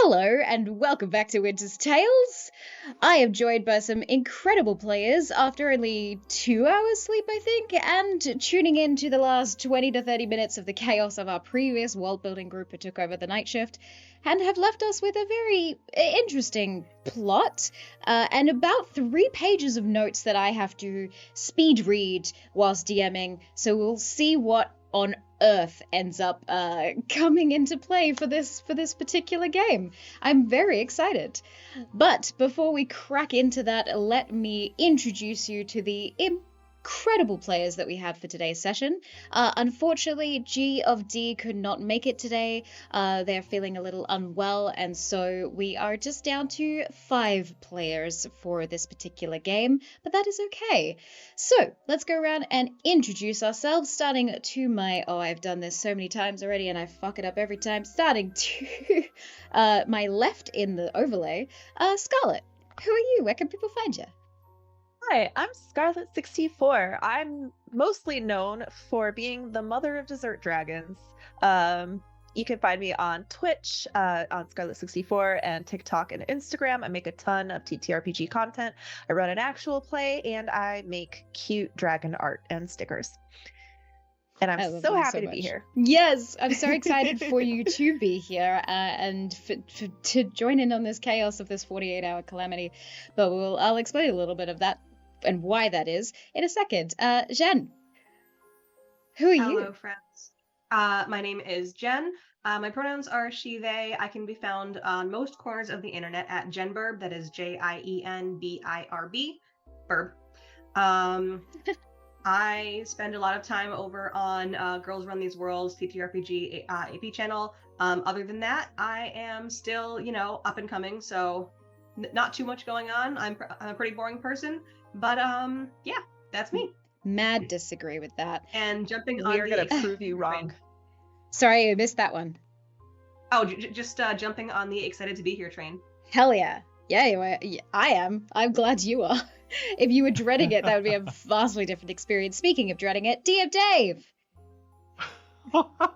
Hello and welcome back to Winter's Tales. I am joined by some incredible players after only 2 hours sleep, I think, and tuning in to the last 20 to 30 minutes of the chaos of our previous world-building group who took over the night shift, and have left us with a very interesting plot, and about 3 pages of notes that I have to speed read whilst DMing, so we'll see what on earth ends up coming into play for this particular game. I'm very excited. But before we crack into that, let me introduce you to the incredible players that we have for today's session. Unfortunately, G of D could not make it today. They're feeling a little unwell, and so we are just down to 5 players for this particular game, but that is okay. So let's go around and introduce ourselves, starting to my, I've done this so many times already and I fuck it up every time, starting to my left in the overlay, Scarlett. Who are you? Where can people find you? Hi, I'm Scarlet64. I'm mostly known for being the mother of dessert dragons. You can find me on Twitch, on Scarlet64, and TikTok and Instagram. I make a ton of TTRPG content. I run an actual play, and I make cute dragon art and stickers. And I'm so happy to be here. Yes, I'm so excited for you to be here and to join in on this chaos of this 48-hour calamity. But I'll explain a little bit of that and why that is in a second. Jen, who are you? Hello, friends. My name is Jen. My pronouns are she, they. I can be found on most corners of the internet at JienBirb. That is JienBirb. Burb. I spend a lot of time over on Girls Run These Worlds, TTRPG AP channel. Other than that, I am still, up and coming, so not too much going on. I'm a pretty boring person, but yeah, that's me. Mad disagree with that. And jumping on we are going to prove you wrong. Sorry, I missed that one. Oh, just jumping on the excited to be here train. Hell yeah. Yeah, I am. I'm glad you are. If you were dreading it, that would be a vastly different experience. Speaking of dreading it, DM Dave! Are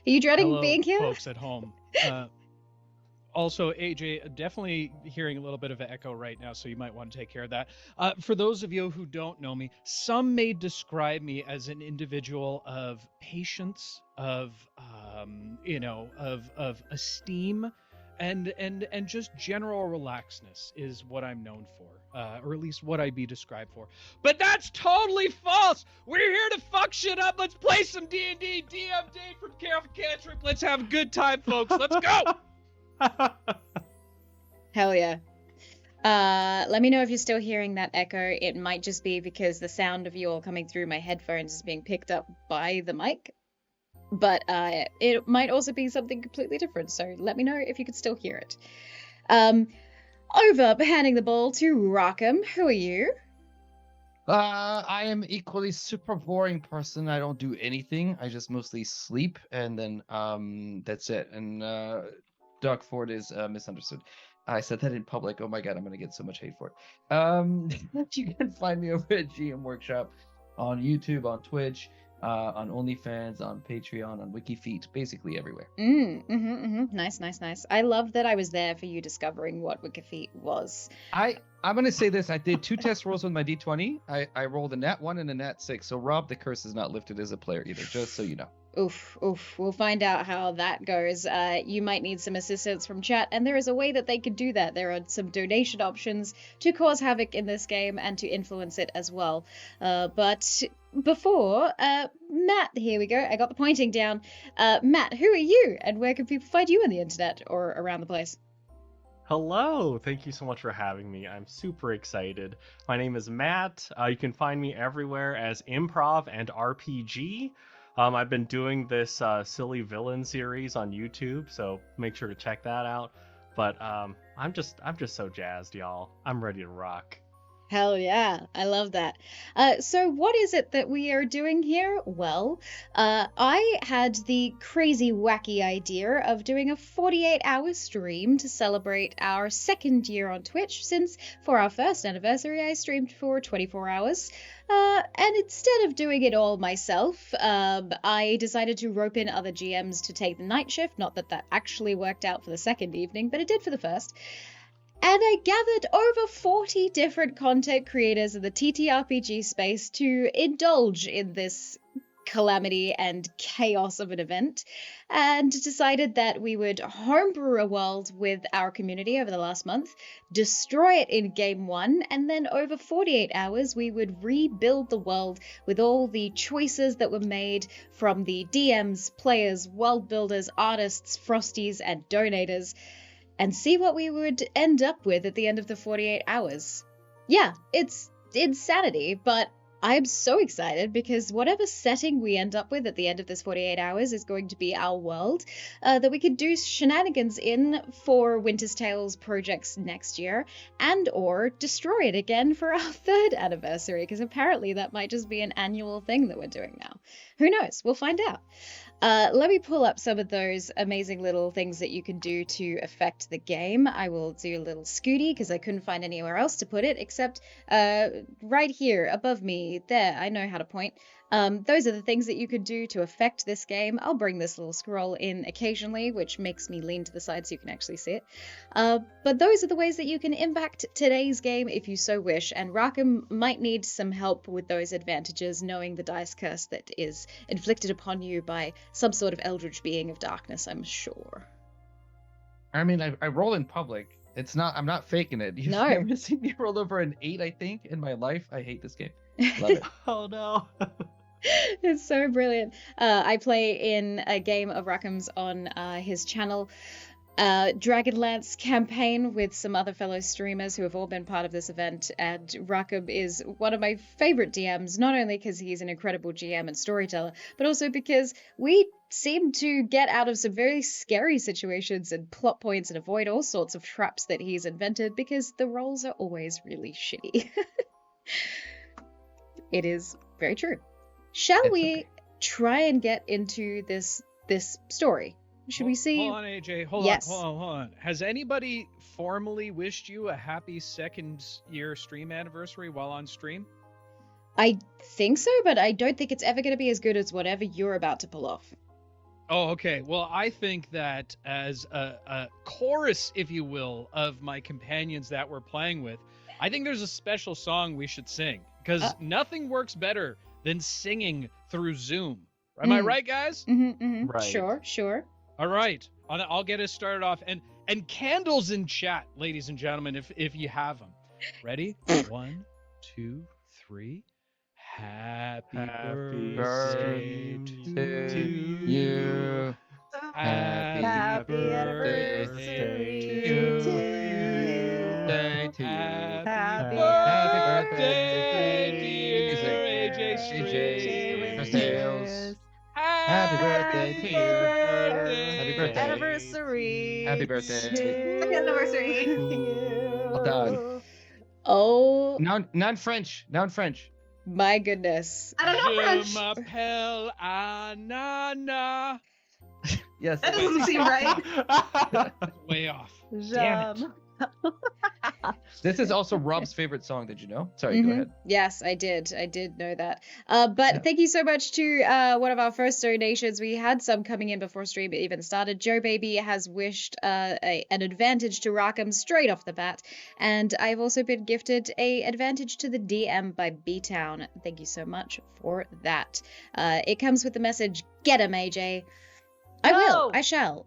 you dreading being here? Folks at home. Also, AJ, definitely hearing a little bit of an echo right now, so you might want to take care of that. For those of you who don't know me, some may describe me as an individual of patience, of esteem, and just general relaxedness is what I'm known for, or at least what I'd be described for. But that's totally false. We're here to fuck shit up. Let's play some D&D. DM Dave from Careful Cantrip. Let's have a good time, folks. Let's go. Hell yeah. Let me know if you're still hearing that echo. It might just be because the sound of you all coming through my headphones is being picked up by the mic. But it might also be something completely different, so let me know if you could still hear it. Handing the ball to Raakam. Who are you? I am equally super boring person. I don't do anything. I just mostly sleep, and then that's it. And Doug Ford is misunderstood. I said that in public. Oh my god, I'm gonna get so much hate for it. You can find me over at GM Workshop on YouTube, on Twitch, on OnlyFans, on Patreon, on WikiFeet, basically everywhere. Nice. I love that I was there for you discovering what WikiFeet was. I'm going to say this. I did 2 test rolls with my D20. I rolled a nat 1 and a nat 6. So, Rob, the curse is not lifted as a player either, just so you know. Oof. We'll find out how that goes. You might need some assistance from chat, and there is a way that they could do that. There are some donation options to cause havoc in this game and to influence it as well. But before, Matt, here we go. I got the pointing down. Matt, who are you, and where can people find you on the internet or around the place? Hello! Thank you so much for having me. I'm super excited. My name is Matt. You can find me everywhere as Improv and RPG. I've been doing this silly villain series on YouTube, so make sure to check that out. But I'm just so jazzed, y'all. I'm ready to rock. Hell yeah, I love that. So what is it that we are doing here? Well, I had the crazy wacky idea of doing a 48-hour stream to celebrate our second year on Twitch, since for our first anniversary I streamed for 24 hours. And instead of doing it all myself, I decided to rope in other GMs to take the night shift. Not that that actually worked out for the second evening, but it did for the first. And I gathered over 40 different content creators in the TTRPG space to indulge in this calamity and chaos of an event, and decided that we would homebrew a world with our community over the last month, destroy it in game 1, and then over 48 hours we would rebuild the world with all the choices that were made from the DMs, players, world builders, artists, Frosties, and donators, and see what we would end up with at the end of the 48 hours. Yeah, it's insanity, but I'm so excited because whatever setting we end up with at the end of this 48 hours is going to be our world that we could do shenanigans in for Winter's Tales projects next year, and or destroy it again for our third anniversary, because apparently that might just be an annual thing that we're doing now. Who knows? We'll find out. Let me pull up some of those amazing little things that you can do to affect the game. I will do a little Scooty because I couldn't find anywhere else to put it except right here above me. There, I know how to point. Those are the things that you could do to affect this game. I'll bring this little scroll in occasionally, which makes me lean to the side so you can actually see it. But those are the ways that you can impact today's game if you so wish, and Raakam might need some help with those advantages, knowing the dice curse that is inflicted upon you by some sort of eldritch being of darkness, I'm sure. I mean, I roll in public. It's not. I'm not faking it. You've No. never seen me roll over an 8, I think, in my life. I hate this game. Love it. Oh no. It's so brilliant. I play in a game of Raakam's on his channel, Dragonlance campaign, with some other fellow streamers who have all been part of this event, and Raakam is one of my favorite DMs, not only because he's an incredible GM and storyteller, but also because we seem to get out of some very scary situations and plot points and avoid all sorts of traps that he's invented, because the rolls are always really shitty. It is very true. Shall we okay. try and get into this story? Should we see? Hold on, AJ. Hold on. Has anybody formally wished you a happy second year stream anniversary while on stream? I think so, but I don't think it's ever going to be as good as whatever you're about to pull off. Oh, okay. Well, I think that as a chorus, if you will, of my companions that we're playing with, I think there's a special song we should sing, because nothing works better than singing through Zoom. Am I right, guys? Right. Sure. All right. I'll get us started off. And candles in chat, ladies and gentlemen, if you have them. Ready? 1, 2, 3. Happy birthday to you. Happy birthday to you. Happy birthday, dear AJ Streams. Happy birthday to you. Happy birthday. Anniversary. Happy birthday. Happy anniversary. Well done. Oh Now in French. my goodness. I don't know French. Je m'appelle Anana. Yes. That doesn't seem right. Way off. Damn it. This is also Rob's favorite song. Did you know? Sorry, go ahead. Yes, I did know that. But thank you so much to one of our first donations. We had some coming in before stream even started. Joe Baby has wished an advantage to Raakam straight off the bat, and I've also been gifted a advantage to the DM by B-Town. Thank you so much for that. It comes with the message, "Get him, AJ." I will. I shall.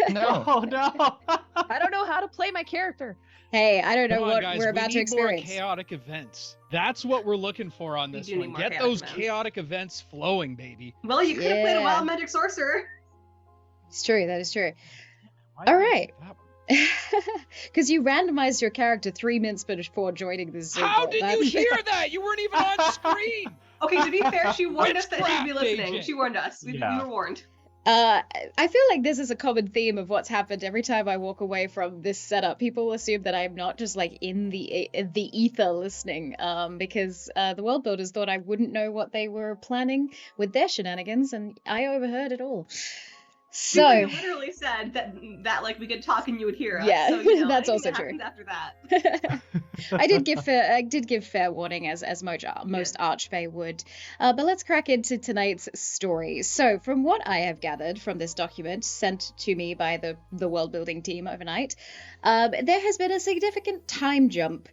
No. Oh no. I don't know how to play my character. Hey, I don't know Come on, what guys, we're about to we need experience. more chaotic events. That's what we're looking for on We this do need one. more Get chaotic those events. chaotic events flowing, baby. Well, you could have played a Yeah. wild magic sorcerer. It's true. That is true. Why All did I right. pick that one? Because you randomized your character 3 minutes before joining this Zoom How call. did you That's- hear that? You weren't even on screen. Okay, to be fair, she warned us that she'd be Witchcraft, listening. AJ. She warned us. We Yeah. were warned. I feel like this is a common theme of what's happened every time I walk away from this setup. People assume that I'm not just like in the ether listening, because the world builders thought I wouldn't know what they were planning with their shenanigans, and I overheard it all. So You literally said that like we could talk and you would hear us. Yeah, so, you know, that's anything also that true. happens after that. I did give fair warning as most Archfey would. But let's crack into tonight's story. So, from what I have gathered from this document sent to me by the world building team overnight, there has been a significant time jump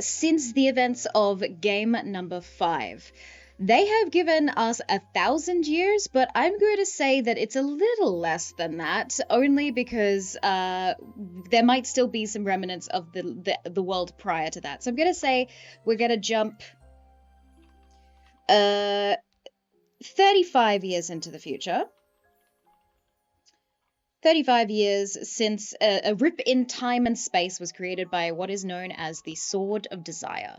since the events of game number 5. They have given us 1,000 years, but I'm going to say that it's a little less than that, only because there might still be some remnants of the world prior to that. So I'm going to say we're going to jump 35 years into the future. 35 years since a rip in time and space was created by what is known as the Sword of Desire.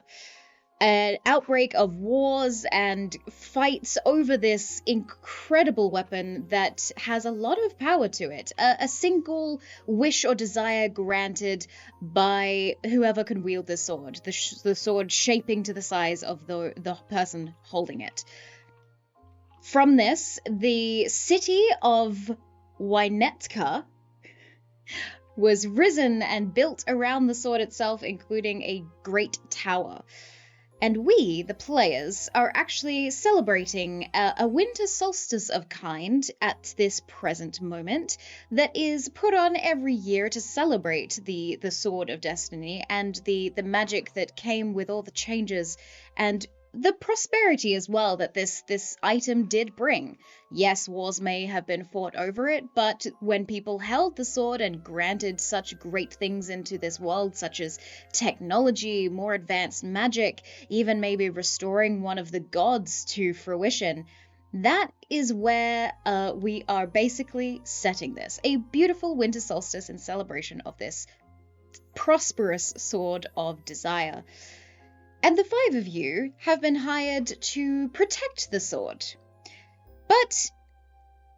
An outbreak of wars and fights over this incredible weapon that has a lot of power to it. A single wish or desire granted by whoever can wield the sword. The sword shaping to the size of the person holding it. From this, the city of Wynetka was risen and built around the sword itself, including a great tower. And we, the players, are actually celebrating a winter solstice of kind at this present moment that is put on every year to celebrate the Sword of Destiny and the magic that came with all the changes and the prosperity as well that this item did bring. Yes, wars may have been fought over it, but when people held the sword and granted such great things into this world, such as technology, more advanced magic, even maybe restoring one of the gods to fruition, that is where we are basically setting this. A beautiful winter solstice in celebration of this prosperous Sword of Desire. And the 5 of you have been hired to protect the sword. But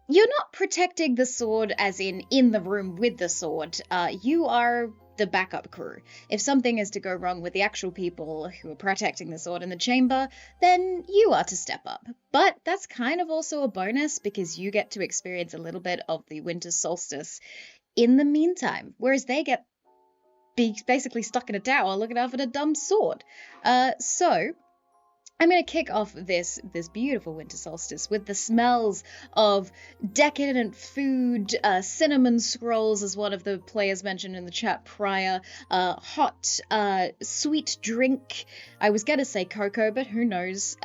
you're not protecting the sword as in the room with the sword. You are the backup crew. If something is to go wrong with the actual people who are protecting the sword in the chamber, then you are to step up. But that's kind of also a bonus because you get to experience a little bit of the winter solstice in the meantime, whereas they get be basically stuck in a tower looking out for a dumb sword. So I'm going to kick off this beautiful winter solstice with the smells of decadent food, cinnamon scrolls, as one of the players mentioned in the chat prior, hot, sweet drink. I was going to say cocoa, but who knows?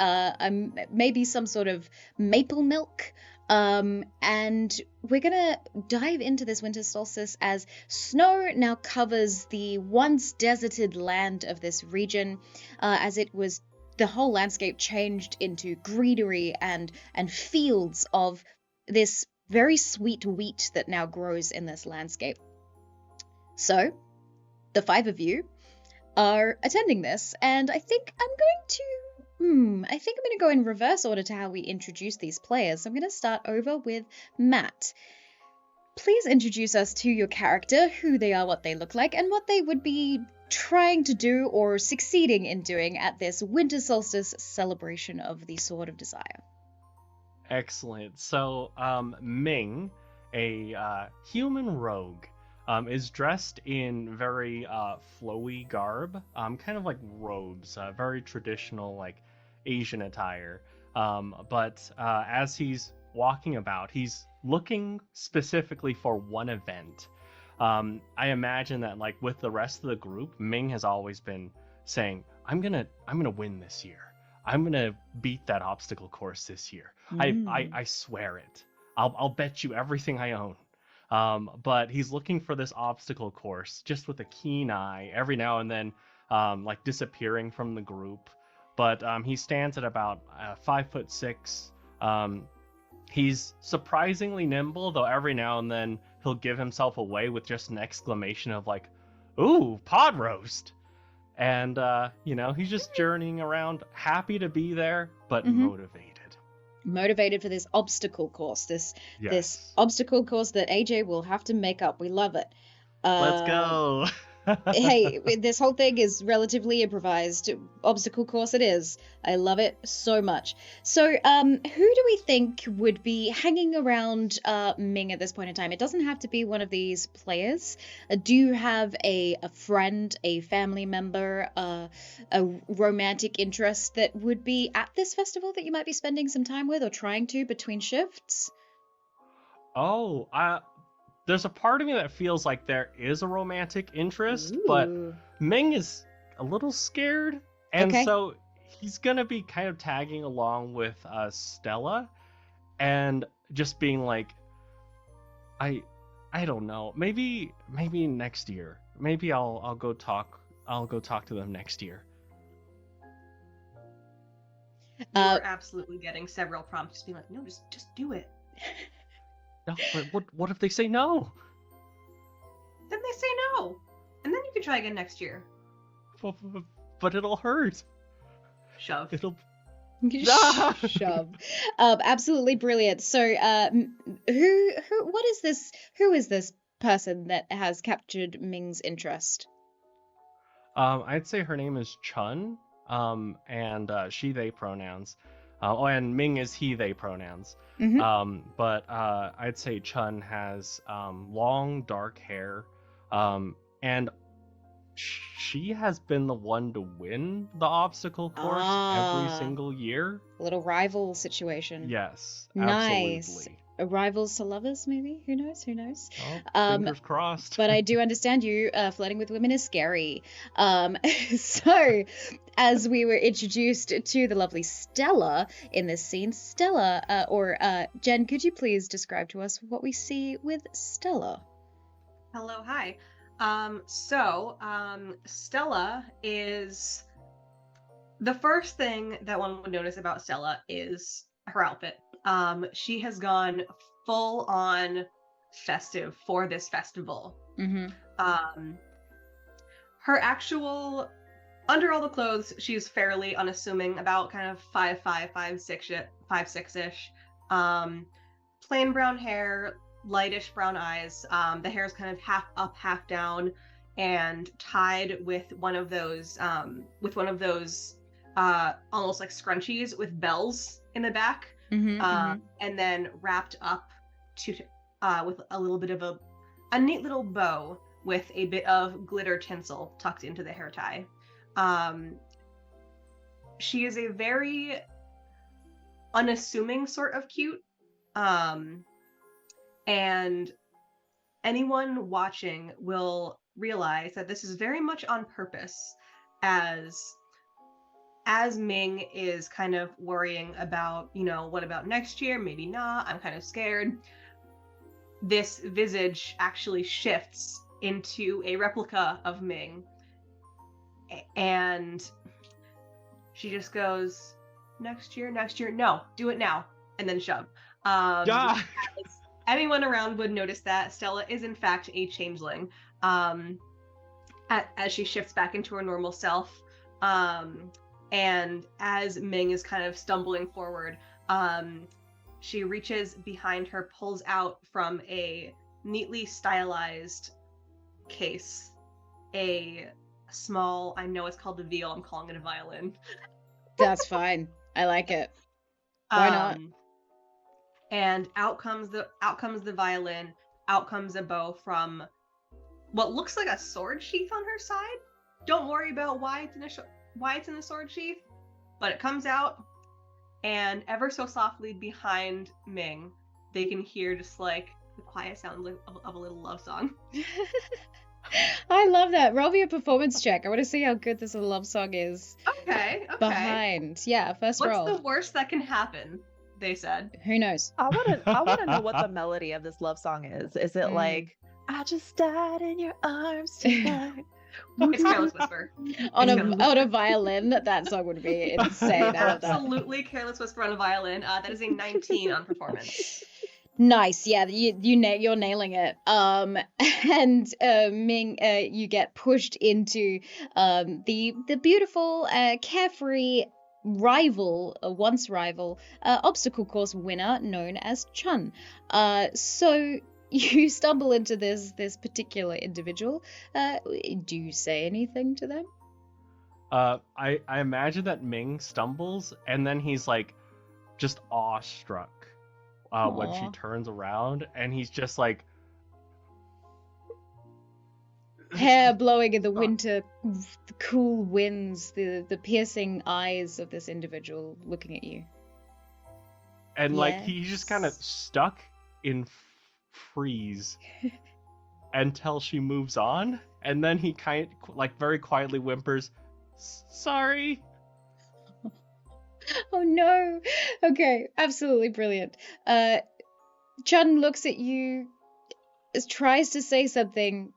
Maybe some sort of maple milk. And we're gonna dive into this winter solstice as snow now covers the once deserted land of this region, as it was the whole landscape changed into greenery and fields of this very sweet wheat that now grows in this landscape. So, the 5 of you are attending this, and I think I'm going to go in reverse order to how we introduce these players. So I'm going to start over with Matt. Please introduce us to your character, who they are, what they look like, and what they would be trying to do or succeeding in doing at this winter solstice celebration of the Sword of Desire. Excellent. So, Ming, a human rogue, is dressed in very flowy garb, kind of like robes, very traditional, like Asian attire. But as he's walking about, he's looking specifically for one event. I imagine that, like, with the rest of the group, Ming has always been saying, I'm gonna win this year. I'm gonna beat that obstacle course this year. I swear it. I'll bet you everything I own. But he's looking for this obstacle course just with a keen eye, every now and then, like disappearing from the group. But he stands at about 5'6". He's surprisingly nimble, though every now and then he'll give himself away with just an exclamation of like, "Ooh, pod roast!" And he's just journeying around, happy to be there, but motivated. motivated for this obstacle course, this Yes. obstacle course that AJ will have to make up. We love it. Let's go. Hey, this whole thing is relatively improvised. Obstacle course it is. I love it so much. So, who do we think would be hanging around Ming at this point in time? It doesn't have to be one of these players. Do you have a friend, a family member, a romantic interest that would be at this festival that you might be spending some time with or trying to between shifts? Oh, there's a part of me that feels like there is a romantic interest, but Ooh. Ming is a little scared, and Okay. so he's gonna be kind of tagging along with Stella, and just being like, I don't know, maybe next year, maybe I'll go talk to them next year. You're absolutely getting several prompts, just being like, no, just do it. No, but what if they say no? Then they say no, and then you can try again next year. But it'll hurt. Shove. It'll. Shove. Absolutely brilliant. So, who is this person that has captured Ming's interest? I'd say her name is Chun. And she they pronouns. And Ming is he they pronouns. Mhm. But I'd say Chun has long dark hair. And she has been the one to win the obstacle course every single year. A little rival situation. Yes, Nice. absolutely. Rivals to lovers, maybe? Who knows? Who knows? Oh, fingers crossed. But I do understand you. Flirting with women is scary. So, as we were introduced to the lovely Stella in this scene, Stella, Jen, could you please describe to us what we see with Stella? Hello, hi. Stella is the first thing that one would notice about Stella is her outfit. She has gone full on festive for this festival. Mm-hmm. Her actual under all the clothes, she's fairly unassuming, about kind of 5'5", 5'6"-ish. Plain brown hair, lightish brown eyes. The hair's kind of half up, half down, and tied with one of those almost like scrunchies with bells in the back. And then wrapped up with a little bit of a neat little bow with a bit of glitter tinsel tucked into the hair tie. She is a very unassuming sort of cute. And anyone watching will realize that this is very much on purpose, as Ming is kind of worrying about, what about next year? Maybe not. I'm kind of scared. This visage actually shifts into a replica of Ming. And she just goes, next year? No, do it now. And then shove. Anyone around would notice that Stella is in fact a changeling. As she shifts back into her normal self. And as Ming is kind of stumbling forward, she reaches behind her, pulls out from a neatly stylized case a small, I know it's called a viol, I'm calling it a violin. That's fine. I like it. Why not? And out comes the violin, out comes a bow from what looks like a sword sheath on her side. Don't worry about why it's in a sword sheath, but it comes out, and ever so softly behind Ming, they can hear just like the quiet sounds of a little love song. I love that. Roll me a performance check. I want to see how good this love song is. Okay. Behind. Yeah, first roll. What's the worst that can happen? They said. Who knows? I want to know what the melody of this love song is. Is it like, I just died in your arms tonight? It's Careless Whisper. on a violin, that song would be insane. I love that. Absolutely Careless Whisper on a violin. That is a 19 on performance. Nice, yeah, you're nailing it. And Ming, you get pushed into the beautiful, carefree rival, a once rival, obstacle course winner known as Chun. So you stumble into this particular individual. Do you say anything to them? I imagine that Ming stumbles and then he's like just awestruck when she Aw. turns around, and he's just like, Hair blowing in the winter, the cool winds, the piercing eyes of this individual looking at you. and like he's just kind of Yes. stuck in freeze until she moves on, and then he kind of like very quietly whimpers, "Sorry." Oh no. Okay, absolutely brilliant. Chun looks at you, tries to say something.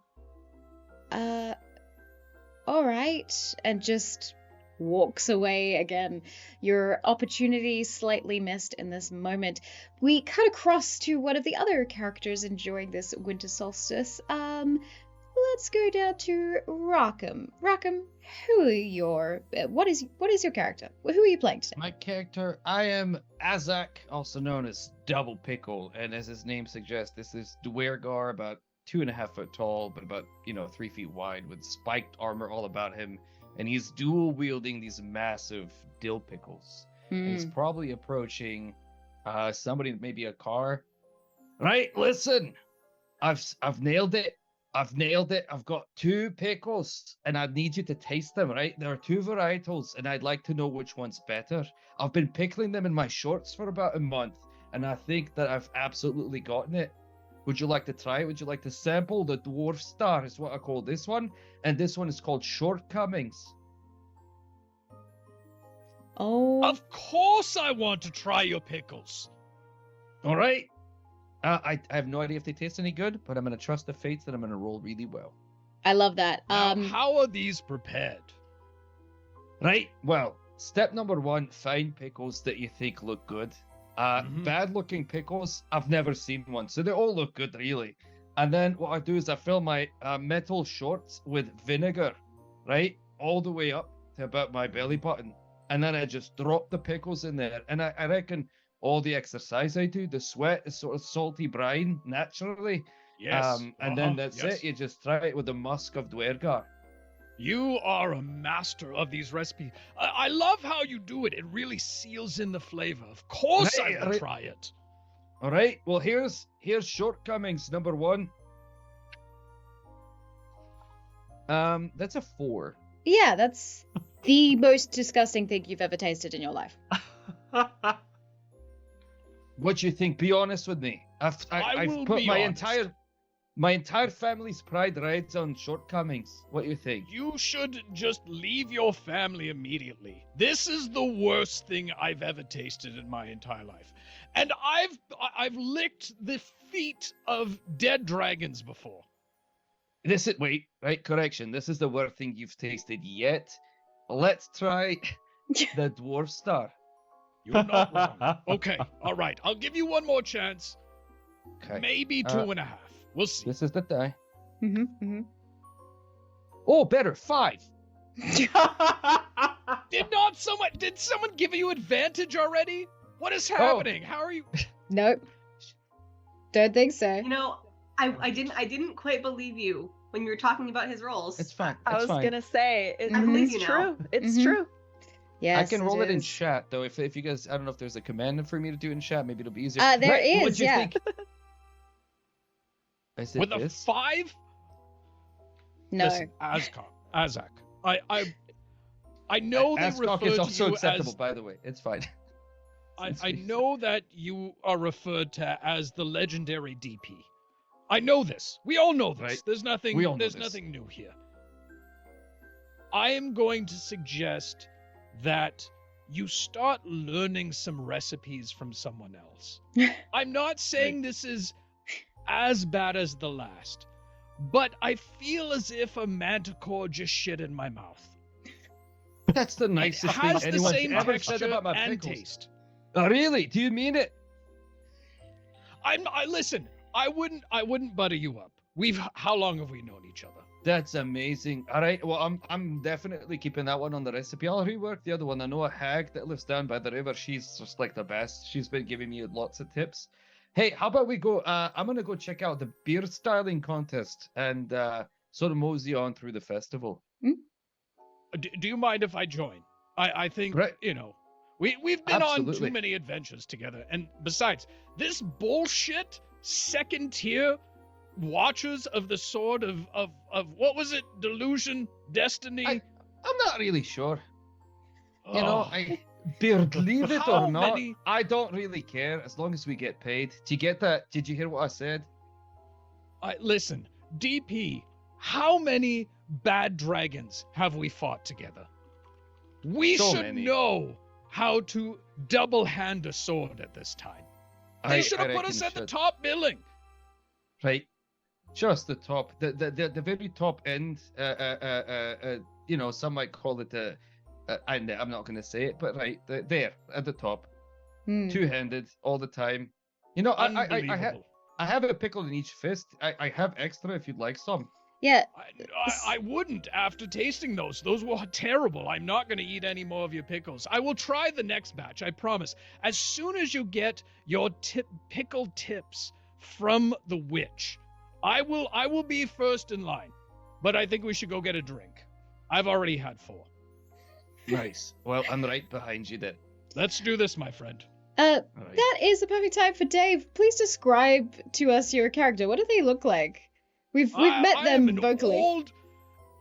All right, and just walks away again. Your opportunity slightly missed in this moment. We cut across to one of the other characters enjoying this winter solstice. Let's go down to Raakam. Raakam, who are your what is your character? Who are you playing today? My character, I am Azak, also known as Double Pickle, and as his name suggests, this is Dwergar, about 2.5 foot tall, but about 3 feet wide, with spiked armor all about him, and he's dual wielding these massive dill pickles. And he's probably approaching somebody, maybe a car. Right, listen, I've nailed it. I've nailed it. I've got 2 pickles, and I need you to taste them, right? There are 2 varietals, and I'd like to know which one's better. I've been pickling them in my shorts for about a month, and I think that I've absolutely gotten it. Would you like to try it? Would you like to sample? The Dwarf Star is what I call this one, and this one is called Shortcomings. Oh, Of course I want to try your pickles. All right. I have no idea if they taste any good, but I'm going to trust the fates that I'm going to roll really well. I love that. Now, how are these prepared? Right. Well, step number 1, find pickles that you think look good. Bad-looking pickles, I've never seen one, so they all look good, really. And then what I do is I fill my metal shorts with vinegar, right, all the way up to about my belly button, and then I just drop the pickles in there. And I reckon all the exercise I do, the sweat is sort of salty brine naturally. Yes. And then that's yes. it. You just try it with the musk of Dwergar. You are a master of these recipes. I love how you do it. It really seals in the flavor. Of course I will try it. All right. Well, here's shortcomings number 1. That's a 4. yeah, that's the most disgusting thing you've ever tasted in your life. What do you think? Be honest with me. I've will put be my honest. entire family's pride rides on shortcomings. What do you think? You should just leave your family immediately. This is the worst thing I've ever tasted in my entire life. And I've licked the feet of dead dragons before. Correction. This is the worst thing you've tasted yet. Let's try the Dwarf Star. You're not wrong. Okay, all right. I'll give you one more chance. Okay. Maybe 2.5. We'll see. This is the die. Mm-hmm. Oh, better 5. Did someone give you advantage already? What is happening? How are you? Nope. Don't think so. You know, I didn't quite believe you when you were talking about his roles. It's fine. I was gonna say I believe it's you true. now. It's Mhm. true. Yes, I can roll it in is. chat though. If you guys, I don't know if there's a command for me to do in chat. Maybe it'll be easier. There Right, is, what'd you yeah. think? Is it With a this? 5? No. Listen, Azak. I know they Ascot refer is to also you acceptable, as. by the way. It's fine. I know that you are referred to as the legendary DP. I know this. We all know this. Right. There's nothing. We all know There's this. nothing new here. I am going to suggest that you start learning some recipes from someone else. I'm not saying this is as bad as the last, but I feel as if a manticore just shit in my mouth. That's the It nicest thing has the anyone's same ever texture said about my and pickles. taste. Oh, really? Do you mean it? I listen. I wouldn't butter you up. How long have we known each other? That's amazing. All right. Well, I'm definitely keeping that one on the recipe. I'll rework the other one. I know a hag that lives down by the river. She's just like the best. She's been giving me lots of tips. Hey, how about we go? I'm gonna go check out the beer styling contest and sort of mosey on through the festival. Do you mind if I join? I think Right. we've been on Absolutely. too many adventures together, and besides, this bullshit second tier watchers of the sword of what was it? Delusion, destiny. I'm not really sure. You know, Oh. Beard, leave it How or not, many- I don't really care as long as we get paid. Do you get that? Did you hear what I said? Listen, DP, how many bad dragons have we fought together? We So should many. know how to double hand a sword at this time. They should have put us at the top billing. Right, just the top, the very top end. You know, some might call it I'm not going to say it, but right there at the top, Hmm. two-handed all the time. You know, Unbelievable. I have a pickle in each fist. I have extra if you'd like some. Yeah, I wouldn't after tasting those. Those were terrible. I'm not going to eat any more of your pickles. I will try the next batch, I promise. As soon as you get your pickle tips from the witch, I will be first in line. But I think we should go get a drink. I've already had 4. Nice. Well, I'm right behind you then. Let's do this, my friend. All right. that is the perfect time for Dave. Please describe to us your character. What do they look like? We've met I them am an vocally. old,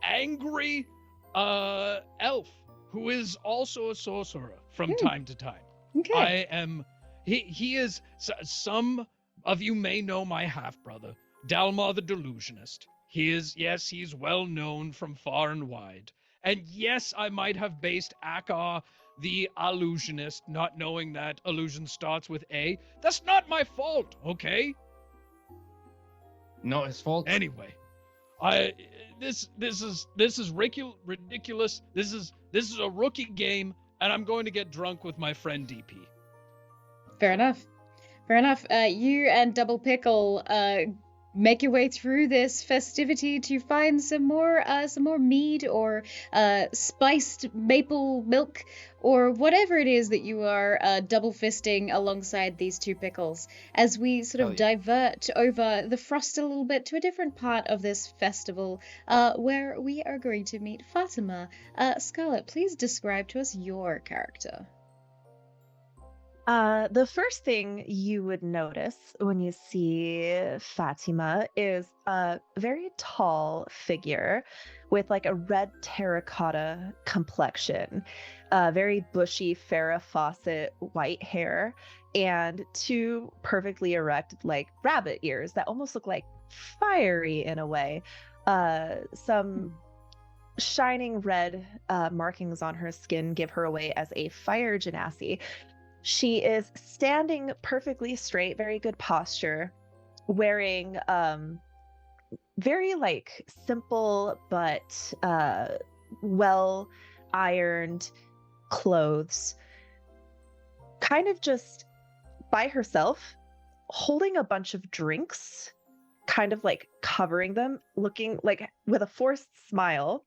angry elf who is also a sorcerer from time to time. Okay. I am. He is. Some of you may know my half brother, Dalmar the Delusionist. He's well known from far and wide. And yes, I might have based Akar the Illusionist, not knowing that illusion starts with A. That's not my fault, okay? Not his fault. Anyway, this is ridiculous. This is a rookie game, and I'm going to get drunk with my friend DP. Fair enough. You and Double Pickle make your way through this festivity to find some more mead or spiced maple milk or whatever it is that you are double fisting alongside these two pickles as we sort of divert over the frost a little bit to a different part of this festival where we are going to meet Fatima. Scarlett, please describe to us your character. The first thing you would notice when you see Fatima is a very tall figure with like a red terracotta complexion, very bushy Farrah Fawcett white hair, and 2 perfectly erect like rabbit ears that almost look like fiery in a way. Some shining red markings on her skin give her away as a fire genasi. She is standing perfectly straight, very good posture, wearing very like simple but well ironed clothes, kind of just by herself, holding a bunch of drinks, kind of like covering them, looking like with a forced smile.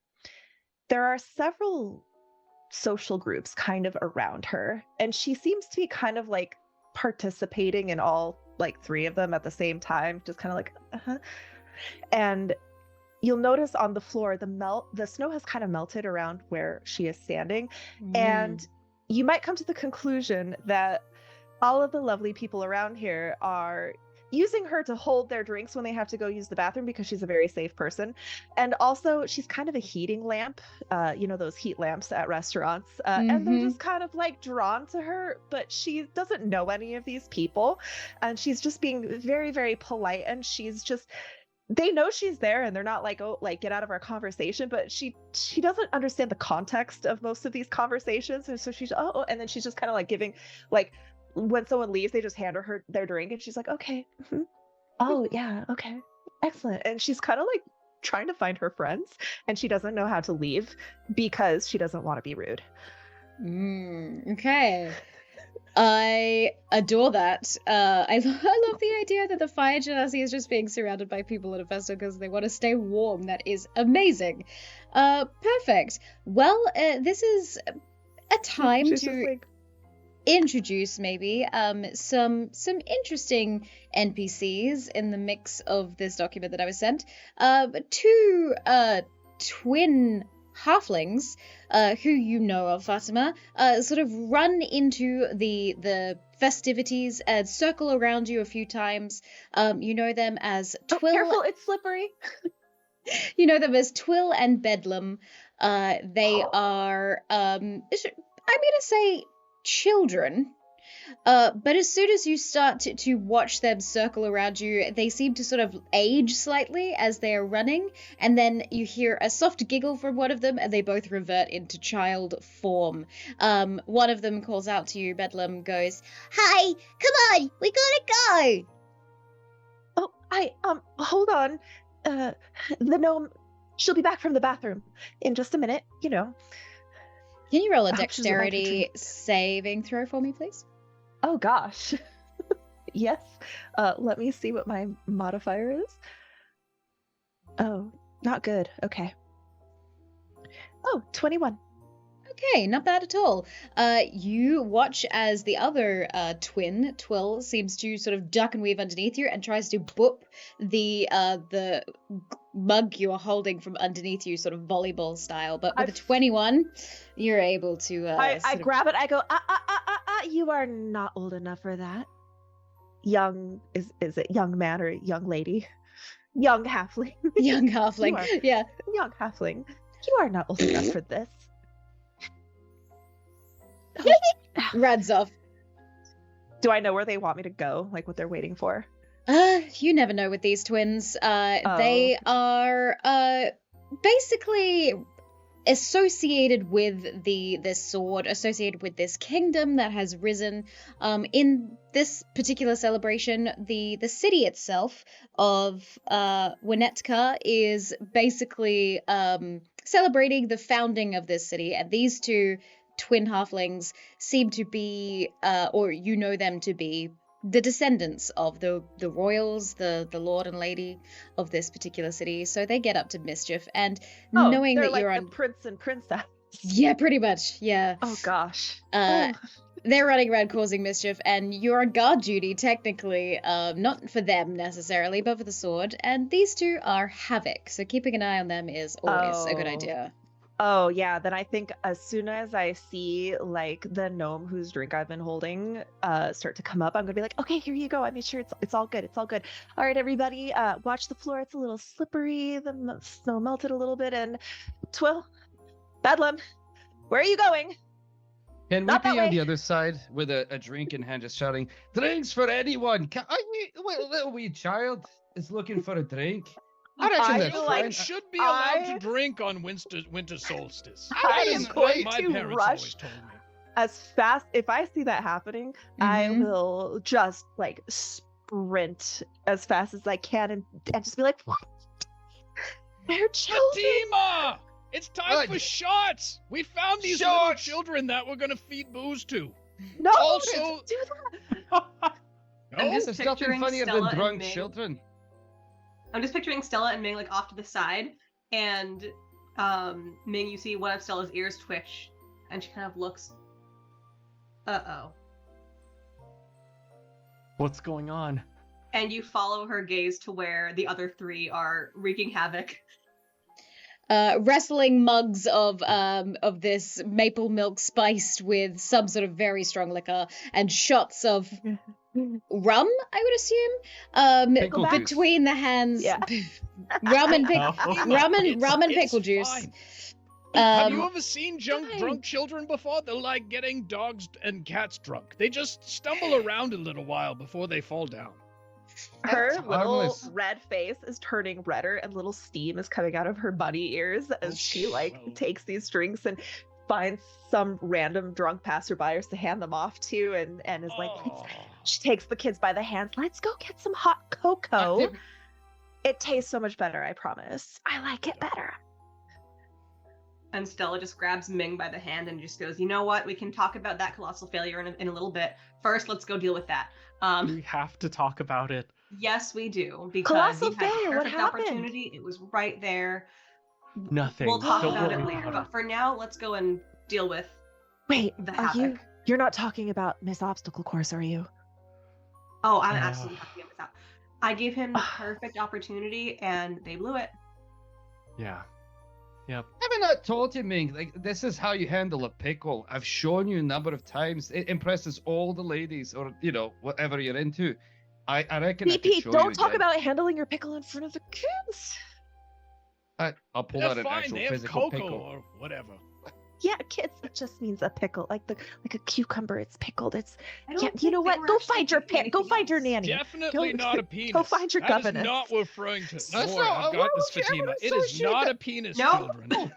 There are several social groups kind of around her, and she seems to be kind of like participating in all like 3 of them at the same time, just kind of like and you'll notice on the floor the snow has kind of melted around where she is standing, and you might come to the conclusion that all of the lovely people around here are using her to hold their drinks when they have to go use the bathroom because she's a very safe person. And also she's kind of a heating lamp, those heat lamps at restaurants, and they're just kind of like drawn to her, but she doesn't know any of these people, and she's just being very, very polite, and they know she's there, and they're not like, oh, like get out of our conversation, but she doesn't understand the context of most of these conversations, and so she's and then she's just kind of like giving, like, when someone leaves, they just hand her their drink, and she's like, okay, oh yeah, okay, excellent. And she's kind of like trying to find her friends, and she doesn't know how to leave because she doesn't want to be rude. Okay. I adore that. I love the idea that the fire genasi is just being surrounded by people at a festival because they want to stay warm. That is amazing. Perfect. Well, this is a time She's to just like, introduce maybe some interesting NPCs in the mix of this document that I was sent. Two twin halflings who you know of, Fatima, sort of run into the festivities and circle around you a few times. You know them as Twill. careful, it's slippery. You know them as Twill and Bedlam. They are, I'm gonna say children. But as soon as you start to watch them circle around you, they seem to sort of age slightly as they are running, and then you hear a soft giggle from one of them, and they both revert into child form. One of them calls out to you, Bedlam goes, "Hi, come on, we gotta go!" Oh, hold on. The gnome, she'll be back from the bathroom in just a minute, you know. Can you roll a I hope she's a dexterity secretary. saving throw for me, please? Oh gosh. Yes. Let me see what my modifier is. Oh, not good. Okay. Oh, 21. Okay, not bad at all. You watch as the other twin, Twill, seems to sort of duck and weave underneath you and tries to boop the mug you are holding from underneath you, sort of volleyball style. But with a 21, you're able to. I grab it. I go, you are not old enough for that. Young, is it young man or young lady? Young halfling. Young halfling. Yeah. Young halfling. You are not old enough for this. Runs off. Do I know where they want me to go? Like what they're waiting for? You never know with these twins. They are basically associated with this sword, associated with this kingdom that has risen. In this particular celebration, the city itself of Winnetka is basically celebrating the founding of this city, and these two twin halflings seem to be, or you know them to be, the descendants of the royals, the lord and lady of this particular city. So they get up to mischief, and knowing that like you're the on prince and princess. Yeah, pretty much. Yeah. Oh gosh. They're running around causing mischief, and you're on guard duty, technically, not for them necessarily, but for the sword. And these two are havoc, so keeping an eye on them is always a good idea. Oh yeah, then I think as soon as I see like the gnome whose drink I've been holding start to come up, I'm gonna be like, okay, here you go. I made sure it's all good. It's all good. All right, everybody, watch the floor. It's a little slippery. The snow melted a little bit, and Twill, Bedlam, where are you going? Can we Not that be on way. the other side with a drink in hand, just shouting, "Drinks for anyone!" Little wee child is looking for a drink. I reckon I that's feel fine. like should be allowed I- to drink on winter solstice. I am That's going what my to parents rush always told me. as fast. If I see that happening, I Mhm. will just like sprint as fast as I can and just be like, what? They're children. Fatima! It's time Right. for shots! We found these little Shots! children that we're gonna feed booze to. No, Also- don't do that. I'm No? just There's nothing picturing funnier Stella than and drunk Ming. children. I'm just picturing Stella and Ming like off to the side, and Ming, you see one of Stella's ears twitch, and she kind of looks. Uh-oh. What's going on? And you follow her gaze to where the other three are wreaking havoc. Wrestling mugs of this maple milk spiced with some sort of very strong liquor, and shots of rum, I would assume. Pickle juice. Between the hands. Yeah. Rum and Oh. rum and It's pickle juice. fine. Have you Um, ever seen fine. drunk children before? They're like getting dogs and cats drunk. They just stumble around a little while before they fall down. Her That's little harmless. red face is turning redder, and little steam is coming out of her bunny ears as she like Well. takes these drinks and finds some random drunk passerbyers to hand them off to, and is like, Oh. she takes the kids by the hands. Let's go get some hot cocoa. Active- It tastes so much better, I promise. I like it better. And Stella just grabs Ming by the hand and just goes, you know what? We can talk about that colossal failure in a little bit. First, let's go deal with that. We have to talk about it. Yes, we do. Because Colossal you had failure, the what perfect happened? opportunity. It was right there. Nothing. We'll talk Don't about it worry later. about But for now, let's go and deal with Wait, the are havoc. you're not talking about Miss Obstacle Course, are you? Oh, I'm absolutely happy with that. I gave him the perfect opportunity, and they blew it. Yeah. Yep. Haven't I told you, Ming? Like, this is how you handle a pickle. I've shown you a number of times. It impresses all the ladies, or whatever you're into. I reckon I could Pete, show don't you talk again. about handling your pickle in front of the kids. I'll pull They're out an fine. actual They have physical cocoa pickle. or whatever. Yeah, kids, it just means a pickle, like a cucumber. It's pickled. It's I don't yeah. think You know they what? were Go actually find your thinking pet. Go anything find your else. nanny. Definitely Go- not a penis. go find your That is governess. not what we're referring to. That's Don't worry, not- I've why got would this, you ever Fatima. It is associate not that- a penis, No. children. Nope.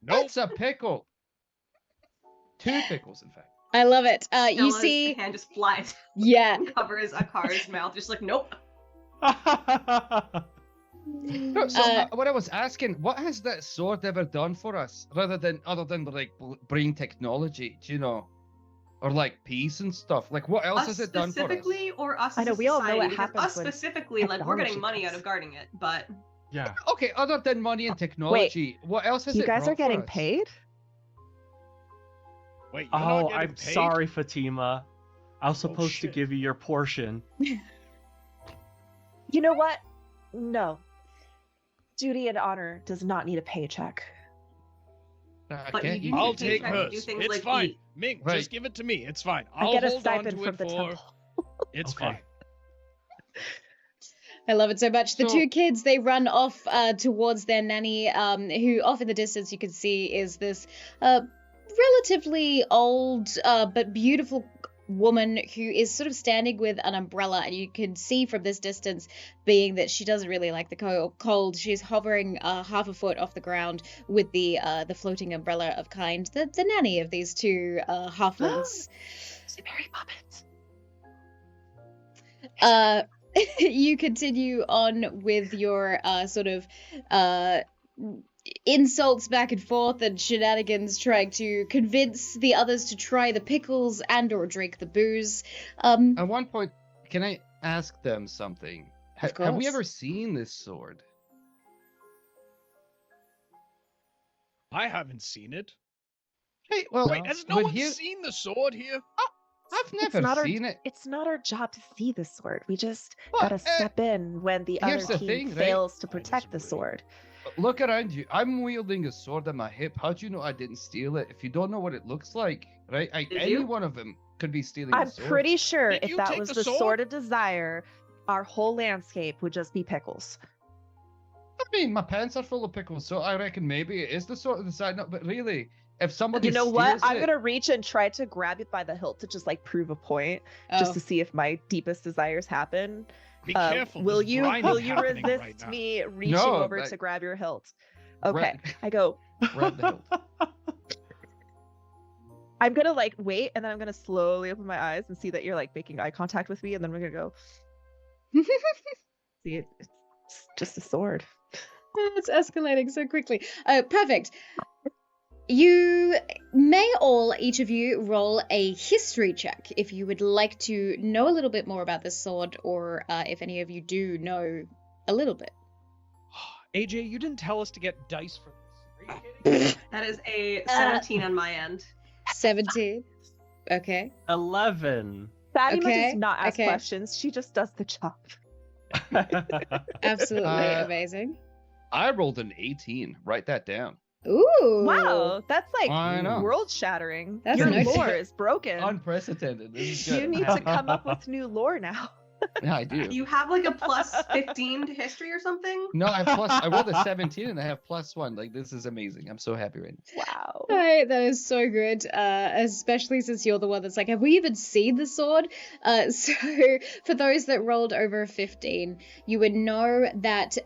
That's a pickle. 2 pickles, in fact. I love it. You Stella's see, hand just flies yeah. and covers Akar's mouth, just like, nope. No, so what I was asking, what has that sword ever done for us, other than like bring technology? Do you know, or like peace and stuff? Like, what else Us has it done for us? specifically, or us I as know, a we all know society? what Because happens us when specifically, like, we're getting technology money comes. out of guarding it, but Yeah. Okay, other than money and technology, what else has You it guys brought are getting for us? paid? Wait, you're not Oh, getting I'm paid? sorry, Fatima. I was supposed to shit. give you your portion. You know what? No. Duty and honor does not need a paycheck. But Okay, you do I'll get take paycheck to do hers. things It's like fine. eat. Ming, Right. just give it to me. It's fine. I I'll get a hold on stipend to from it the for. temple. It's Okay. fine. I love it so much. The So- 2 kids, they run off towards their nanny, who off in the distance you can see is this relatively old but beautiful woman who is sort of standing with an umbrella, and you can see from this distance, being that she doesn't really like the cold, she's hovering half a foot off the ground with the floating umbrella of kind, the nanny of these 2 halflings. It's a Mary Poppins. You continue on with your sort of insults back and forth and shenanigans, trying to convince the others to try the pickles and or drink the booze. At one point, can I ask them something? Of Have we course. ever seen this sword? I haven't seen it. Hey, well, Wait, has no when one he- seen the sword here? I've It's never not seen it. It's not our job to see the sword. We just Well, gotta step in when the other here's the team thing, right? fails to I protect the disagree. sword. Look around you. I'm wielding a sword on my hip. How do you know I didn't steal it? If you don't know what it looks like, right? Did Any you? one of them could be stealing I'm a sword. pretty sure Did if you that take was the the sword? sword of desire, our whole landscape would just be pickles. I mean, my pants are full of pickles, so I reckon maybe it is the sword of the side. No, but really, if somebody You know what? steals I'm it- gonna reach and try to grab it by the hilt to just like prove a point, just to see if my deepest desires happen. Be careful. Will there's you grinding will you happening resist right now. me reaching No, over but- to grab your hilt? Grab- Okay, I go. grab the hilt. I'm gonna like wait, and then I'm gonna slowly open my eyes and see that you're like making eye contact with me, and then we're gonna go. See, it's just a sword. It's escalating so quickly. Perfect. You may all, each of you, roll a history check if you would like to know a little bit more about this sword, or if any of you do know a little bit. AJ, you didn't tell us to get dice for this. Are you kidding me? That is a 17 on my end. 17. Okay. 11. Fatima Okay, does not ask okay. questions; she just does the job. Absolutely amazing. I rolled an 18. Write that down. Ooh. Wow, that's like I know. world-shattering. That's Your nice. lore is broken. Unprecedented. This is You good. need to come up with new lore now. Yeah, I do. You have like a plus 15 to history or something? No, I rolled a 17 and I have +1. Like, this is amazing. I'm so happy right now. Wow. Right, that is so good, especially since you're the one that's like, have we even seen the sword? So for those that rolled over a 15, you would know that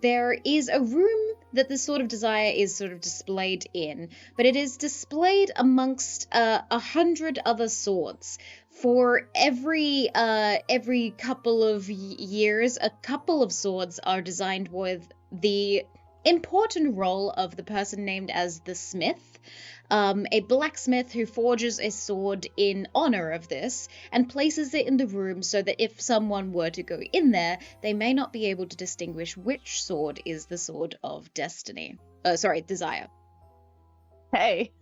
there is a room that the Sword of Desire is sort of displayed in, but it is displayed amongst 100 other swords. For every couple of years, a couple of swords are designed with the important role of the person named as the Smith, a blacksmith who forges a sword in honor of this and places it in the room so that if someone were to go in there, they may not be able to distinguish which sword is the sword of destiny. Desire. Hey.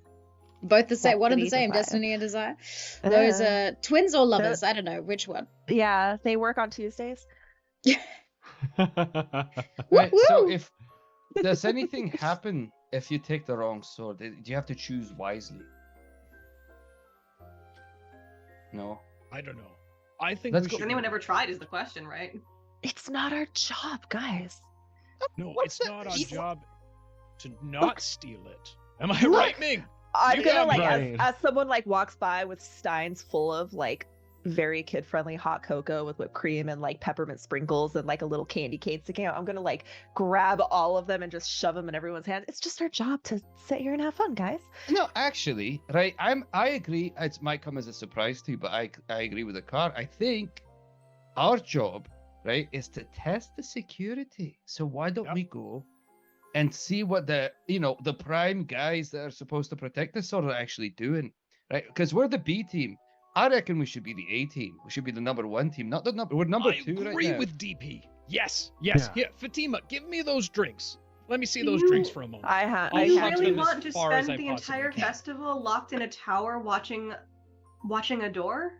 Both the same, one and the Destiny, same, desire. Destiny and Desire. Those are twins or lovers, I don't know, which one? Yeah, they work on Tuesdays. Right, so Woo-hoo! if does anything happen if you take the wrong sword? Do you have to choose wisely? No. I don't know. I think Let's we go- should. Has anyone ever tried is the question, right? It's not our job, guys. No, What's it's that not our evil- job to not steal it. Am I right, Ming? I'm You gonna got like me. Right. as someone like walks by with steins full of like very kid-friendly hot cocoa with whipped cream and like peppermint sprinkles and like a little candy cane sticking out. I'm gonna like grab all of them and just shove them in everyone's hands. It's just our job to sit here and have fun, guys. No, actually, right. I agree. It might come as a surprise to you, but I agree with the car. I think our job, right, is to test the security. So why don't Yep. we go and see what the prime guys that are supposed to protect us are actually doing, right? Because we're the B team. I reckon we should be the A team. We should be the number 1 team, not the number. We're number I 2 right agree now. with DP. Yes. Yeah. Here, Fatima, give me those drinks. Let me see Do those you- drinks for a moment. I I'll Do you talk to really them as want to far as spend I the possibly entire can. festival locked in a tower watching a door?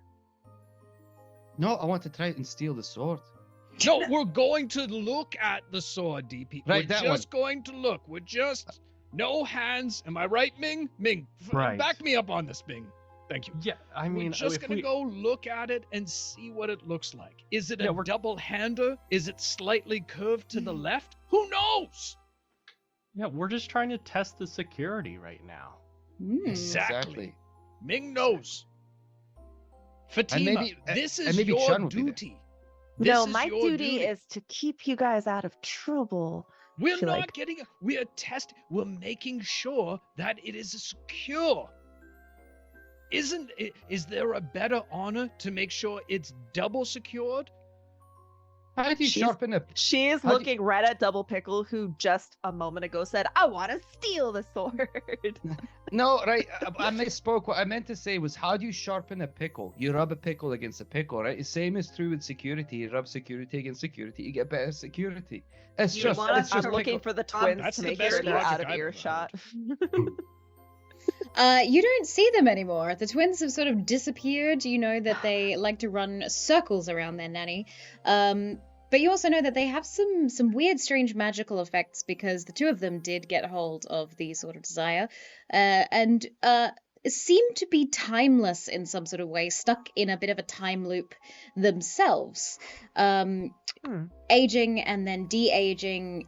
No, I want to try and steal the sword. No, we're going to look at the sword, DP. Right, we're that just going to look. We're just no hands. Am I right, Ming? Ming, Right. back me up on this, Ming. Thank you. Yeah, I mean, we're just if gonna we... go look at it and see what it looks like. Is it Yeah, a we're- double-hander? Is it slightly curved to the left? Who knows? Yeah, we're just trying to test the security right now. Exactly. Ming knows. And Fatima, maybe- this and is maybe your Chun will be there. duty. No, This is my your duty is to keep you guys out of trouble. We're feel not like- getting it. We're testing. We're making sure that it is secure. Is there a better honor to make sure it's double secured? How do you She's- sharpen a? She is How do- looking right at Double Pickle, who just a moment ago said, I want to steal the sword. No, right. I misspoke. What I meant to say was, how do you sharpen a pickle? You rub a pickle against a pickle, right? The same is true with security. You rub security against security, you get better security. It's You just, want it's us just I'm looking pickle. for the twins That's to the make best sure they're logic out of I've ever earshot. You don't see them anymore. The twins have sort of disappeared. You know that they like to run circles around their nanny. But you also know that they have some weird, strange magical effects because the two of them did get hold of the Sword of Desire, and seem to be timeless in some sort of way, stuck in a bit of a time loop themselves, aging and then de-aging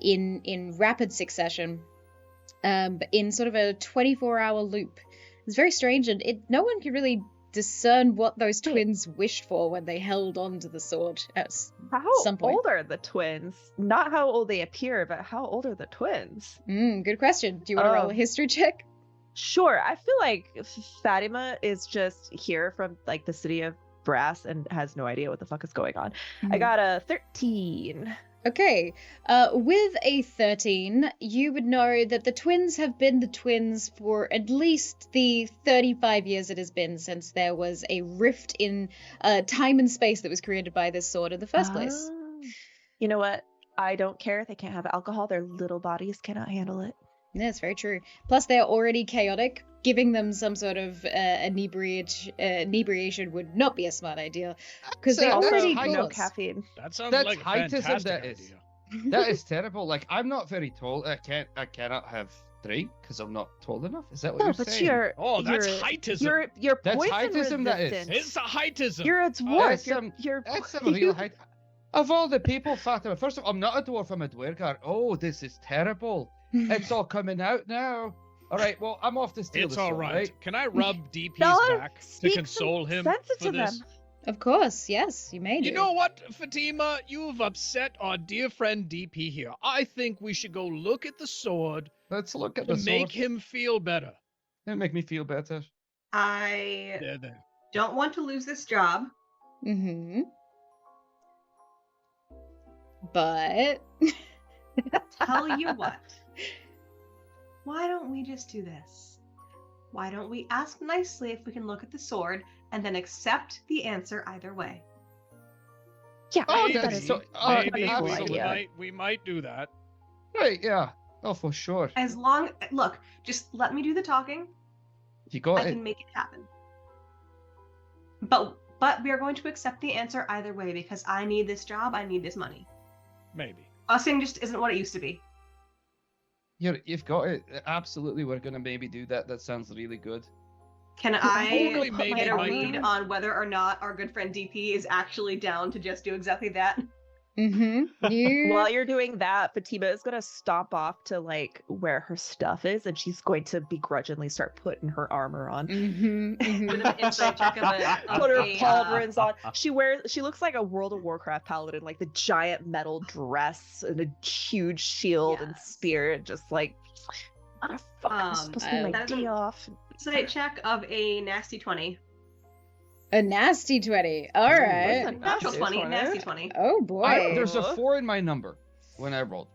in rapid succession, in sort of a 24-hour loop. It's very strange, and no one can really discern what those twins wished for when they held on to the sword at How some point. old are the twins? Not how old they appear, but how old are the twins? Good question. Do you want to roll a history check? Sure. I feel like Fatima is just here from like the city of Brass and has no idea what the fuck is going on. I got a 13. Okay, with a 13, you would know that the twins have been the twins for at least the 35 years it has been since there was a rift in time and space that was created by this sword in the first place. You know what? I don't care. They can't have alcohol. Their little bodies cannot handle it. Yeah, that's very true. Plus, they're already chaotic. Giving them some sort of inebriation would not be a smart idea because they That's already high- no cause. caffeine. That sounds That's like a heightism, fantastic that is. idea. That is terrible. Like, I'm not very tall. I cannot have drink because I'm not tall enough. Is that what No, you're but saying? you're Oh, that's you're, heightism. You're That's poison heightism, that is. resistant. It's a heightism. You're a That's dwarf. some- You're That's some real height. Of all the people, Fatima, first of all, I'm not a dwarf, I'm a dwergar. Oh, this is terrible. It's all coming out now. All right, well, I'm off to steal It's the all sword, right. Can I rub DP's Bella, back to speak console some him sense for into this? them. Of course, yes, you may do. You know what, Fatima? You've upset our dear friend DP here. I think we should go look at the sword Let's look at to the sword. make him feel better. It'll make me feel better. I There. don't want to lose this job. But Tell you what. Why don't we just do this? Why don't we ask nicely if we can look at the sword and then accept the answer either way? Yeah, Oh, that that's is so. Maybe wonderful we idea. might do that. Right, yeah. Oh, for sure. As long look, just let me do the talking. You got I it. can make it happen. But we are going to accept the answer either way because I need this job, I need this money. Maybe. Busing just isn't what it used to be. You've got it. Absolutely, we're gonna maybe do that. That sounds really good. Can Totally I maybe get a might read do it. on whether or not our good friend DP is actually down to just do exactly that? While you're doing that, Fatima is gonna stomp off to like where her stuff is, and she's going to begrudgingly start putting her armor on. Bit of an insight check of Put her a, pauldrons on. She looks like a World of Warcraft paladin, like the giant metal dress and a huge shield and Yes. spear, and just like, motherfucker, I'm supposed to be my that is day an- off. insight check of a nasty 20. A nasty 20. All Ooh, right. listen. Natural Nasty 20, 20. nasty 20. Oh boy. There's a 4 in my number when I rolled.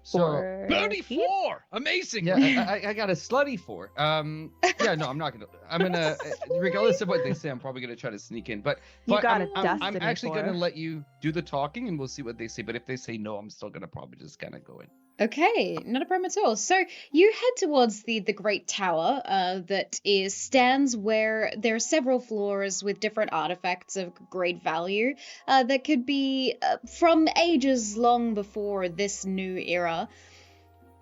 So For 34! Amazing! yeah, I got a slutty 4. Yeah, no, I'm not gonna. I'm gonna, regardless of what they say, I'm probably gonna try to sneak in. But You got I'm, a I'm destiny actually gonna 4. let you do the talking, and we'll see what they say. But if they say no, I'm still gonna probably just kind of go in. Okay, not a problem at all. So you head towards the great tower that stands where there are several floors with different artifacts of great value that could be from ages long before this new era.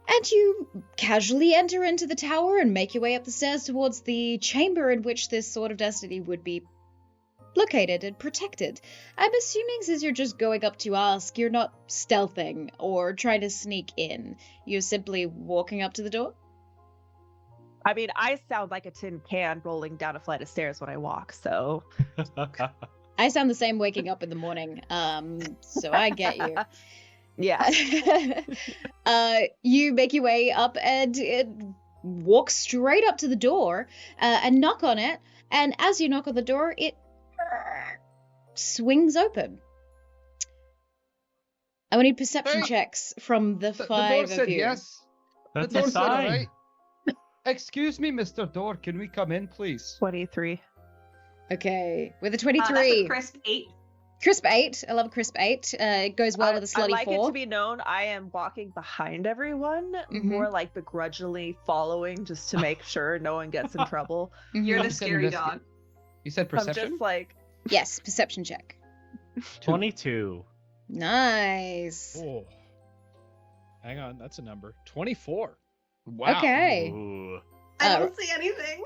And you casually enter into the tower and make your way up the stairs towards the chamber in which this Sword of Destiny would be located and protected. I'm assuming since you're just going up to ask, you're not stealthing or trying to sneak in. You're simply walking up to the door? I mean, I sound like a tin can rolling down a flight of stairs when I walk, so. I sound the same waking up in the morning, so I get you. Yeah. You make your way up and walk straight up to the door and knock on it. And as you knock on the door, it swings open. I will need perception Hey, checks from the The five door of said you. yes. That's the a door said sign. right. Excuse me, Mr. Door. Can we come in, please? 23. Okay, with a That's 23. a crisp 8. Crisp 8. I love a crisp 8. It goes well with a I slutty like 4. it to be known I am walking behind everyone, more like begrudgingly following just to make sure no one gets in trouble. You're I'm the just gonna scary investigate. dog. You said I'm perception? just like, Yes, perception check. 22. Nice. Oh. Hang on, that's a number. 24. Wow. Okay. Ooh. I don't see anything.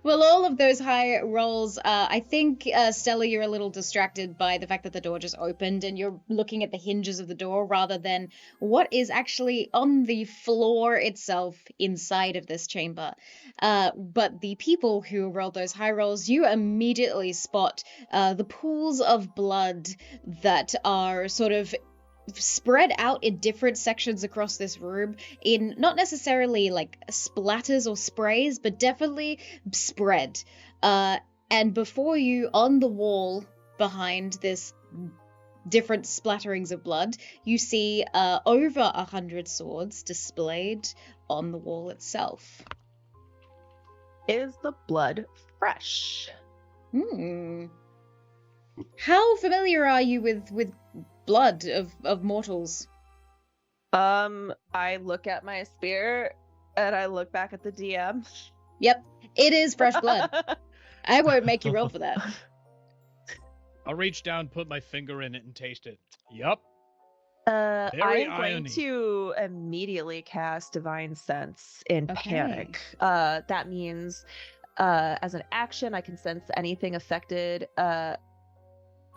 Well, all of those high rolls, I think, Stella, you're a little distracted by the fact that the door just opened and you're looking at the hinges of the door rather than what is actually on the floor itself inside of this chamber. But the people who rolled those high rolls, you immediately spot the pools of blood that are sort of spread out in different sections across this room in not necessarily like splatters or sprays, but definitely spread. And before you, on the wall behind this different splatterings of blood, you see over 100 swords displayed on the wall itself. is the blood fresh? How familiar are you with blood of mortals? I look at my spear and I look back at the DM. Yep, it is fresh blood. I won't make you roll for that. I'll reach down, put my finger in it, and taste it. Yup. I Very am going irony. to immediately cast Divine Sense in Okay. panic. That means, as an action, I can sense anything affected, or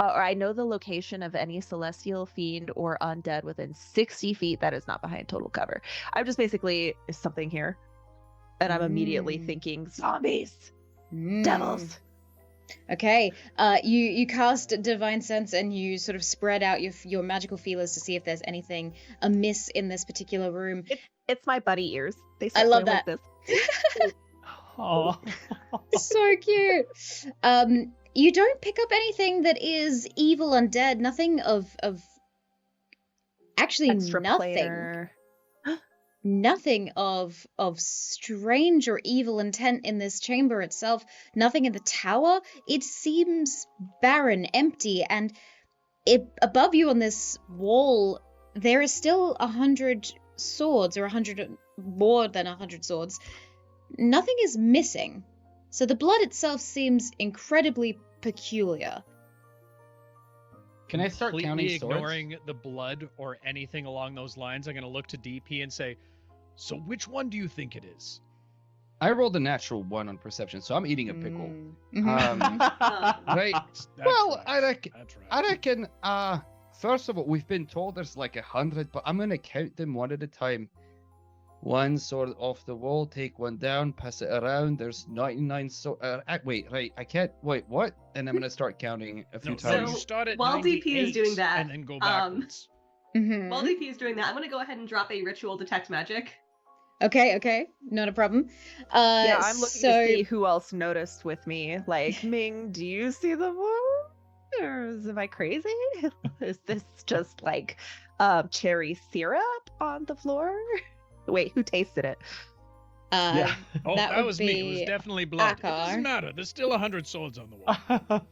I know the location of any celestial fiend or undead within 60 feet that is not behind total cover. I'm just basically, is something here? And I'm immediately thinking, zombies, devils. Okay, you cast Divine Sense and you sort of spread out your magical feelers to see if there's anything amiss in this particular room. It's my bunny ears. They I love like that. this. Oh. So cute. You don't pick up anything that is evil undead, nothing of Actually, Extra nothing. player. Nothing of strange or evil intent in this chamber itself. Nothing in the tower. It seems barren, empty, and above you on this wall, there is still 100 swords, or 100 more than 100 swords. Nothing is missing. So the blood itself seems incredibly peculiar. Can I start Completely counting swords? ignoring the blood or anything along those lines, I'm going to look to DP and say, so which one do you think it is? I rolled a natural 1 on perception, so I'm eating a pickle. Mhm. Right. That Well, tracks. I reckon- That tracks. I reckon, first of all, we've been told there's like 100, but I'm gonna count them one at a time. One sword off the wall, take one down, pass it around. There's 99 wait, right, I can't, wait, what? And I'm gonna start counting a few No, times. you So, start at while DP is 98 doing that, and then go backwards. Mhm. While DP is doing that, I'm gonna go ahead and drop a ritual detect magic. Okay, not a problem. Yeah, I'm looking so to see who else noticed with me. Like, Ming, do you see the wound? Or am I crazy? Is this just like cherry syrup on the floor? Wait, who tasted it? Yeah. Oh, that that would was me. It was be definitely blood. It Akar. doesn't matter. There's still 100 swords on the wall.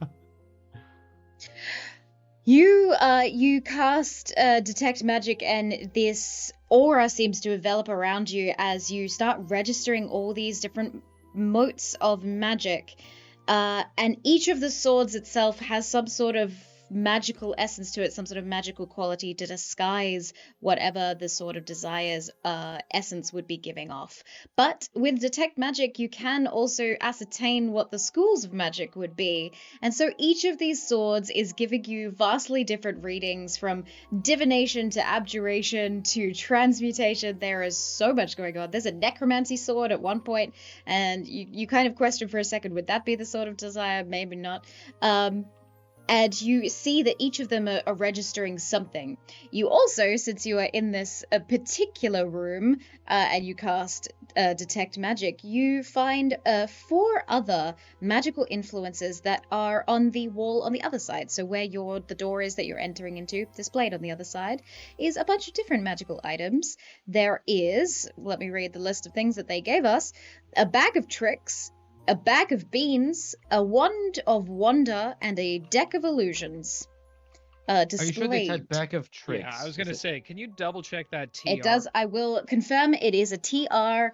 You cast detect magic, and this aura seems to envelop around you as you start registering all these different motes of magic. And each of the swords itself has some sort of magical essence to it, some sort of magical quality to disguise whatever the sword of desire's essence would be giving off. But with detect magic, you can also ascertain what the schools of magic would be. And so each of these swords is giving you vastly different readings, from divination to abjuration to transmutation. There is so much going on. There's a necromancy sword at one point, and you kind of question for a second, would that be the sword of desire? Maybe not. And you see that each of them are registering something. You also, since you are in this particular room and you cast detect magic, you find 4 other magical influences that are on the wall on the other side. So where the door is that you're entering into, displayed on the other side, is a bunch of different magical items. There is, let me read the list of things that they gave us, a bag of tricks, a bag of beans, a wand of wonder, and a deck of illusions. Displayed. Are you sure they said bag of tricks? Yeah, I was going to say, can you double check that TR? It does. I will confirm it is a TR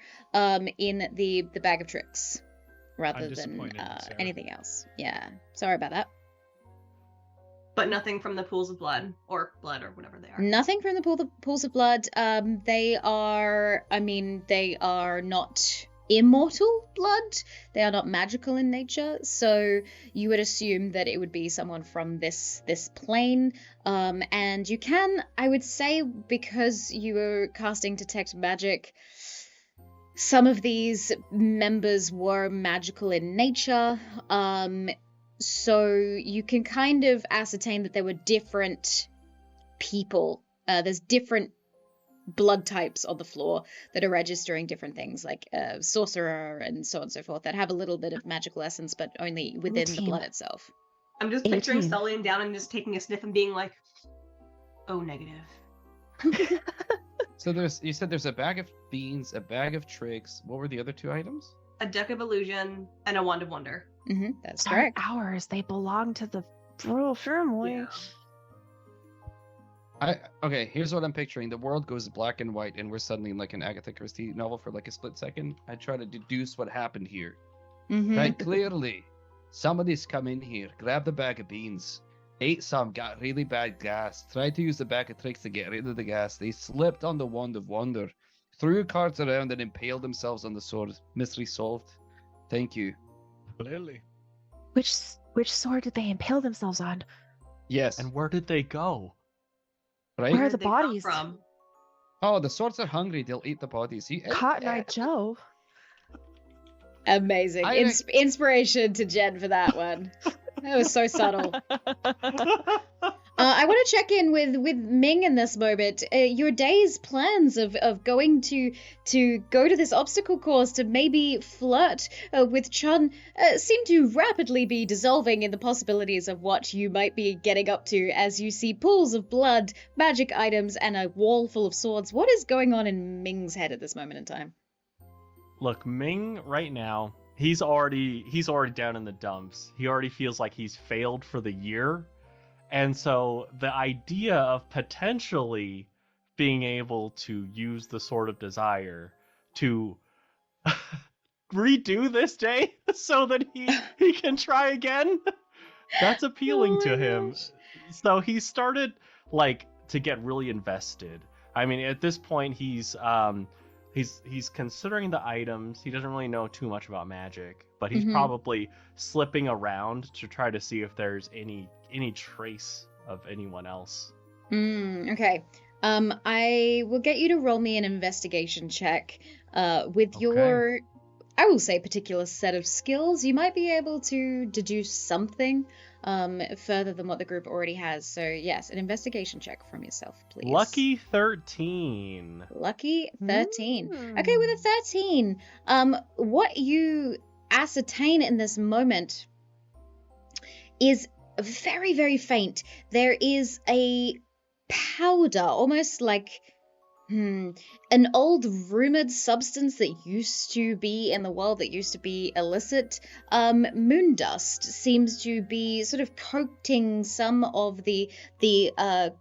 in the bag of tricks, rather than disappointed in Sarah. anything else. Yeah, sorry about that. But nothing from the pools of blood or whatever they are. Nothing from the pools of blood. They are not immortal blood. They are not magical in nature, so you would assume that it would be someone from this plane. And you can, I would say, because you were casting detect magic, some of these members were magical in nature. So you can kind of ascertain that there were different people. There's different blood types on the floor that are registering different things, like sorcerer and so on and so forth, that have a little bit of magical essence, but only within the 18. blood itself. I'm just picturing 18. Sully down and just taking a sniff and being like, "Oh, negative." So you said there's a bag of beans, a bag of tricks. What were the other 2 items? A deck of illusion and a wand of wonder. That's They're correct. ours. They belong to the royal family. Okay, here's what I'm picturing. The world goes black and white, and we're suddenly in like an Agatha Christie novel for like a split second. I try to deduce what happened here. Right, clearly, somebody's come in here, grabbed a bag of beans, ate some, got really bad gas, tried to use the bag of tricks to get rid of the gas. They slipped on the wand of wonder, threw cards around, and impaled themselves on the sword. Mystery solved. Thank you. Clearly. Which sword did they impale themselves on? Yes. And where did they go? Right? Where are Where the did they come bodies? from? Oh, the swords are hungry. They'll eat the bodies. Cotton Eye Joe. Amazing. Inspiration to Jen for that one. That was so subtle. I want to check in with Ming in this moment. Your day's plans of going to go to this obstacle course to maybe flirt with Chun seem to rapidly be dissolving in the possibilities of what you might be getting up to as you see pools of blood, magic items, and a wall full of swords. What is going on in Ming's head at this moment in time? Look, Ming right now, he's already down in the dumps. He already feels like he's failed for the year. And so the idea of potentially being able to use the Sword of Desire to redo this day so that he can try again, that's appealing to him. Gosh. So he started to get really invested. I mean, at this point he's considering the items. He doesn't really know too much about magic, but he's probably slipping around to try to see if there's any trace of anyone else. Okay. I will get you to roll me an investigation check. With your, I will say, particular set of skills, you might be able to deduce something further than what the group already has. So yes, an investigation check from yourself, please. Lucky 13. Lucky 13. Okay, with a 13, what you ascertain in this moment is very, very faint. There is a powder, almost like an old rumored substance that used to be in the world, that used to be illicit. Moon dust seems to be sort of coating some of the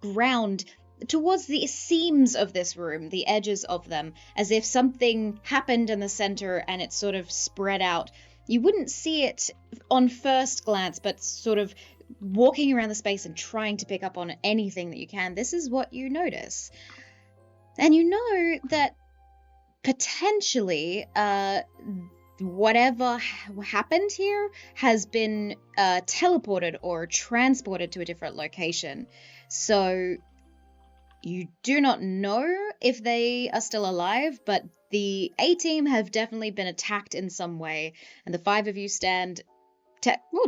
ground towards the seams of this room, the edges of them, as if something happened in the center and it sort of spread out. You wouldn't see it on first glance, but sort of walking around the space and trying to pick up on anything that you can, this is what you notice. And you know that potentially whatever happened here has been teleported or transported to a different location. So you do not know if they are still alive, but the A-team have definitely been attacked in some way, and the 5 of you stand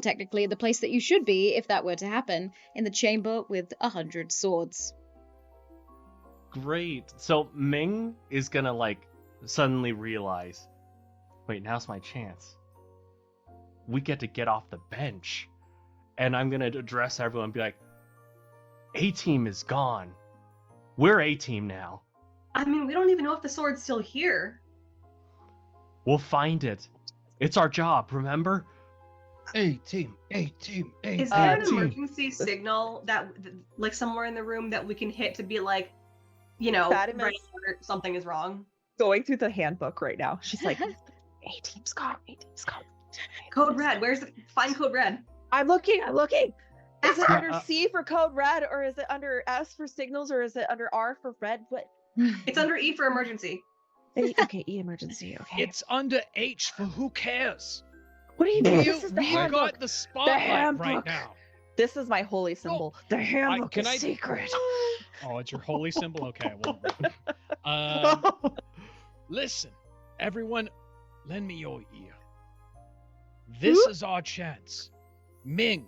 technically the place that you should be if that were to happen, in the chamber with 100 swords. Great. So Ming is gonna suddenly realize, wait, now's my chance. We get off the bench. And I'm gonna address everyone and be like, A-team is gone. We're A-team now. I mean, we don't even know if the sword's still here. We'll find it. It's our job, remember? A-team. Is there an emergency signal that, somewhere in the room that we can hit to be like, Fatima right alert, something is wrong? going through the handbook right now. She's like, A-team's gone. Code red. Find code red. I'm looking. Is it under Uh, C for code red, or is it under S for signals, or is it under R for red? What? It's under E for emergency. Okay, E emergency. Okay. It's under H for who cares. What do you mean? This is the We've handbook. got the spotlight right handbook. now. This is my holy symbol. The handbook can is I- secret. Oh, it's your holy symbol? Okay, well. Listen, everyone, lend me your ear. This is our chance. Ming,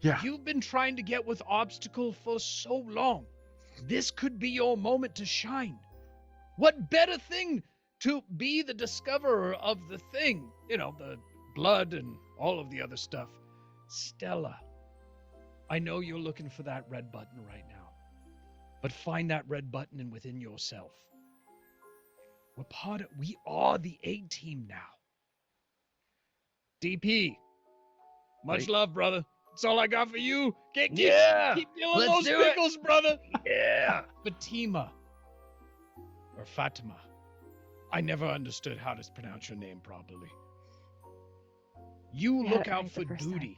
Yeah. you've been trying to get with Obstacle for so long. This could be your moment to shine. What better thing to be the discoverer of the thing? The blood and all of the other stuff. Stella, I know you're looking for that red button right now. But find that red button within yourself. We are the A-team now. DP, much Wait. love, brother. That's all I got for you. Keep Yeah, dealing let's those do it. pickles, brother. Yeah. Fatima. Or Fatima. I never understood how to pronounce your name properly. You You look had it out right for the first time. duty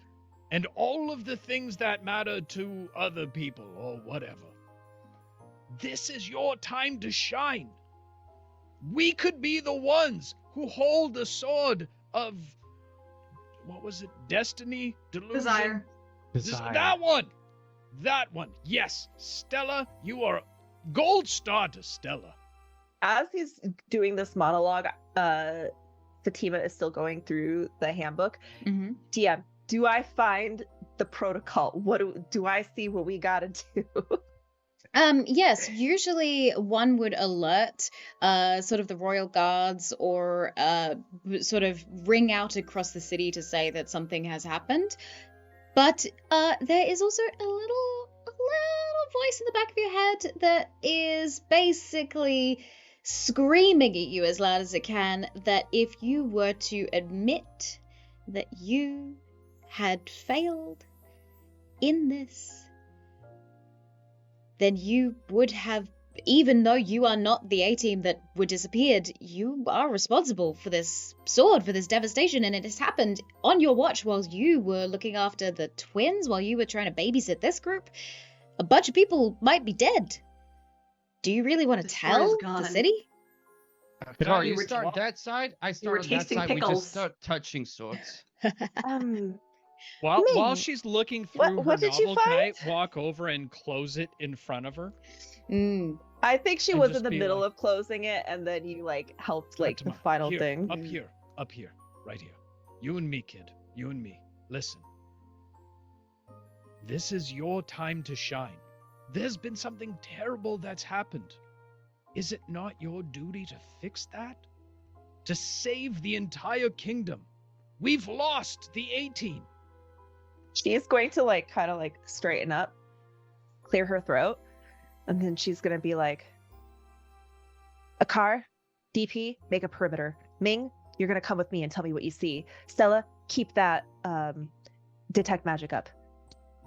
and all of the things that matter to other people or whatever. This is your time to shine. We could be the ones who hold the sword of, what was it? Destiny? Delusion? Desire. That one. Yes. Stella, you are gold star to Stella. As he's doing this monologue, Fatima is still going through the handbook. Mm-hmm. DM, do I find the protocol? What do I see what we gotta do? Yes, usually one would alert sort of the royal guards or sort of ring out across the city to say that something has happened. But there is also a little voice in the back of your head that is basically screaming at you as loud as it can that if you were to admit that you had failed in this, then you would have, even though you are not the A-team that were disappeared, you are responsible for this sword, for this devastation, and it has happened on your watch while you were looking after the twins, while you were trying to babysit this group. A bunch of people might be dead. Do you really want to The sword is tell gone. the city? Sorry, you you were start t- that side, I were start on that tasting side, we pickles. just start touching swords. While Ming, she's looking through what her did you novel, can I find? walk over and close it in front of her? I think she And was just in the be middle like- of closing it, and then you like helped like the Fatima, final here, thing. Up here, right here. You and me, kid. You and me. Listen. This is your time to shine. There's been something terrible that's happened. Is it not your duty to fix that? To save the entire kingdom? We've lost the A-team. She's going to like kind of like straighten up, clear her throat, and then she's gonna be like, Akar, DP, make a perimeter. Ming, you're gonna come with me and tell me what you see. Stella, keep that detect magic up.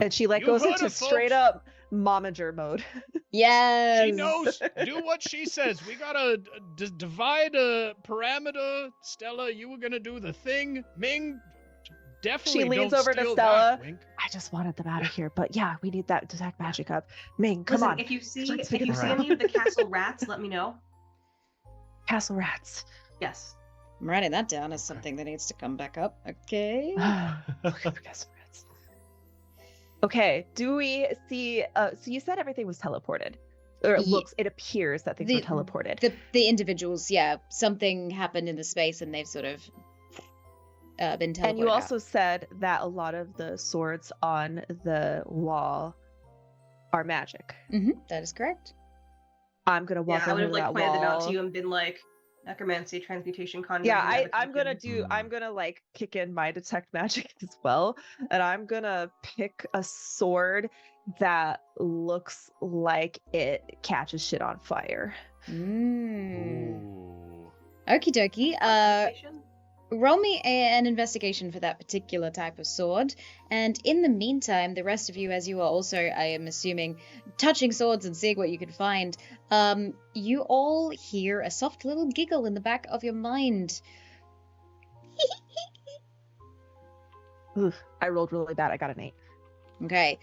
And she like You goes heard into her, straight folks. up momager mode. Yes. She knows. Do what she says. We gotta divide a parameter. Stella, you were gonna do the thing. Ming, definitely She leans don't over to steal Stella. that, Wink. I just wanted them out of here, but yeah, we need that detect magic up. Ming, come Listen, on. if you see Let's figure this any of the castle rats, let me know. Castle rats. Yes. I'm writing that down as something that needs to come back up. Okay. Looking for castle rats. Okay, do we see so you said everything was teleported. Or it appears that things were teleported. The individuals, yeah, something happened in the space and they've sort of been teleported And you out. also said that a lot of the swords on the wall are magic. That is correct. I'm gonna walk Yeah, I would over have to like that pointed it out wall. to you and been like, necromancy, transmutation, conjuring. Yeah, I'm gonna levitation. I'm gonna like kick in my detect magic as well, and I'm gonna pick a sword that looks like it catches shit on fire. Ooh. Okie dokie. Investigation? Roll me an investigation for that particular type of sword. And in the meantime, the rest of you, as you are also, I am assuming, touching swords and seeing what you can find, you all hear a soft little giggle in the back of your mind. Oof, I rolled really bad. I got an 8. Okay.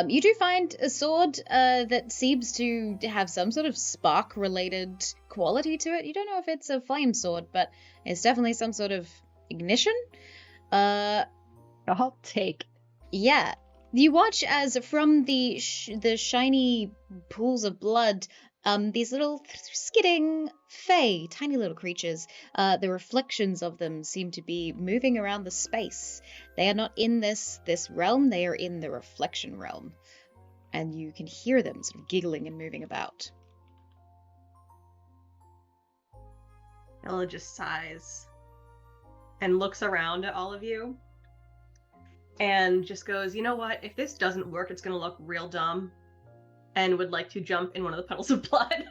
You do find a sword that seems to have some sort of spark-related quality to it. You don't know if it's a flame sword, but it's definitely some sort of ignition. I'll take. Yeah. You watch as from the shiny pools of blood, these little skidding fae, tiny little creatures, the reflections of them seem to be moving around the space. They are not in this realm, they are in the reflection realm. And you can hear them sort of giggling and moving about. Ella just sighs and looks around at all of you and just goes, you know what? If this doesn't work, it's going to look real dumb, and would like to jump in one of the puddles of blood.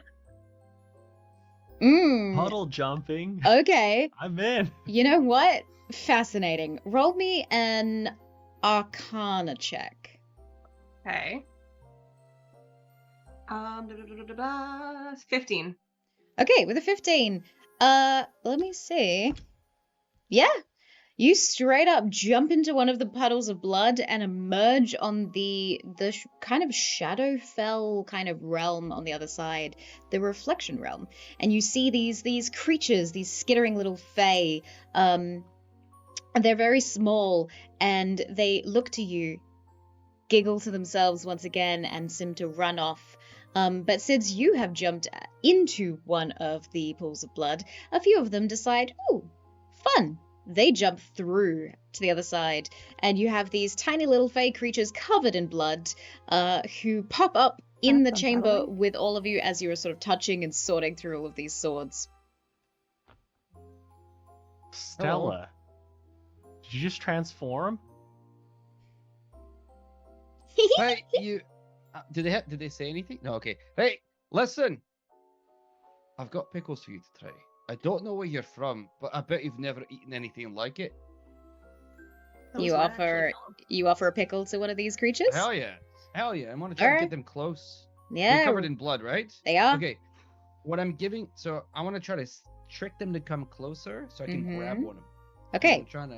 Puddle jumping. Okay. I'm in. You know what? Fascinating. Roll me an Arcana check. Okay. 15. Okay, with a 15. Let me see. Yeah. You straight up jump into one of the puddles of blood and emerge on the kind of Shadowfell kind of realm on the other side, the reflection realm. And you see these creatures, these skittering little fae. They're very small and they look to you, giggle to themselves once again, and seem to run off. But since you have jumped into one of the pools of blood, a few of them decide, oh, fun. they jump through to the other side, and you have these tiny little fey creatures covered in blood who pop up in the chamber with all of you as you are sort of touching and sorting through all of these swords. Stella, did you just transform? Hey, you. Did they say anything? No. Okay. Hey, listen. I've got pickles for you to try. I don't know where you're from, but I bet you've never eaten anything like it. You offer a pickle to one of these creatures? Hell yeah. Hell yeah. I'm gonna try to get them close. Yeah. They're covered in blood, right? They are. Okay. What I'm giving, so I want to try to trick them to come closer so I can grab one of them. Okay. I'm trying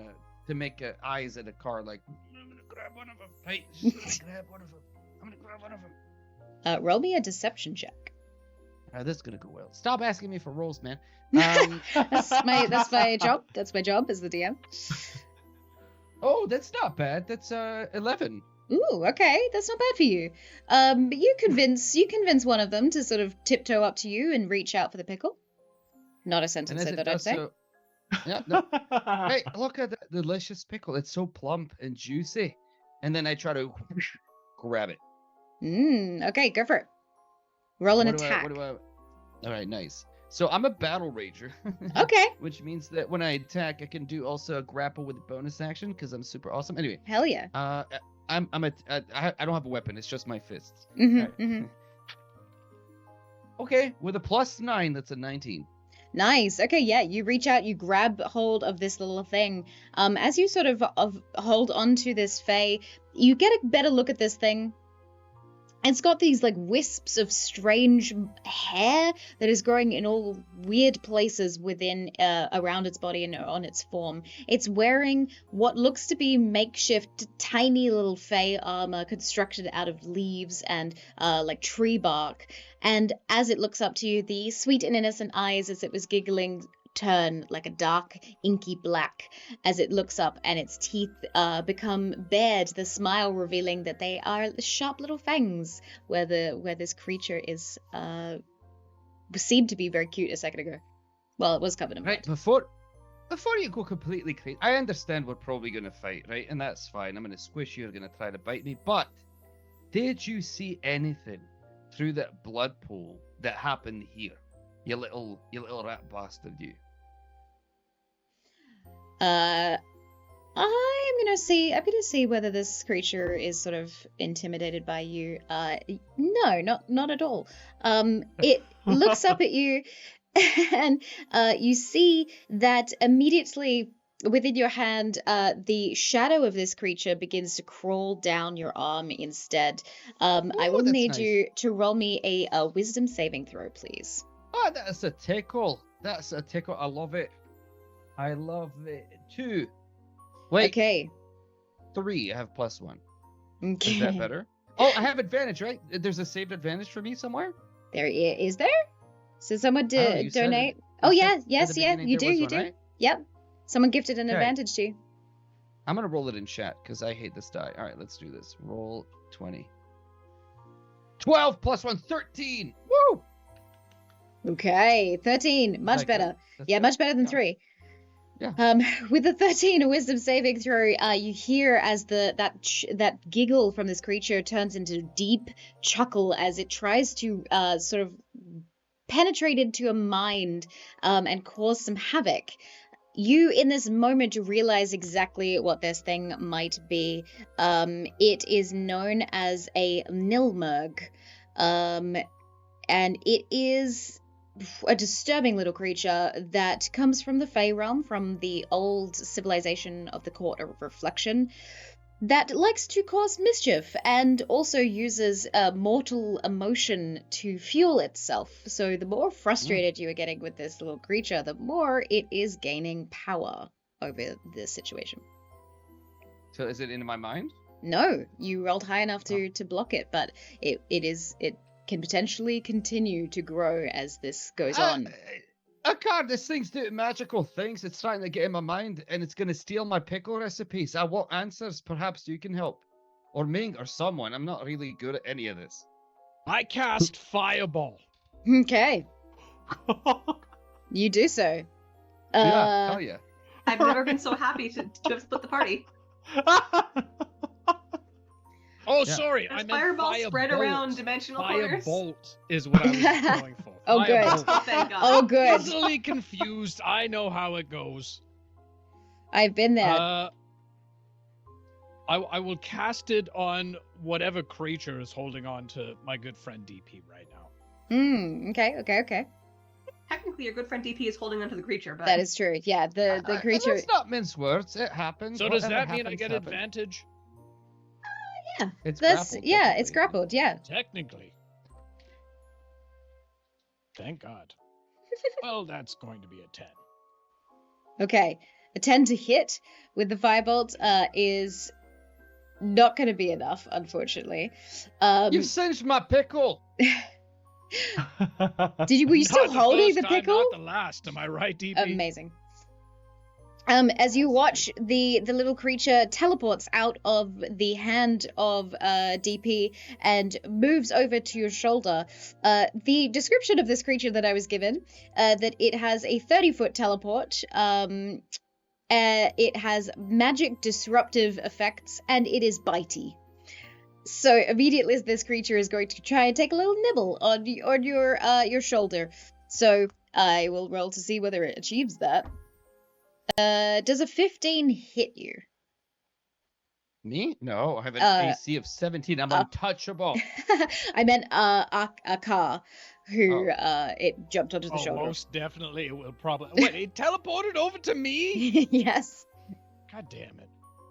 to make eyes at a car like, I'm gonna grab one of them. Hey, I'm gonna grab one of them. I'm gonna grab one of them. Roll me a deception check. This is gonna go well. Stop asking me for rolls, man. That's my job. That's my job as the DM. Oh, that's not bad. That's 11. Ooh, okay, that's not bad for you. You convince one of them to sort of tiptoe up to you and reach out for the pickle. Not a sentence I thought I'd say. Yeah, no. Hey, look at that delicious pickle. It's so plump and juicy. And then I try to grab it. Okay, go for it. Roll an attack. All right, nice. So I'm a battle rager. Okay. Which means that when I attack, I can do also a grapple with a bonus action because I'm super awesome. Anyway. Hell yeah. I don't have a weapon. It's just my fists. Okay, with a +9, that's a 19. Nice. Okay, yeah, you reach out, you grab hold of this little thing. As you sort of hold onto this fey, you get a better look at this thing. It's got these like wisps of strange hair that is growing in all weird places within, around its body and on its form. It's wearing what looks to be makeshift tiny little fey armor constructed out of leaves and like tree bark. And as it looks up to you, the sweet and innocent eyes, as it was giggling, turn like a dark, inky black as it looks up, and its teeth become bared, the smile revealing that they are sharp little fangs where this creature is seemed to be very cute a second ago. Well, it was covered in blood. Right, before you go completely crazy, I understand we're probably going to fight, right? And that's fine. I'm going to squish you, you're going to try to bite me, but did you see anything through that blood pool that happened here? You little rat bastard, you. I'm gonna see whether this creature is sort of intimidated by you. No, not at all. It looks up at you, and you see that immediately within your hand, the shadow of this creature begins to crawl down your arm instead. I will need you to roll me a wisdom saving throw, please. Oh, that's a tickle. That's a tickle. I love it. I love it. 2. Wait. Okay. 3. I have +1. Okay. Is that better? Oh, I have advantage, right? There's a saved advantage for me somewhere? There is there? So someone you donate? said Oh you yeah, said yes, at the yeah, beginning you there do, was one, right? Yep. Someone gifted an Okay. advantage to you. I'm going to roll it in chat because I hate this die. All right, let's do this. Roll 20. 12 +1, 13. Woo! Okay, 13. Much Like better. That's Yeah, good. much better than Yeah. 3. Yeah. With the 13 a wisdom saving throw, you hear as that giggle from this creature turns into deep chuckle as it tries to sort of penetrate into your mind and cause some havoc. You, in this moment, realize exactly what this thing might be. It is known as a Nilmerg, and it is a disturbing little creature that comes from the Fey realm, from the old civilization of the Court of Reflection, that likes to cause mischief and also uses mortal emotion to fuel itself. So the more frustrated you are getting with this little creature, the more it is gaining power over the situation. So is it in my mind? No, you rolled high enough to block it, but it can potentially continue to grow as this goes on. I can't. This thing's doing magical things. It's trying to get in my mind, and it's going to steal my pickle recipes. I want answers. Perhaps you can help. Or Ming, or someone. I'm not really good at any of this. I cast Fireball. Okay, you do so. Yeah, hell yeah. I've never been so happy to have split the party. Oh, Yeah. sorry. There's I meant fireball firebolt. spread around dimensional corners. Firebolt is what I was going for. Oh, good. Firebolt. Oh, thank God. Oh, good. Easily confused. I know how it goes. I've been there. I will cast it on whatever creature is holding on to my good friend DP right now. Okay. Technically, your good friend DP is holding onto the creature, but That is true. Yeah, the creature. Let's not mince words. It happens. So does Whatever that mean I happens, get happens. advantage? It's That's grappled, yeah, it's technically. grappled. Yeah. Technically. Thank God. Well, that's going to be a 10. Okay, a 10 to hit with the firebolt is not going to be enough, unfortunately. You've singed my pickle. Were you still Not the holding first the time, pickle? Not the last. Am I right, DP? Amazing. As you watch, the little creature teleports out of the hand of DP and moves over to your shoulder. The description of this creature that I was given, that it has a 30-foot teleport, it has magic disruptive effects, and it is bitey. So immediately this creature is going to try and take a little nibble on your shoulder. So I will roll to see whether it achieves that. Does a 15 hit you? Me? No, I have an AC of 17. I'm untouchable. I meant Akar, who it jumped onto the Oh, shoulder. most definitely it will probably... Wait, it teleported over to me? Yes. God damn it.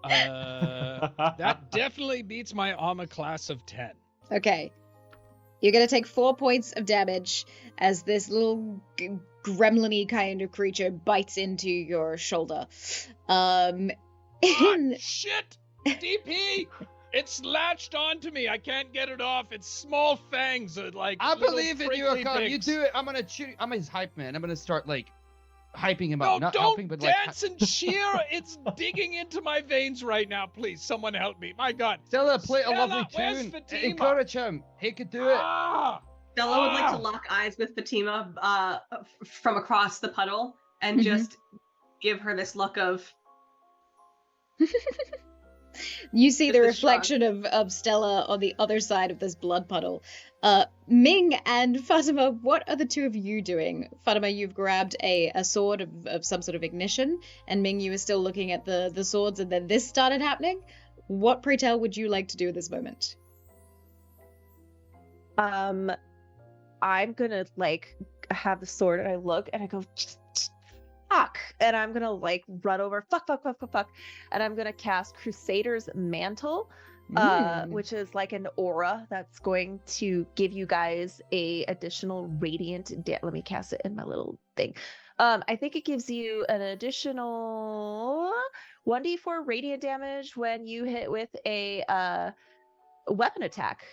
That definitely beats my armor class of 10. Okay. You're gonna take 4 points of damage as this little gremlin-y kind of creature bites into your shoulder. Ah, shit! DP! It's latched onto me. I can't get it off. Its small fangs are like I little believe in you, prickly Akar. You pigs. do it. I'm gonna cheer. I'm his hype man. I'm gonna start like hyping him No, up. Not don't helping, but like. dance and cheer. It's digging into my veins right now. Please, someone help me. My God. Stella, play a Stella, lovely where's tune. Fatima? Encourage him. He could do it. Ah! Stella would like to Ah! lock eyes with Fatima from across the puddle and Mhm. just give her this look of You see Just the a shrug. reflection of Stella on the other side of this blood puddle. Ming and Fatima, what are the two of you doing? Fatima, you've grabbed a sword of some sort of ignition, and Ming, you were still looking at the swords, and then this started happening. What, pray tell, would you like to do at this moment? I'm gonna like have the sword and I look and I go fuck, and I'm gonna like run over fuck, and I'm gonna cast Crusader's Mantle, which is like an aura that's going to give you guys a additional radiant. Let me cast it in my little thing. I think it gives you an additional 1d4 radiant damage when you hit with a weapon attack.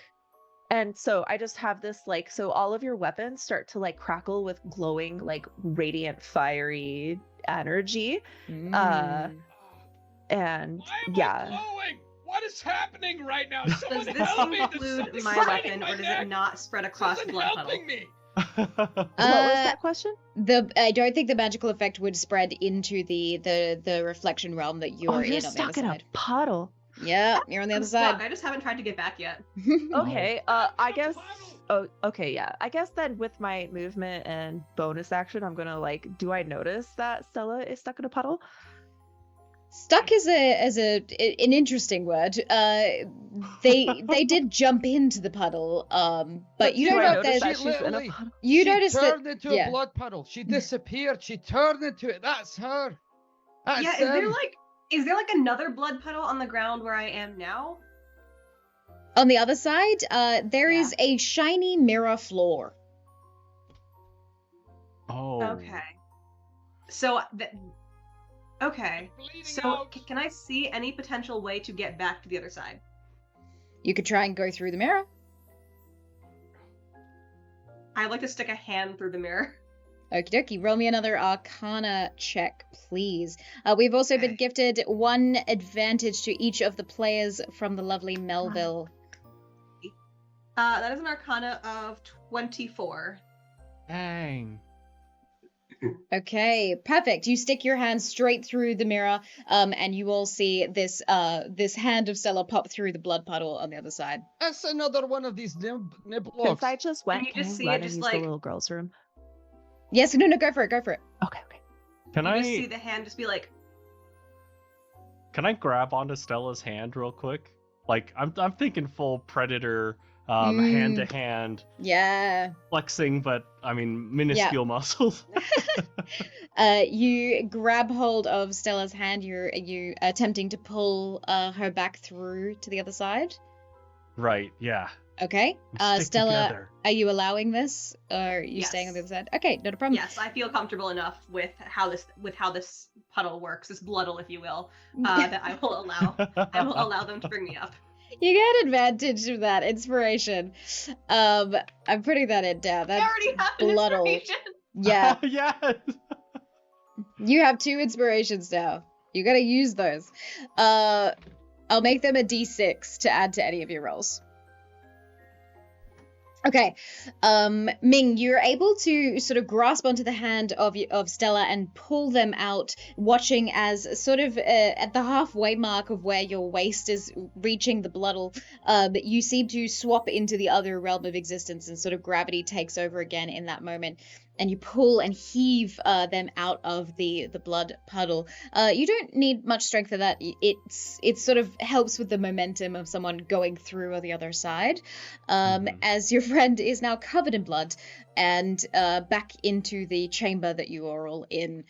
And so I just have this like, so all of your weapons start to like crackle with glowing like radiant fiery energy. And Why am yeah. I glowing? What is happening right now? does Someone this help me. There's include something my biting weapon my or does neck. it not spread This across the isn't blood puddle? helping me. What was that question? I don't think the magical effect would spread into the reflection realm that you Oh, are you're in on the other stuck in a side. puddle. Yeah, you're on the I'm other stuck. side. I just haven't tried to get back yet. Okay, I guess. Puddle. Oh, okay, yeah. I guess then with my movement and bonus action, I'm gonna like. Do I notice that Stella is stuck in a puddle? Stuck is an interesting word. They did jump into the puddle, but you Do don't I know if notice there's that she's in a literally- puddle? you she notice that turned into a blood puddle. She disappeared. She turned into it. That's her. That's Yeah, is there like another blood puddle on the ground where I am now? on the other side, there Yeah. is a shiny mirror floor. Oh. Okay. So okay. Bleeding So out. can I see any potential way to get back to the other side? You could try and go through the mirror. I'd like to stick a hand through the mirror. Okie dokie, roll me another Arcana check, please. We've also been Okay. gifted one advantage to each of the players from the lovely Melville. That is an Arcana of 24. Dang. Okay, perfect. You stick your hand straight through the mirror, and you all see this hand of Stella pop through the blood puddle on the other side. That's another one of these Since nibblocks. I just went, you can just I see run it and just use like- the little girl's room? Yes, no, go for it. Okay. Can You just I see the hand just be like, grab onto Stella's hand real quick? Like I'm thinking full predator hand to hand Yeah. flexing, but I mean minuscule muscles. You grab hold of Stella's hand. You attempting to pull her back through to the other side. Right, yeah. Okay. We stick Stella, together. are you allowing this, or are you staying on the Yes. other side? Okay, not a problem. yes, I feel comfortable enough with how this puddle works, this bloodle, if you will, that I will allow them to bring me up. You get advantage of that inspiration. I'm putting that in down. I That's already have an bloodle. inspiration. Yeah. Yes. You have 2 inspirations now. You gotta use those. I'll make them a d6 to add to any of your rolls. Okay, Ming, you're able to sort of grasp onto the hand of Stella and pull them out, watching as sort of at the halfway mark of where your waist is reaching the bloodle, you seem to swap into the other realm of existence, and sort of gravity takes over again in that moment. And you pull and heave them out of the blood puddle. You don't need much strength for that. It sort of helps with the momentum of someone going through on the other side. As your friend is now covered in blood and back into the chamber that you are all in.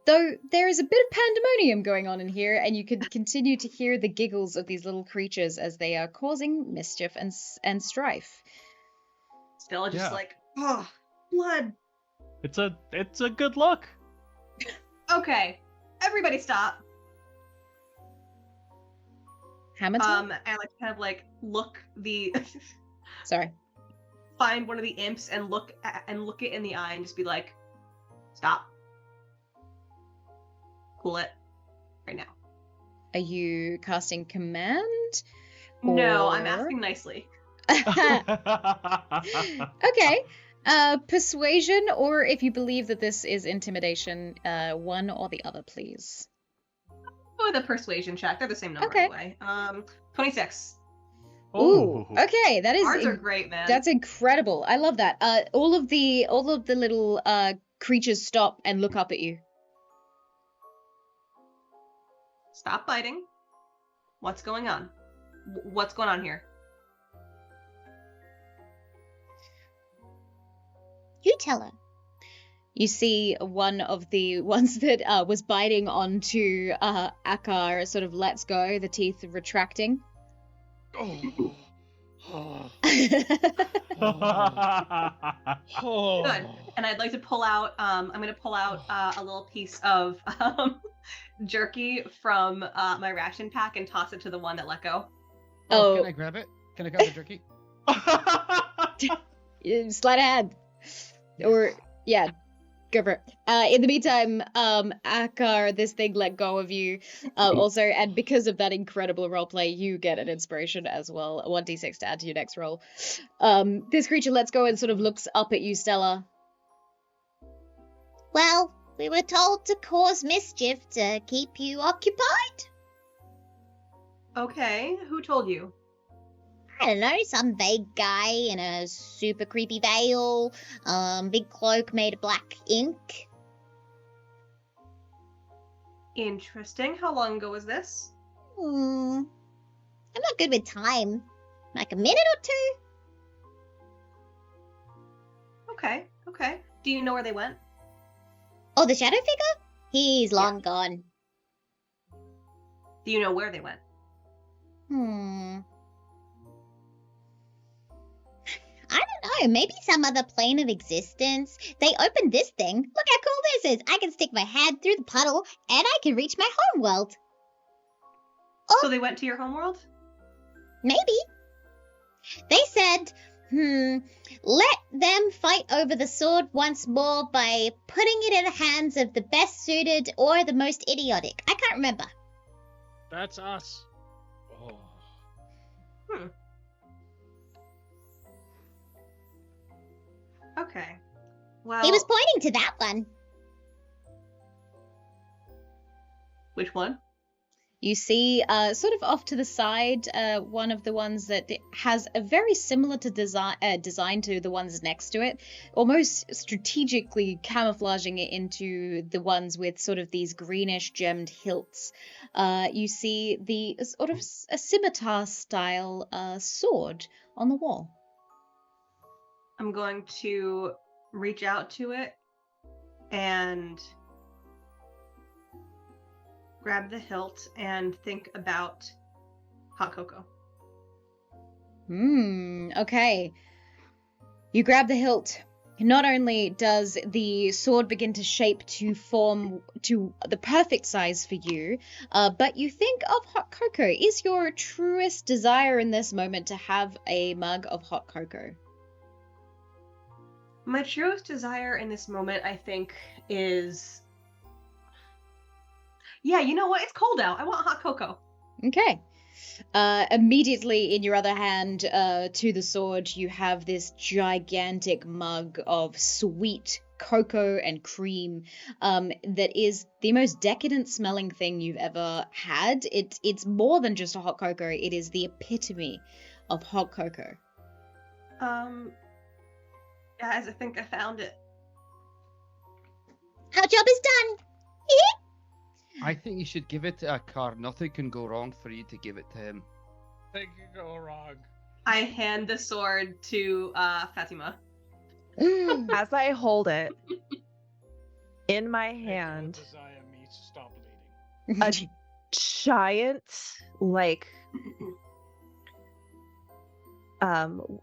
Though there is a bit of pandemonium going on in here, and you can continue to hear the giggles of these little creatures as they are causing mischief and strife. Stella just Yeah. like, oh, blood. It's a good look. Okay, everybody stop. Hammer time? And I kind of like look Sorry. find one of the imps and look it in the eye and just be like, stop. Cool it right now. Are you casting command? No, I'm Or- asking nicely. Okay. Persuasion, or if you believe that this is intimidation, one or the other, please. Oh, the persuasion check. They're the same number Okay. anyway. 26. Ooh, okay, that is Ours are great, man. that's incredible. I love that. All of the little creatures stop and look up at you. Stop biting. What's going on? What's going on here? You tell her. You see one of the ones that was biting onto Akar sort of lets go, the teeth retracting. Oh. Oh. Oh. Good. And I'd like to pull out. I'm going to pull out a little piece of jerky from my ration pack and toss it to the one that let go. Oh. Can I grab it? Can I grab the jerky? Sleight of hand. Or, yeah, go for it. In the meantime, Akar, this thing let go of you. Also, and because of that incredible roleplay, you get an inspiration as well. A 1d6 to add to your next roll. This creature lets go and sort of looks up at you, Stella. Well, we were told to cause mischief to keep you occupied. Okay, who told you? I don't know, some vague guy in a super creepy veil, big cloak made of black ink. Interesting. How long ago was this? I'm not good with time. Like a minute or two? Okay. Do you know where they went? Oh, the shadow figure? He's long gone. Do you know where they went? I don't know, maybe some other plane of existence. They opened this thing. Look how cool this is. I can stick my head through the puddle and I can reach my home world. So they went to your homeworld? Maybe. They said, let them fight over the sword once more by putting it in the hands of the best suited or the most idiotic. I can't remember. That's us. Oh. Okay. Well, He was pointing to that one. Which one? You see, sort of off to the side, one of the ones that has a very similar to design to the ones next to it, almost strategically camouflaging it into the ones with sort of these greenish gemmed hilts. You see the sort of a scimitar style sword on the wall. I'm going to reach out to it and grab the hilt and think about hot cocoa. Okay. You grab the hilt. Not only does the sword begin to shape to form to the perfect size for you, but you think of hot cocoa. Is your truest desire in this moment to have a mug of hot cocoa? My truest desire in this moment, I think, is... Yeah, you know what? It's cold out. I want hot cocoa. Okay. Immediately in your other hand, to the sword, you have this gigantic mug of sweet cocoa and cream that is the most decadent smelling thing you've ever had. It's more than just a hot cocoa. It is the epitome of hot cocoa. Guys, I think I found it. Our job is done. I think you should give it to Akar. Nothing can go wrong for you to give it to him. Think you go wrong. I hand the sword to Fatima. As I hold it in my hand, Desire me to stop bleeding. a giant, like,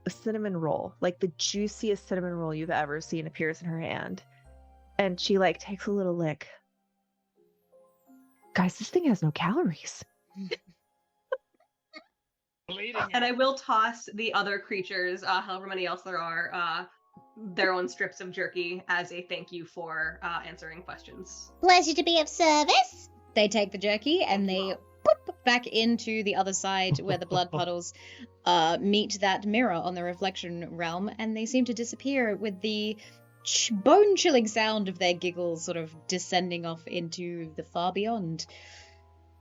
cinnamon roll, like the juiciest cinnamon roll you've ever seen, appears in her hand. And she, like, takes a little lick. Guys, this thing has no calories. Bleeding. And I will toss the other creatures, however many else there are, their own strips of jerky as a thank you for answering questions. Pleasure to be of service. They take the jerky and they pop back into the other side where the blood puddles meet that mirror on the reflection realm, and they seem to disappear with the bone-chilling sound of their giggles sort of descending off into the far beyond.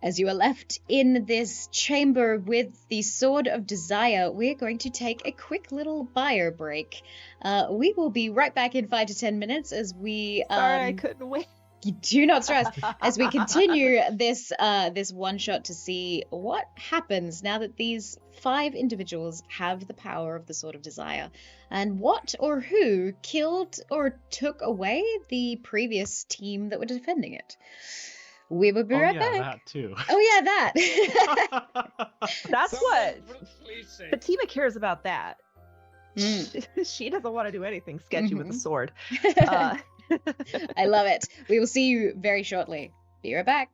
As you are left in this chamber with the Sword of Desire, we're going to take a quick little bio break. We will be right back in 5 to 10 minutes as we... Sorry, I couldn't wait. Do not stress as we continue this one shot to see what happens now that these 5 individuals have the power of the Sword of Desire, and what or who killed or took away the previous team that were defending it. We will be right back. That too. Oh yeah, that. That's what Please say. Fatima cares about. That she doesn't want to do anything sketchy with a sword. I love it. We will see you very shortly. Be right back.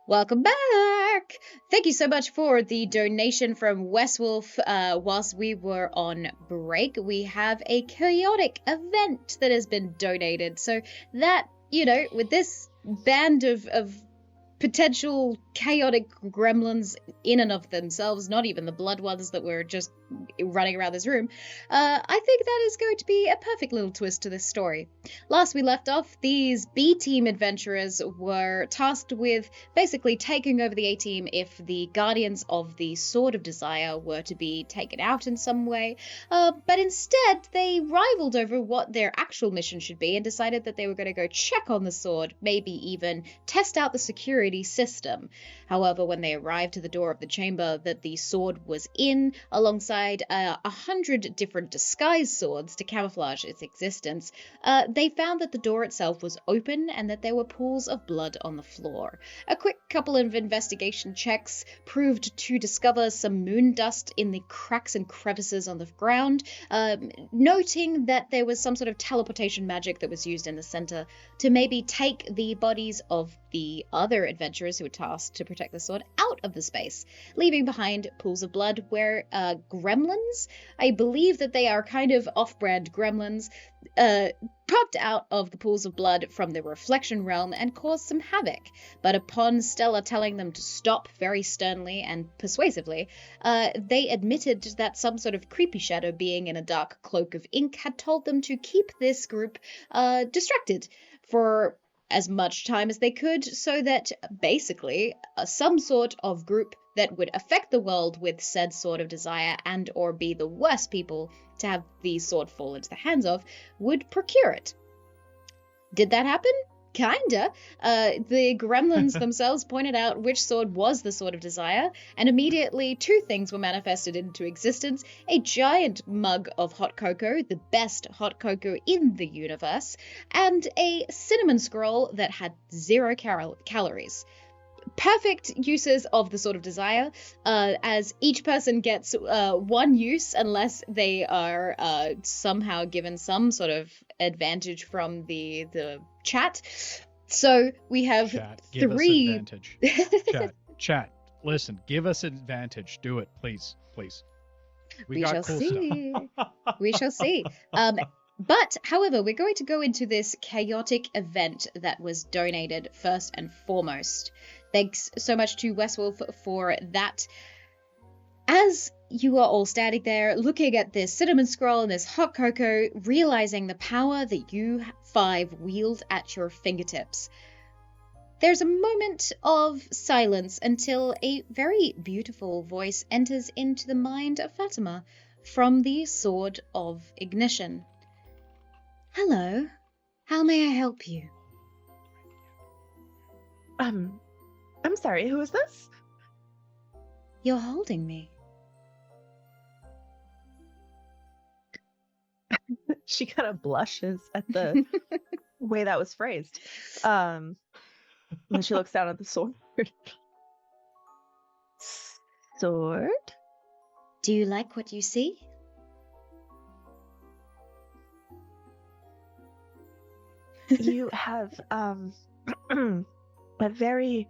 Welcome back! Thank you so much for the donation from Westwolf. Whilst we were on break, we have a chaotic event that has been donated. So that, you know, with this band of potential chaotic gremlins in and of themselves, not even the blood ones that were just running around this room, I think that is going to be a perfect little twist to this story. Last we left off, these B-team adventurers were tasked with basically taking over the A-team if the Guardians of the Sword of Desire were to be taken out in some way, but instead they rivaled over what their actual mission should be and decided that they were going to go check on the sword, maybe even test out the security system. However, when they arrived to the door of the chamber that the sword was in, alongside 100 different disguise swords to camouflage its existence, they found that the door itself was open and that there were pools of blood on the floor. A quick couple of investigation checks proved to discover some moon dust in the cracks and crevices on the ground, noting that there was some sort of teleportation magic that was used in the center to maybe take the bodies of the other adventurers who were tasked to protect the sword out of the space, leaving behind pools of blood where gremlins, I believe that they are kind of off-brand gremlins, popped out of the pools of blood from the reflection realm and caused some havoc. But upon Stella telling them to stop very sternly and persuasively, they admitted that some sort of creepy shadow being in a dark cloak of ink had told them to keep this group distracted for as much time as they could so that basically some sort of group that would affect the world with said sword of desire and or be the worst people to have the sword fall into the hands of would procure it. Did that happen? Kinda. The gremlins themselves pointed out which sword was the sword of desire, and immediately two things were manifested into existence: a giant mug of hot cocoa, the best hot cocoa in the universe, and a cinnamon scroll that had 0 calories. Perfect uses of the sword of desire, as each person gets one use unless they are somehow given some sort of advantage from the chat. So we have Chat, give us 3 advantage. Chat, listen, give us advantage. Do it, please. We got shall cool see. stuff. We shall see. But, however, we're going to go into this chaotic event that was donated first and foremost. Thanks so much to Westwolf for that. As you are all standing there, looking at this cinnamon scroll and this hot cocoa, realizing the power that you 5 wield at your fingertips, there's a moment of silence until a very beautiful voice enters into the mind of Fatima from the Sword of Ignition. Hello, how may I help you? I'm sorry, who is this? You're holding me. She kind of blushes at the way that was phrased. And then she looks down at the sword. Sword? Do you like what you see? You have a very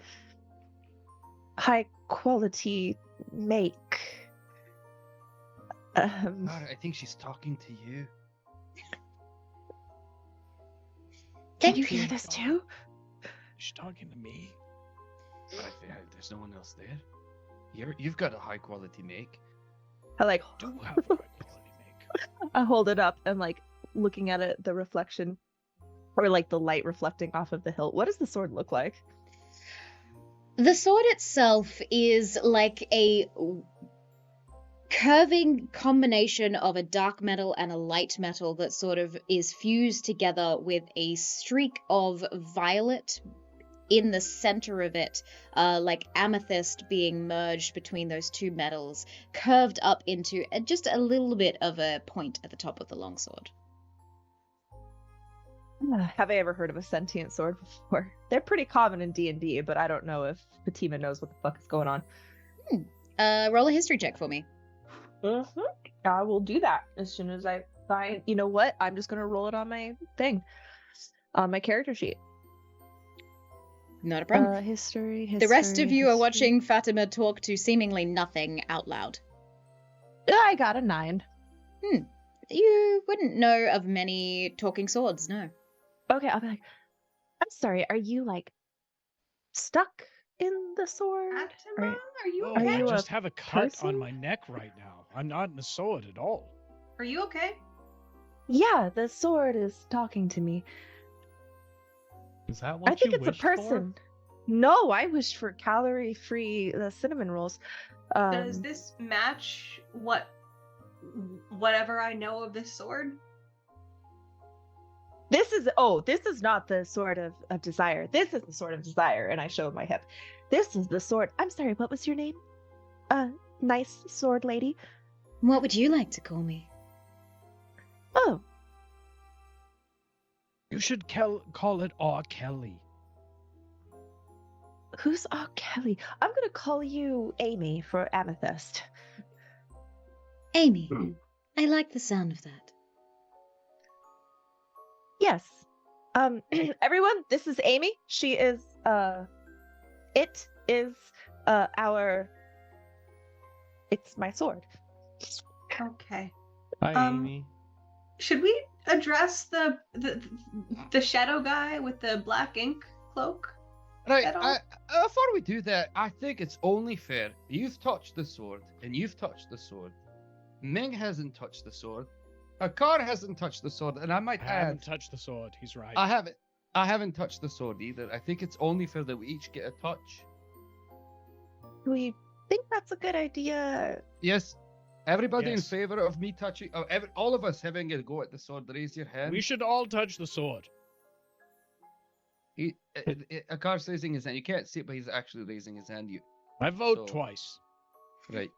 high quality make. God, I think she's talking to you. Can you hear this too? She's talking to me. There's no one else there. You've got a high quality make. I like Do have a high quality make. I hold it up and like looking at it, the reflection, or like the light reflecting off of the hilt. What does the sword look like? The sword itself is like a curving combination of a dark metal and a light metal that sort of is fused together with a streak of violet in the center of it, like amethyst being merged between those two metals, curved up into just a little bit of a point at the top of the longsword. Have I ever heard of a sentient sword before? They're pretty common in D&D, but I don't know if Fatima knows what the fuck is going on. Roll a history check for me. I will do that as soon as I find. You know what? I'm just gonna roll it on my thing, on my character sheet. Not a problem. History. The rest of you are watching Fatima talk to seemingly nothing out loud. I got a 9. You wouldn't know of many talking swords, no. Okay, I'll be like, I'm sorry, are you like stuck in the sword? Fatima, are you Oh, okay? I you just a have a cut person? on my neck right now. I'm not in the sword at all. Are you okay? Yeah, the sword is talking to me. Is that what I think you it's a wished person. No, I wished for calorie-free cinnamon rolls. Does this match whatever I know of this sword? This is not the sword of desire. This is the sword of desire, and I showed my hip. This is the sword. I'm sorry, what was your name? Nice sword lady. What would you like to call me? Oh, You should call it R. Kelly. who's Kelly? I'm gonna call you Amy for Amethyst. Amy. I like the sound of that. Yes. Everyone, this is Amy. She is it is it's my sword. Okay. Hi, Amy. Should we address the shadow guy with the black ink cloak? Right, At all? before we do that, I think it's only fair. You've touched the sword, and you've touched the sword. Ming hasn't touched the sword. Akar hasn't touched the sword, and I might I add, haven't touched the sword. He's right. I haven't. I haven't touched the sword either. I think it's only fair that we each get a touch. We think that's a good idea. Yes. Everybody in Yes. favor of me touching, all of us having a go at the sword, raise your hand. We should all touch the sword. Akar's raising his hand. You can't see it, but he's actually raising his hand. I vote So- twice. Right.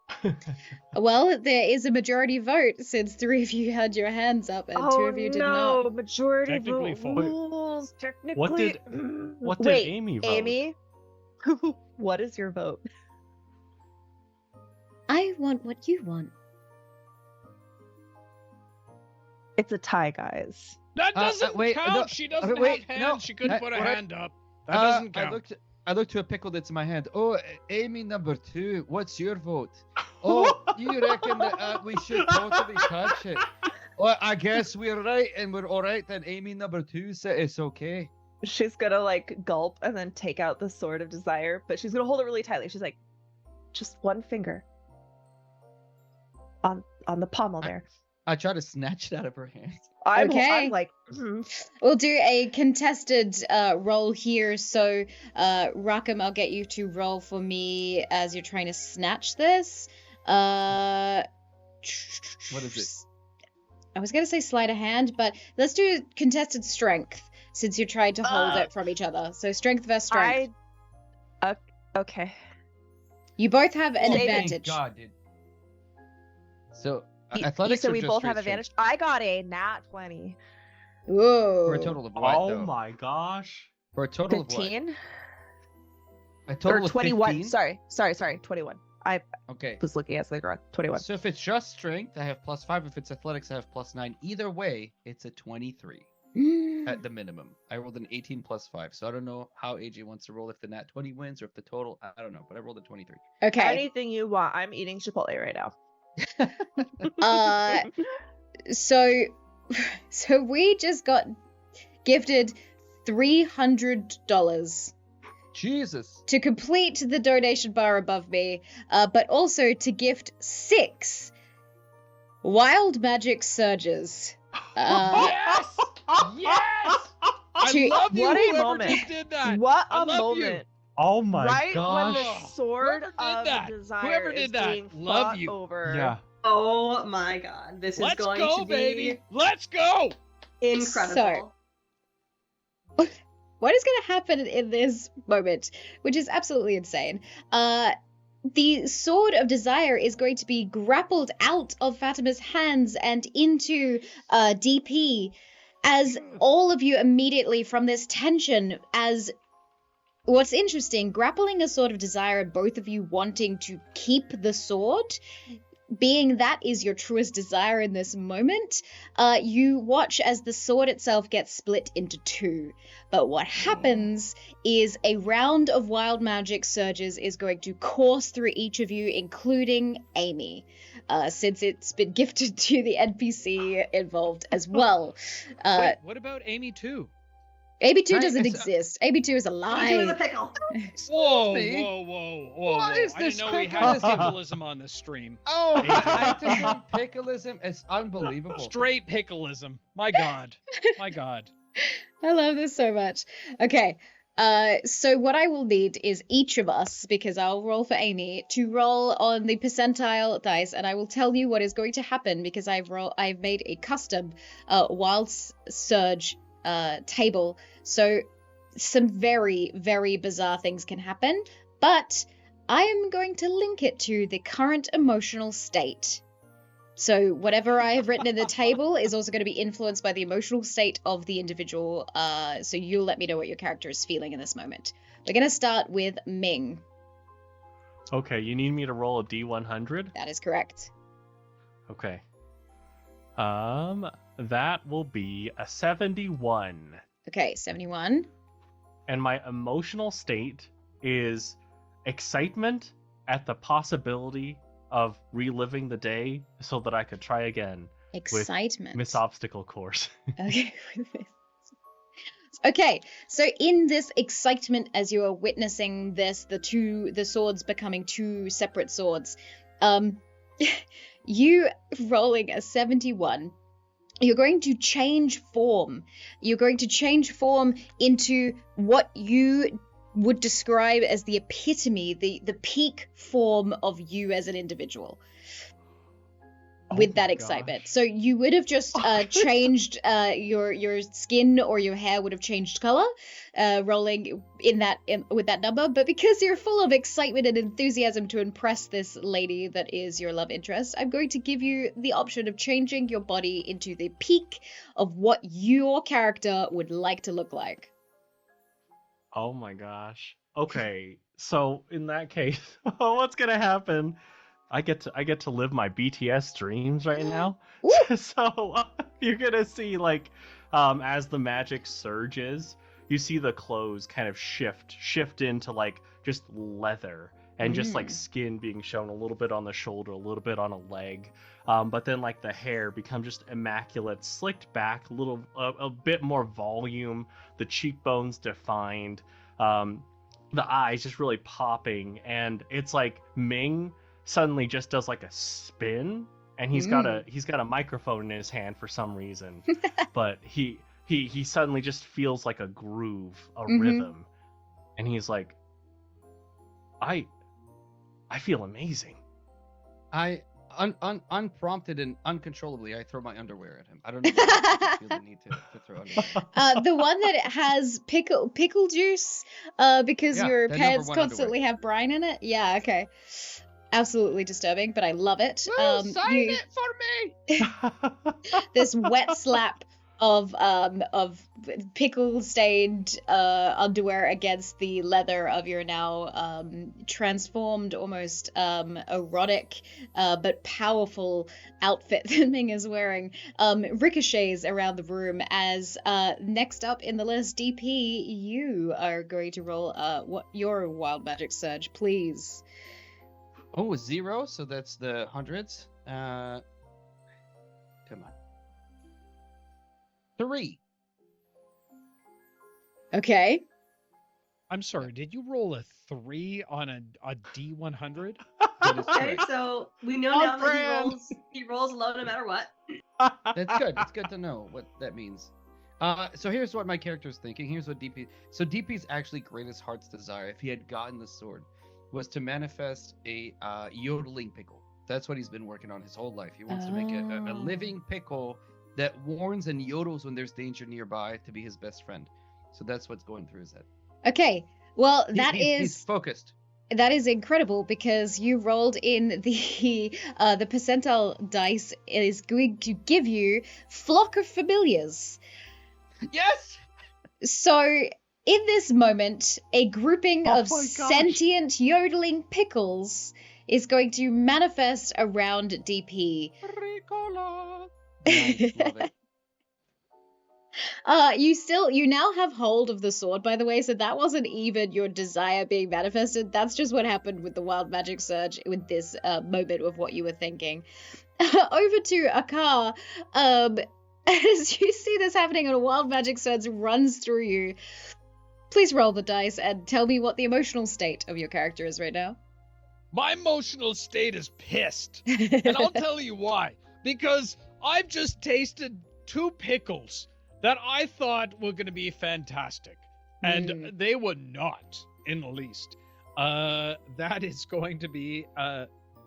Well, there is a majority vote since 3 of you had your hands up and 2 of you did not. Majority Technically vote four. rules. Technically. What did Wait, Amy vote? Amy, what is your vote? I want what you want. It's a tie, guys. That doesn't wait, count. no, She doesn't wait, have no, hands. She couldn't put a what I- hand up. That doesn't count. I looked to a pickle that's in my hand. Oh, Amy number 2, what's your vote? Oh, you reckon that we should totally touch it? Well, I guess we're right, and we're all right. Then Amy number 2 said it's okay. She's gonna like gulp and then take out the sword of desire, but she's gonna hold it really tightly. She's like, just one finger on the pommel there. I try to snatch it out of her hand. I'm Okay. like, We'll do a contested roll here. So, Raakam, I'll get you to roll for me as you're trying to snatch this. What is it? I was going to say sleight of hand, but let's do contested strength since you tried to hold it from each other. So, strength versus strength. okay. You both have an Oh, advantage. Thank God, dude. So, You athletics said or we just both straight have advantage. I got a nat 20. Whoa. For a total of what, Oh though? my gosh. For a total of what? 15? A total Or of 21. 15? Sorry, 21. I Okay. was looking at the wrong. 21. So if it's just strength, I have +5. If it's athletics, I have +9. Either way, it's a 23 at the minimum. I rolled an 18 +5. So I don't know how AJ wants to roll, if the nat 20 wins or if the total, I don't know, but I rolled a 23. Okay. Anything you want. I'm eating Chipotle right now. So we just got gifted $300 Jesus. to complete the donation bar above me, but also to gift 6 wild magic surges. Yes! Yes! I To- love you, What a whoever moment. just did that. What I a love you. moment. Oh my Right when gosh. the sword Whoever did of that, desire whoever is did that, being love fought you. over. Yeah. Oh my god, this is Let's going go, to be baby. Let's go. incredible. What is going to happen in this moment, which is absolutely insane? The Sword of Desire is going to be grappled out of Fatima's hands and into DP, as all of you immediately from this tension, as what's interesting, grappling a Sword of Desire and both of you wanting to keep the sword, being that is your truest desire in this moment, you watch as the sword itself gets split into 2. But what happens is a round of wild magic surges is going to course through each of you, including Amy, since it's been gifted to the NPC involved as well. Wait, what about Amy too? AB2 Right, doesn't it's- exist. AB2 is Me too in the alive. pickle. Whoa, me. whoa. What is I didn't this know we had pickleism? pickleism on this stream. Oh, AJ. autism, pickleism, it's unbelievable. Straight pickleism. My God. My God. I love this so much. Okay, so what I will need is each of us, because I'll roll for Amy, to roll on the percentile dice, and I will tell you what is going to happen because I've made a custom wild surge table. So some very, very bizarre things can happen, but I am going to link it to the current emotional state. So whatever I have written in the table is also going to be influenced by the emotional state of the individual. So you'll let me know what your character is feeling in this moment. We're going to start with Ming. Okay, you need me to roll a D100? That is correct. Okay. That will be a 71. Okay, 71. And my emotional state is excitement at the possibility of reliving the day so that I could try again. Excitement. Miss Obstacle Course. Okay. Okay, so in this excitement as you are witnessing this, the swords becoming 2 separate swords, you rolling a 71 you're going to change form. You're going to change form into what you would describe as the epitome, the peak form of you as an individual. With that excitement. So you would have just changed your skin or your hair would have changed color, rolling with that number. But because you're full of excitement and enthusiasm to impress this lady that is your love interest, I'm going to give you the option of changing your body into the peak of what your character would like to look like. Oh my gosh. Okay, so in that case, what's gonna happen? I get to live my BTS dreams right now. So you're gonna see like, as the magic surges, you see the clothes kind of shift into like just leather and just like skin being shown a little bit on the shoulder, a little bit on a leg. But then like the hair becomes just immaculate, slicked back, a bit more volume, the cheekbones defined, the eyes just really popping, and it's like Ming suddenly just does like a spin, and he's got a microphone in his hand for some reason, but he suddenly just feels like a groove, a rhythm, and he's like, I feel amazing. Unprompted and uncontrollably, I throw my underwear at him. I don't know why I feel the need to throw underwear. The one that has pickle juice, because your pants constantly have brine in it. Yeah, okay. Absolutely disturbing, but I love it. Sign it for me. This wet slap of pickle stained underwear against the leather of your now transformed, almost erotic but powerful outfit that Ming is wearing ricochets around the room. As next up in the list, DP, you are going to roll what your wild magic surge, please. Oh, 0, so that's the hundreds. Come on. 3. Okay. I'm sorry, did you roll a 3 on a D100? Okay, so we know now that he rolls low no matter what. That's good. It's good to know what that means. So here's what my character's thinking. Here's what DP... So DP's actually greatest heart's desire, if he had gotten the sword, was to manifest a yodeling pickle. That's what he's been working on his whole life. He wants to make a living pickle that warns and yodels when there's danger nearby to be his best friend. So that's what's going through his head. Okay, well, he's focused. That is incredible, because you rolled in the percentile dice is going to give you Flock of Familiars. Yes! So, in this moment, a grouping of sentient yodeling pickles is going to manifest around DP. Ricola. Nice, love it. You now have hold of the sword, by the way, so that wasn't even your desire being manifested. That's just what happened with the wild magic surge with this moment of what you were thinking. Over to Akar, as you see this happening and a wild magic surge runs through you, please roll the dice and tell me what the emotional state of your character is right now. My emotional state is pissed. And I'll tell you why. Because I've just tasted 2 pickles that I thought were going to be fantastic. And they were not, in the least. That is going to be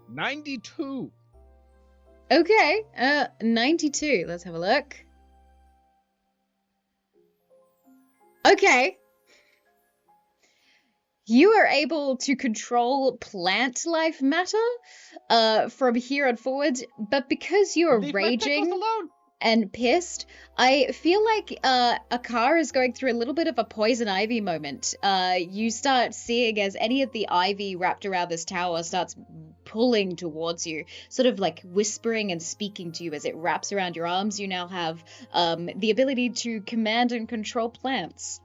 92. Okay, 92. Let's have a look. Okay. You are able to control plant life matter from here on forward, but because you're raging and pissed, I feel like Akar is going through a little bit of a poison ivy moment. You start seeing as any of the ivy wrapped around this tower starts pulling towards you, sort of like whispering and speaking to you as it wraps around your arms. You now have the ability to command and control plants.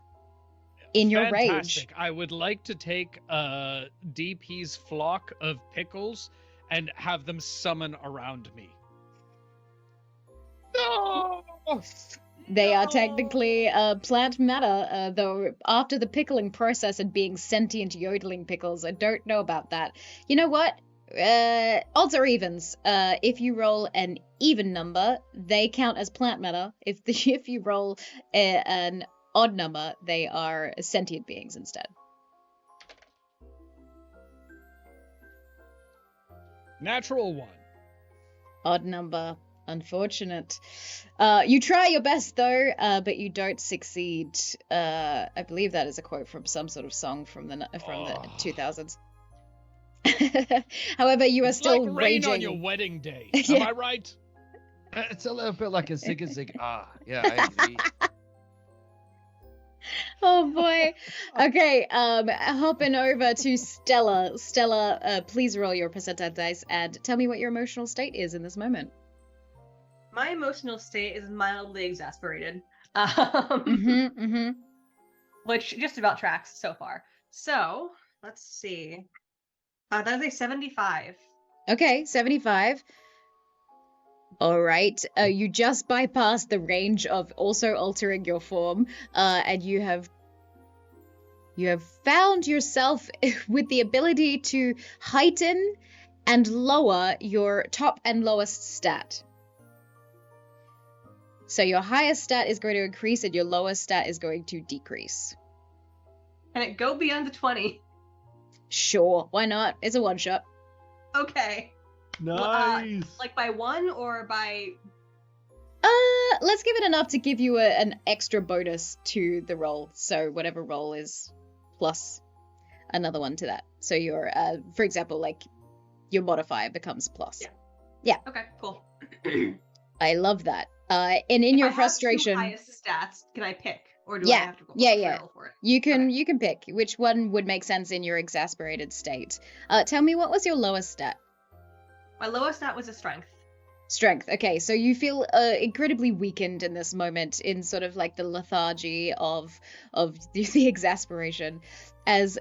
In your Fantastic. rage. I would like to take DP's flock of pickles and have them summon around me. No! They are technically plant matter, though after the pickling process and being sentient yodeling pickles, I don't know about that. You know what? odds or evens. If you roll an even number, they count as plant matter. If you roll an odd number, they are sentient beings instead. Natural 1. Odd number. Unfortunate. You try your best though, but you don't succeed. I believe that is a quote from some sort of song from the 2000s. However, you are It's still like rain raging. on your wedding day. Yeah. Am I right? It's a little bit like a zig. Yeah, I agree. Oh boy. Okay, hopping over to Stella. Stella, please roll your percentile dice and tell me what your emotional state is in this moment. My emotional state is mildly exasperated, which just about tracks so far. So let's see. That is a 75. Okay, 75. All right. You just bypassed the range of also altering your form, and you have found yourself with the ability to heighten and lower your top and lowest stat. So your highest stat is going to increase and your lowest stat is going to decrease. Can it go beyond the 20? Sure, why not? It's a one shot. Okay. Nice. Like by 1 or by... Let's give it enough to give you an extra bonus to the roll. So whatever roll is plus another one to that. So your, for example, like your modifier becomes plus. Yeah. Okay, cool. I love that. And in your frustration, If I have 2 highest stats, can I pick? Or do I Yeah, have to roll for it? you can pick which one would make sense in your exasperated state. Tell me, what was your lowest stat? My lowest stat was a strength. Strength. Okay, so you feel incredibly weakened in this moment, in sort of like the lethargy of the exasperation, as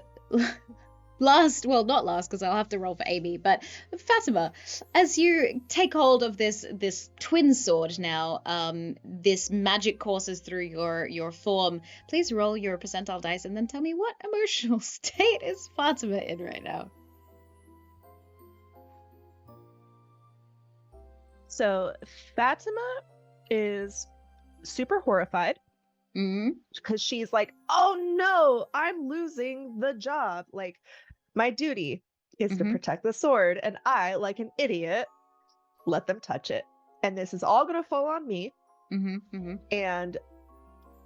not last because I'll have to roll for Amy, but Fatima, as you take hold of this twin sword now, this magic courses through your form. Please roll your percentile dice and then tell me what emotional state is Fatima in right now. So Fatima is super horrified because she's like, oh no, I'm losing the job. Like, my duty is to protect the sword, and I, like an idiot, let them touch it. And this is all going to fall on me. And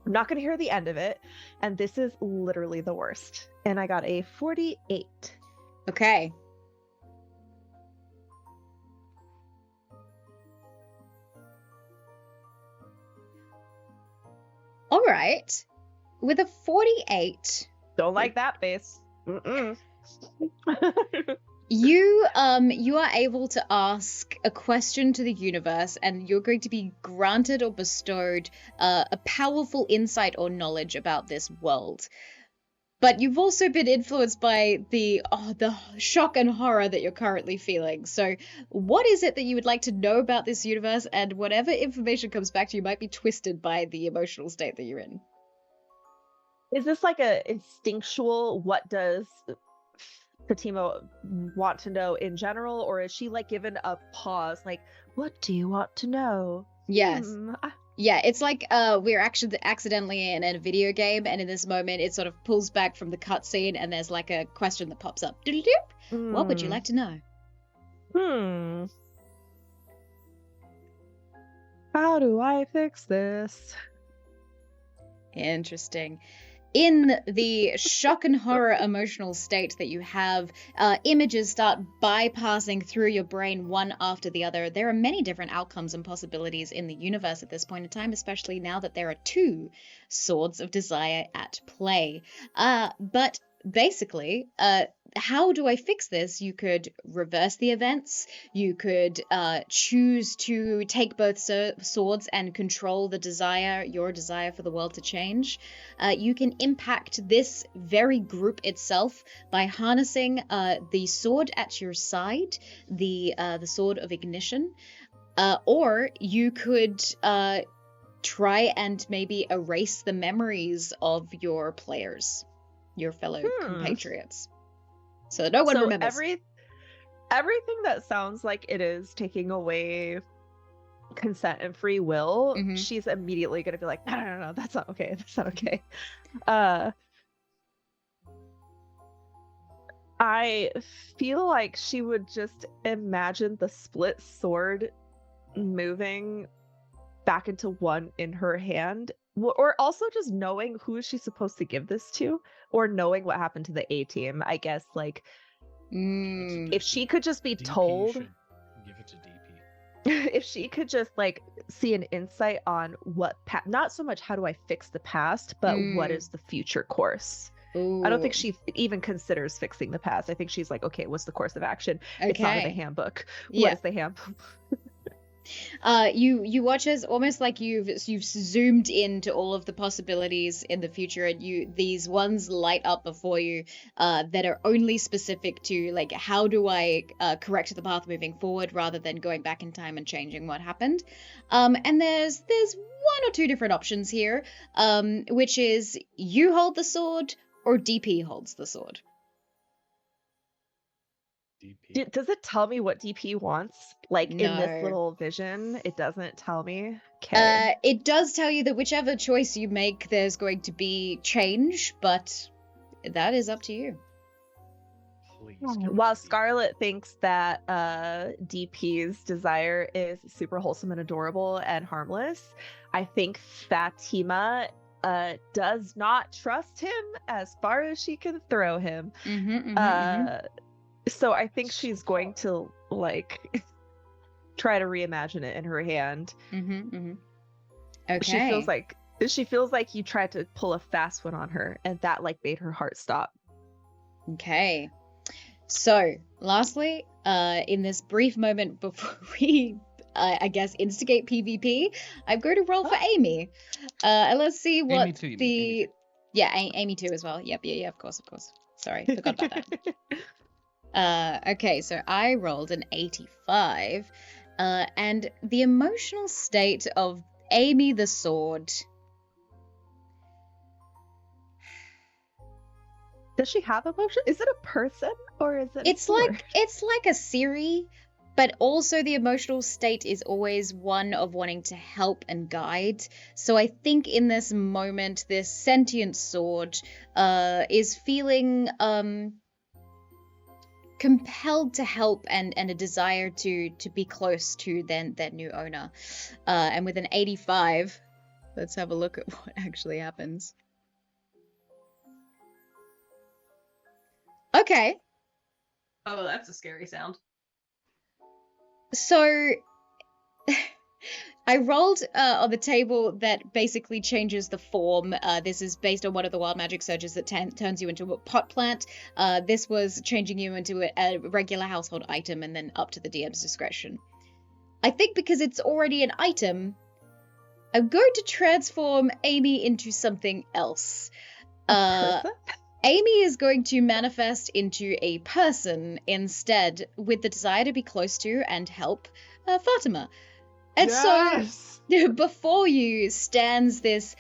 I'm not going to hear the end of it. And this is literally the worst. And I got a 48. Okay. All right. With a 48. Don't like that face. You are able to ask a question to the universe, and you're going to be granted or bestowed a powerful insight or knowledge about this world. But you've also been influenced by the shock and horror that you're currently feeling. So what is it that you would like to know about this universe? And whatever information comes back to you might be twisted by the emotional state that you're in. Is this like a instinctual, what does Fatima want to know in general? Or is she like given a pause, like, what do you want to know? Yes. Yeah, it's like we're actually accidentally in a video game, and in this moment it sort of pulls back from the cutscene, and there's like a question that pops up. Doop. What would you like to know? How do I fix this? Interesting. In the shock and horror emotional state that you have, images start bypassing through your brain one after the other. There are many different outcomes and possibilities in the universe at this point in time, especially now that there are 2 swords of desire at play. But basically, how do I fix this? You could reverse the events. You could choose to take both swords and control your desire for the world to change. You can impact this very group itself by harnessing the sword at your side, the sword of ignition, or you could try and maybe erase the memories of your players, your fellow compatriots, so that no one remembers. everything that sounds like it is taking away consent and free will, Mhm. she's immediately gonna be like, no, that's not okay. That's not okay. I feel like she would just imagine the split sword moving back into one in her hand, or also just knowing who she's supposed to give this to, or knowing what happened to the A team. I guess like if she could just be DP told, should give it to DP. if she could just like see an insight on what not so much how do I fix the past, but what is the future course. I don't think Ooh. she even considers fixing the past. I think she's like, okay, what's the course of action? It's not in the Okay. handbook. Yeah. What is the handbook? You watch as almost like you've zoomed into all of the possibilities in the future, and these ones light up before you that are only specific to like how do I correct the path moving forward rather than going back in time and changing what happened. And there's one or two different options here, which is you hold the sword or DP holds the sword. DP. Does it tell me what DP wants? Like in No. this little vision, it doesn't tell me. Okay. It does tell you that whichever choice you make, there's going to be change, but that is up to you. Please. give it While to DP. Scarlet thinks that DP's desire is super wholesome and adorable and harmless, I think Fatima does not trust him as far as she can throw him. So I think she's going to like try to reimagine it in her hand. Okay. She feels like you tried to pull a fast one on her, and that like made her heart stop. Okay. So, lastly, in this brief moment before we, I guess, instigate PvP, I'm going to roll for Amy. And let's see what Amy too, you mean, Amy too. Yeah, Amy too as well. Yep, yeah, of course. Sorry, forgot about that. Okay, so I rolled an 85, and the emotional state of Amy the Sword. Does she have emotion? Is it a person or is it? It's like a Siri, but also the emotional state is always one of wanting to help and guide. So I think in this moment, this sentient sword is feeling compelled to help and a desire to be close to their new owner. And with an 85, let's have a look at what actually happens. Okay. Oh, that's a scary sound. So I rolled on the table that basically changes the form. This is based on one of the wild magic surges that turns you into a pot plant. This was changing you into a regular household item and then up to the DM's discretion. I think because it's already an item, I'm going to transform Amy into something else. Amy is going to manifest into a person instead, with the desire to be close to and help Fatima. And so before you stands this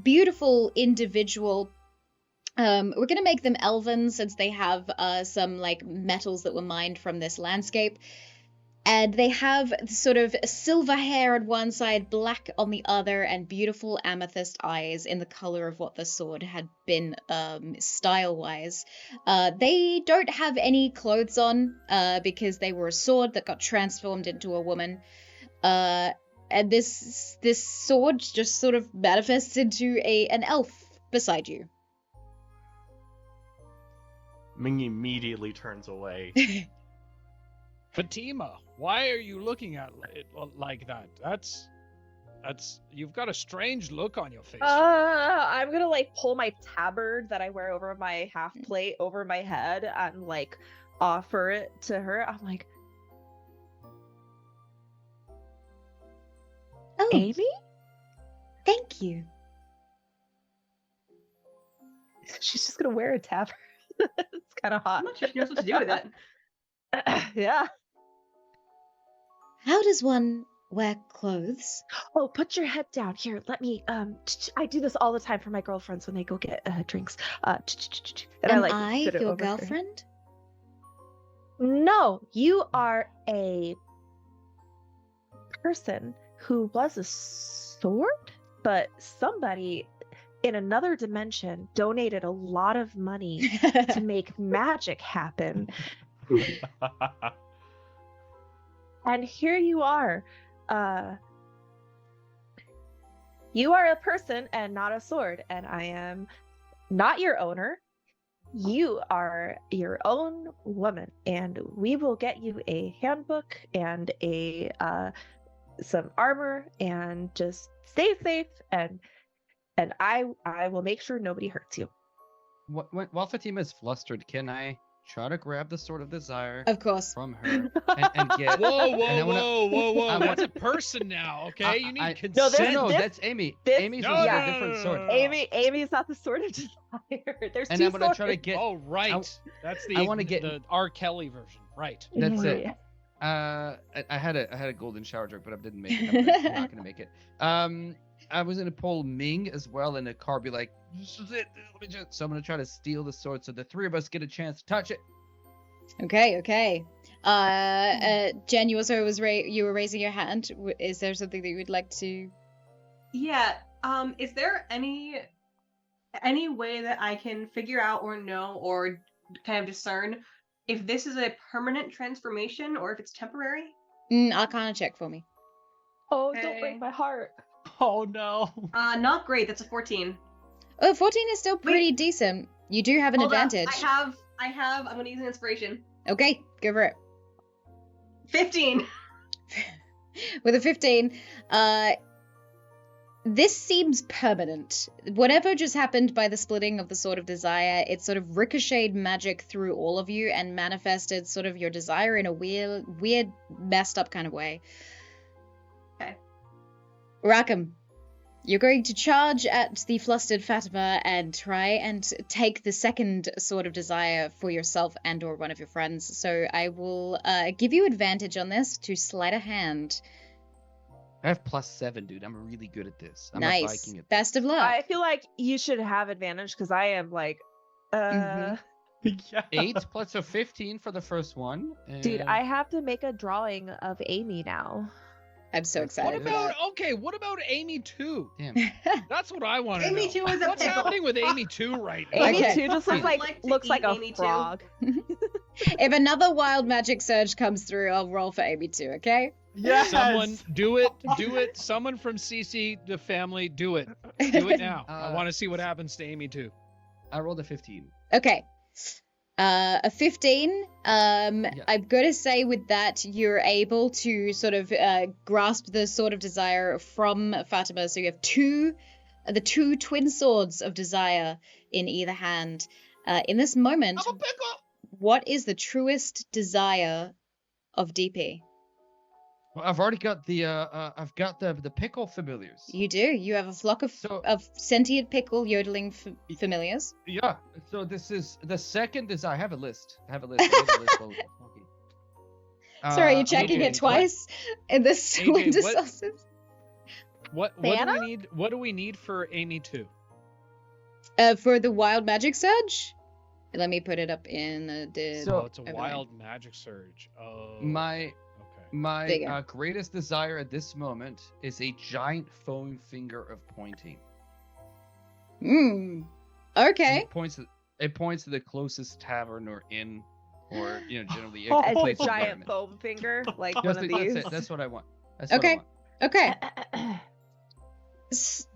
beautiful individual. We're going to make them elven since they have some like metals that were mined from this landscape. And they have sort of silver hair on one side, black on the other, and beautiful amethyst eyes in the color of what the sword had been style-wise. They don't have any clothes on because they were a sword that got transformed into a woman. And this sword just sort of manifests into an elf beside you. Ming immediately turns away. Fatima, why are you looking at it like that? That's you've got a strange look on your face. I'm gonna like pull my tabard that I wear over my half plate over my head and like offer it to her. I'm like, Oh, Amy? thank you. She's just gonna wear a tabard. It's kind of hot. I'm not sure she knows what to do with it. Yeah. How does one wear clothes? Oh, put your head down. Here, let me. I do this all the time for my girlfriends when they go get drinks. And Am like I put it your over her. girlfriend? No, you are a person who was a sword, but somebody in another dimension donated a lot of money to make magic happen. And here you are. You are a person and not a sword, and I am not your owner. You are your own woman, and we will get you a handbook and a some armor, and just stay safe, and I will make sure nobody hurts you. While Fatima is flustered, can I try to grab the Sword of Desire Of course. from her and get? Whoa, and I wanna- whoa! I That's want- a person now, okay? You need I- consent. No, This- that's Amy. this- Amy's No, was no, a no, different no, sword. no, no. Amy's not the sword of desire. There's And two I'm gonna swords. try to get. Oh, right. That's the I wanna get- the R. Kelly version, right? That's it. Yeah. I had a golden shower joke, but I didn't make it. I'm not gonna make it. I was gonna pull Ming as well, and the car be like, "This is it. Let me just." So I'm gonna try to steal the sword, so the three of us get a chance to touch it. Okay. Jen, you also you were raising your hand. Is there something that you would like to? Yeah. Is there any way that I can figure out or know or kind of discern if this is a permanent transformation or if it's temporary? Arcana check for me. Oh, Okay. don't break my heart. Oh no. Not great. That's a 14. Oh, 14 is still pretty decent. You do have an Hold up, advantage. I'm gonna use an inspiration. Okay, go for it. 15. With a 15, this seems permanent. Whatever just happened by the splitting of the Sword of Desire, it sort of ricocheted magic through all of you and manifested sort of your desire in a weird, messed up kind of way. Okay. Raakam, you're going to charge at the flustered Fatima and try and take the second Sword of Desire for yourself and or one of your friends. So I will give you advantage on this to sleight of hand. I have +7, dude. I'm really good at this. I'm a Nice. Viking at Best this. of luck. I feel like you should have advantage because I am like, Mhm. Yeah. 8 plus a 15 for the first one. dude, and- I have to make a drawing of Amy now. I'm so That's excited. What about Amy 2? Damn. That's what I want to know. Amy 2 is a What's pickle. happening with Amy 2 right now? Amy Okay. 2 just I looks would like, like to looks eat like a Amy too. frog. If another wild magic surge comes through, I'll roll for Amy too, okay? Yes. Someone do it. Someone from CC, the family, do it. Do it now. I want to see what happens to Amy 2. I rolled a 15. Okay. A 15. I'm gonna say with that you're able to sort of grasp the Sword of Desire from Fatima. So you have the two twin swords of desire in either hand. In this moment, I'm a pickle. what is the truest desire of DP? Well, I've already got the pickle familiars. You do. You have a flock of So- sentient pickle yodeling familiars. Yeah. So this is the second is I have a list. I have a list. Okay. Sorry, you're I'm checking doing it twice in this AJ, winter what- solstice. What do Santa? we need? What do we need for Amy 2? For the wild magic surge? Let me put it up in the. So- Oh, it's a over wild magic surge. Oh. My Okay. There you my go. greatest desire at this moment is a giant foam finger of pointing. And okay. It points to the closest tavern or inn, or generally a A place giant environment. foam finger, like Just one of that's these. it. That's what I want. That's Okay. What I want. Okay.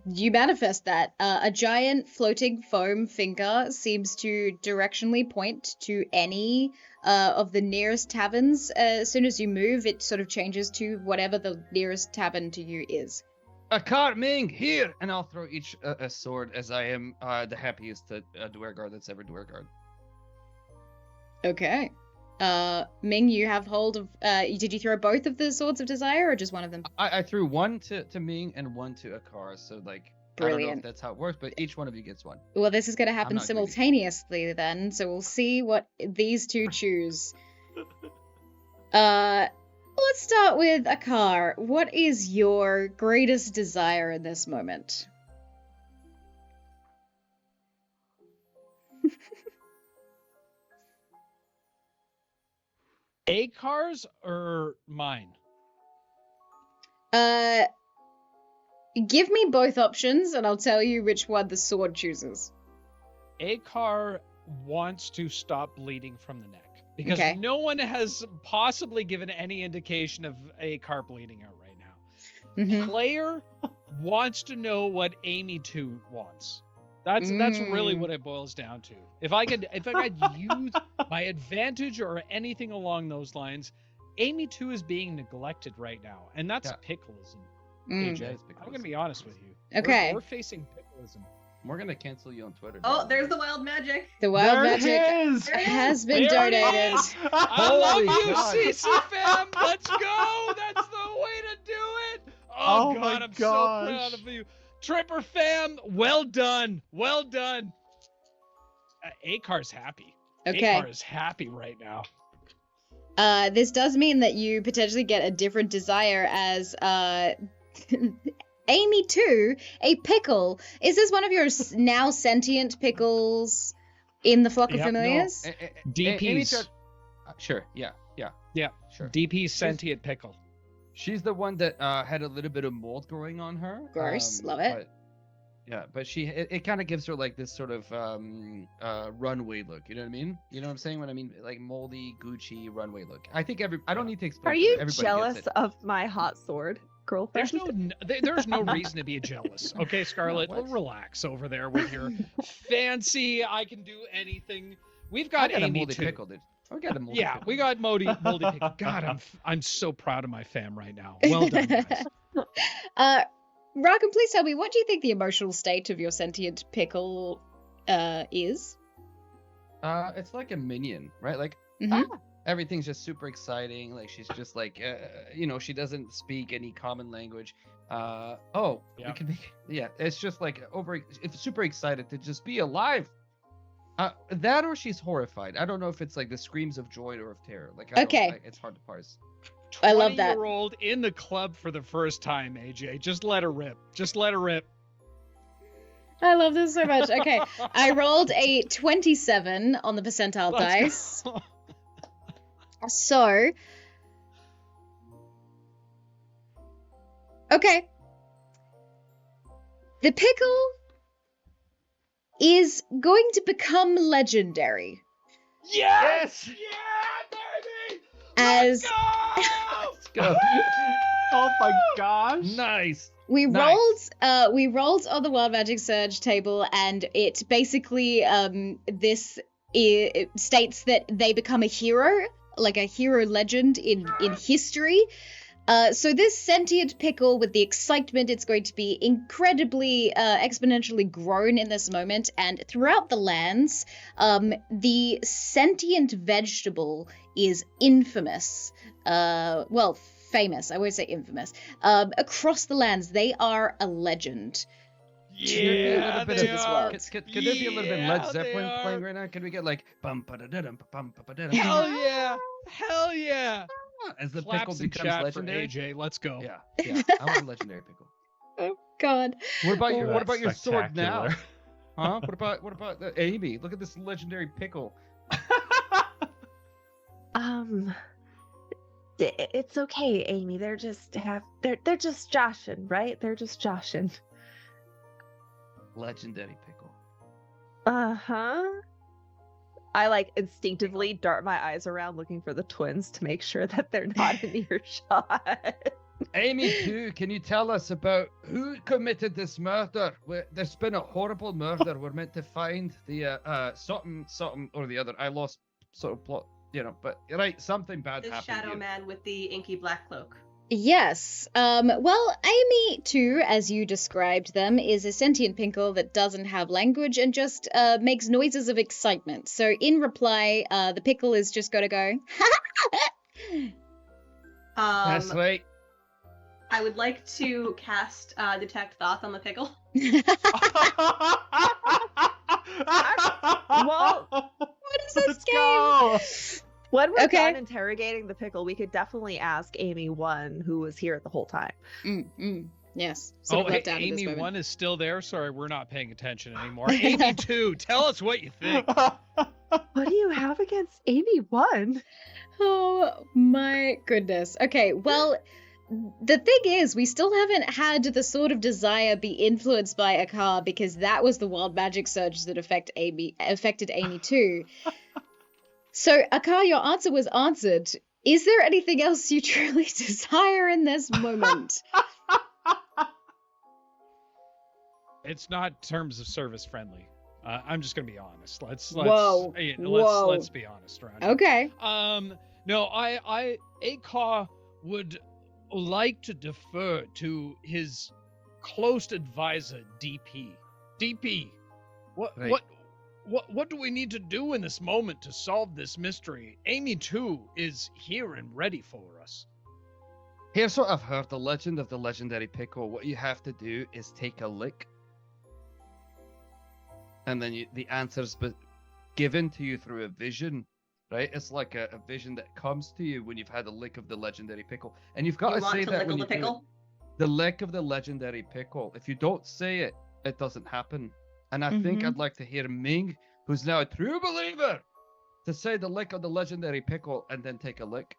You manifest that. A giant floating foam finger seems to directionally point to any of the nearest taverns. As soon as you move, it sort of changes to whatever the nearest tavern to you is. A cart, Ming, here! And I'll throw each a sword, as I am the happiest Duergar that's ever Duergar. Okay. Ming, you have hold of. Did you throw both of the swords of desire or just one of them? I threw one to Ming and one to Akar, so like I don't know Brilliant. if that's how it works, but each one of you gets one. Well, this is going to happen not greedy. simultaneously then, so we'll see what these two choose. Let's start with Akar. What is your greatest desire in this moment? Akar's or mine? Give me both options, and I'll tell you which one the sword chooses. Akar wants to stop bleeding from the neck because Okay. no one has possibly given any indication of Akar bleeding out right now. Mhm. Player wants to know what Amy 2 wants. That's really what it boils down to. If I could use my advantage or anything along those lines, Amy 2 is being neglected right now, and that's Yeah. pickleism. Mm. AJ, I'm gonna be honest with you. Okay. We're facing pickleism. We're gonna cancel you on Twitter. Oh, there's the wild magic. The wild There magic it is! There it has been There it donated. is! I love Holy you, God. CC fam. Let's go. That's the way to do it. Oh, Oh my God, I'm so proud gosh. of you, Tripper fam. Well done. Well done. Akar's happy. Okay. Akar is happy right now. This does mean that you potentially get a different desire as Amy 2, a pickle. Is this one of your now sentient pickles in the flock of Yep, no. familiars? DPs. Sure. Yeah. Yeah. Sure. DP sentient pickle. She's the one that had a little bit of mold growing on her. Gross, love it. But, yeah, but it kind of gives her like this sort of runway look. You know what I mean? You know what I'm saying when I mean like moldy Gucci runway look. I think I don't need to explain. Are it, you everybody jealous gets it. of my hot sword, girlfriend? There's no reason to be jealous. Okay, Scarlett, what? relax over there with your fancy. I can do anything. We've I got got a Amy moldy too. pickle, dude. I got a moldy Yeah, pickle. we got moldy pickle. God, I'm so proud of my fam right now. Well done, guys. Raakam, please tell me, what do you think the emotional state of your sentient pickle is? It's like a minion, right? Like Mhm. everything's just super exciting. Like she's just like, she doesn't speak any common language. We Yeah. can make, it's just like it's super excited to just be alive. That or she's horrified. I don't know if it's like the screams of joy or of terror. Like, Okay. It's hard to parse. I love that. 20-year-old in the club for the first time, AJ. Just let her rip. Just let her rip. I love this so much. Okay, I rolled a 27 on the percentile Let's dice. go. So, okay. The pickle is going to become legendary Yes! Yeah, baby! as Let's go. Oh my gosh. Nice. we Nice. rolled on the Wild Magic Surge table, and it basically it states that they become a hero, like a hero legend in history. So this sentient pickle, with the excitement, it's going to be incredibly exponentially grown in this moment, and throughout the lands, the sentient vegetable is infamous. Famous. I won't say infamous. Across the lands, they are a legend. Yeah, bit they of this are. world. Could there be a little bit Yeah, Led they Zeppelin are. playing right now? Can we get like bum ba da da dum bum ba da Hell yeah! Hell yeah! as the Claps pickle in becomes chat legendary? for AJ. Let's go. Yeah. I want a legendary pickle. Oh God. What about your That's What about your sword now? spectacular. Huh? What about the Amy? Look at this legendary pickle. It's okay, Amy. They're just joshing, right? They're just joshing. Legendary pickle. Uh-huh. I like instinctively dart my eyes around looking for the twins to make sure that they're not in earshot. Amy, too, can you tell us about who committed this murder? There's been a horrible murder. We're meant to find the something or the other. I lost sort of plot, but right, something bad The happened. shadow here. man with the inky black cloak. Yes. Well, Amy, too, as you described them, is a sentient pickle that doesn't have language and just makes noises of excitement. So in reply, the pickle is just going to go, That's right. I would like to cast Detect Thoughts on the pickle. Well, what is this Let's game? go. when we're Okay. done interrogating the pickle, we could definitely ask Amy 1, who was here the whole time. Yes. Sort of Hey, left out at this Amy moment. 1 is still there. Sorry, we're not paying attention anymore. Amy 2, tell us what you think. What do you have against Amy 1? Oh my goodness. Okay, well, the thing is, we still haven't had the Sword of Desire be influenced by Akar because that was the wild magic surge that affected Amy too. So, Akar, your answer was answered. Is there anything else you truly desire in this moment? It's not terms of service friendly. I'm just gonna be honest. Let's be honest around here. Okay. No, Akar would like to defer to his close advisor, DP. DP, Right. what do we need to do in this moment to solve this mystery? Amy too is here and ready for us. Here's what I've heard, the legend of the legendary pickle. What you have to do is take a lick, and then the answer's given to you through a vision, right? It's like a vision that comes to you when you've had a lick of the legendary pickle. And you've got You to want say to that when lickle you the do it. pickle? The lick of the legendary pickle. If you don't say it, it doesn't happen. And I think Mhm. I'd like to hear Ming, who's now a true believer, to say the lick of the legendary pickle and then take a lick.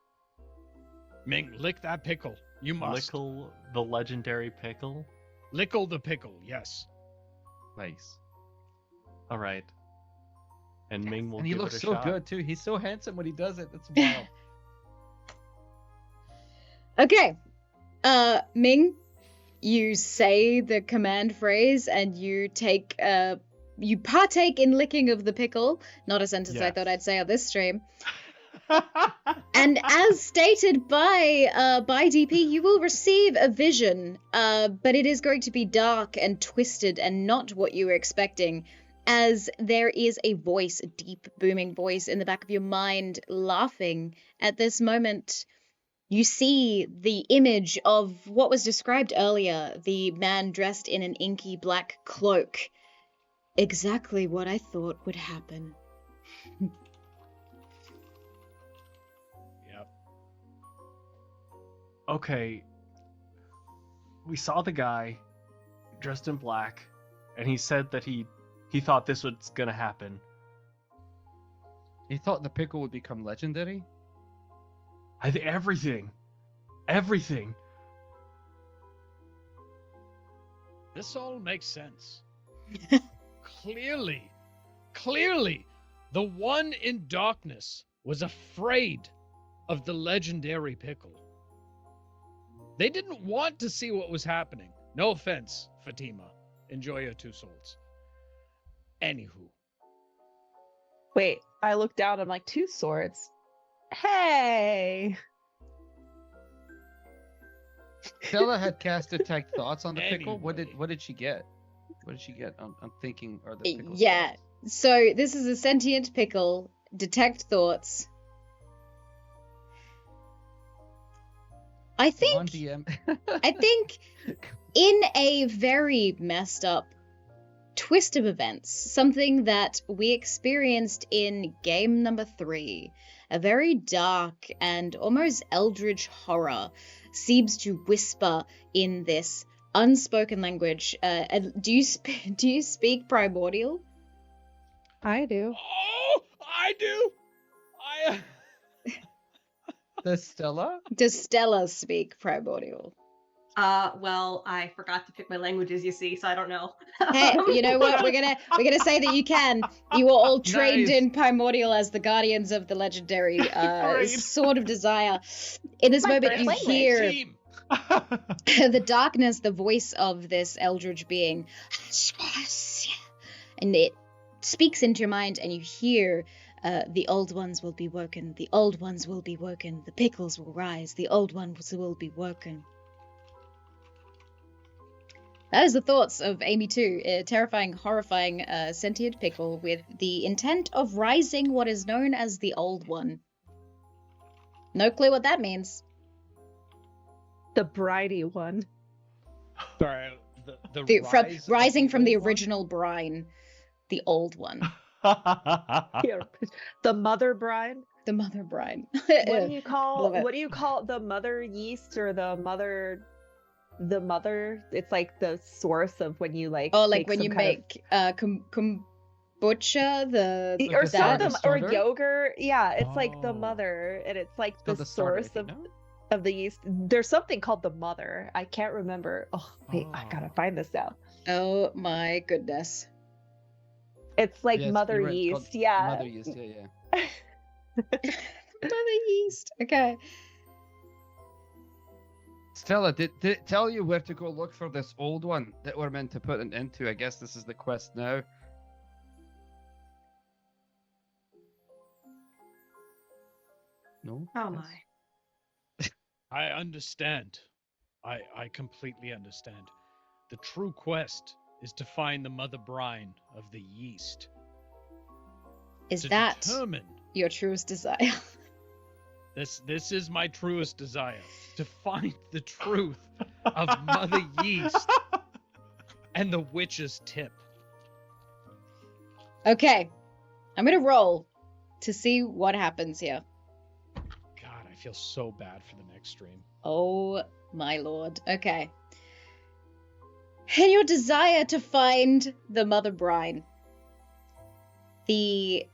Ming, lick that pickle. You must. Lickle the legendary pickle. Lickle the pickle, yes. Nice. All right. And Ming will And he give looks it a so shot. good too. He's so handsome when he does it. It's wild. Okay. Ming, you say the command phrase and you partake in licking of the pickle. Not a sentence I Yes. thought I'd say on this stream. And as stated by DP, you will receive a vision, but it is going to be dark and twisted and not what you were expecting, as there is a voice, a deep booming voice in the back of your mind laughing. At this moment, you see the image of what was described earlier, the man dressed in an inky black cloak. Exactly what I thought would happen. Yep. Okay. We saw the guy dressed in black, and he said that he thought this was gonna happen. He thought the pickle would become legendary. I think everything. This all makes sense. Clearly, the one in darkness was afraid of the legendary pickle. They didn't want to see what was happening. No offense, Fatima. Enjoy your 2 souls. Anywho. Wait, I look down, I'm like, 2 swords? Hey! Stella had cast detect thoughts on the pickle. What Anyway. did she get? What did she get on thinking or the pickle? Yeah. So this is a sentient pickle. Detect thoughts. I Come on, think DM. I think in a very messed up twist of events, something that we experienced in game number 3, a very dark and almost eldritch horror seems to whisper in this unspoken language. Do you speak primordial? I do. Oh, I do. The Stella? Does Stella speak primordial? Well, I forgot to pick my languages, you see, so I don't know. Hey, you know what? We're gonna say that you can. You were all trained Nice. in primordial as the guardians of the legendary Great. Sword of Desire. In this My moment, you first hear Team. the darkness, the voice of this eldritch being, and it speaks into your mind, and you hear, the old ones will be woken, the old ones will be woken, the pickles will rise, the old ones will be woken. That is the thoughts of Amy 2, a terrifying, horrifying, sentient pickle with the intent of rising what is known as the Old One. No clue what that means. The bridey one. Sorry, the Rising from the old one? original brine, the Old One. Here. The mother bride. The Mother Brine. What do you call Love it. what do you call the mother yeast or the mother it's like the source of when you like Oh, like make when some you kind of- make butcher, the Like or the something, starter? or yogurt. Yeah, it's like the Oh. mother, and it's like called the the starter, I source think, of no? of the yeast. There's something called the mother. I can't remember. Oh wait, I gotta Oh. find this now. oh my goodness. It's like Yes, mother you're right, it's called yeast. Yeah. Mother yeast, yeah. Mother yeast. Okay. Stella, did it tell you where to go look for this old one that we're meant to put an end to? I guess this is the quest now. No? Oh Yes? my. I understand. I completely understand. The true quest is to find the mother brine of the yeast. Is to that determine your truest desire? this is my truest desire, to find the truth of mother yeast and the witch's tip. Okay. I'm gonna roll to see what happens here. God, I feel so bad for the next stream. Oh my lord. Okay. In your desire to find the mother brine, the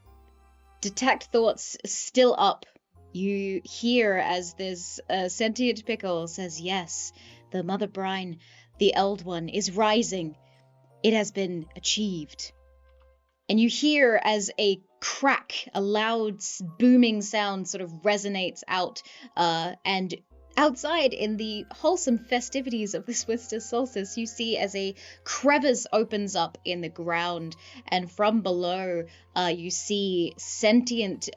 detect thoughts still up. You hear as this sentient pickle says, yes, the mother brine, the eld one, is rising. It has been achieved. And you hear as a crack, a loud booming sound sort of resonates out, and outside in the wholesome festivities of this winter solstice, you see as a crevice opens up in the ground, and from below you see sentient,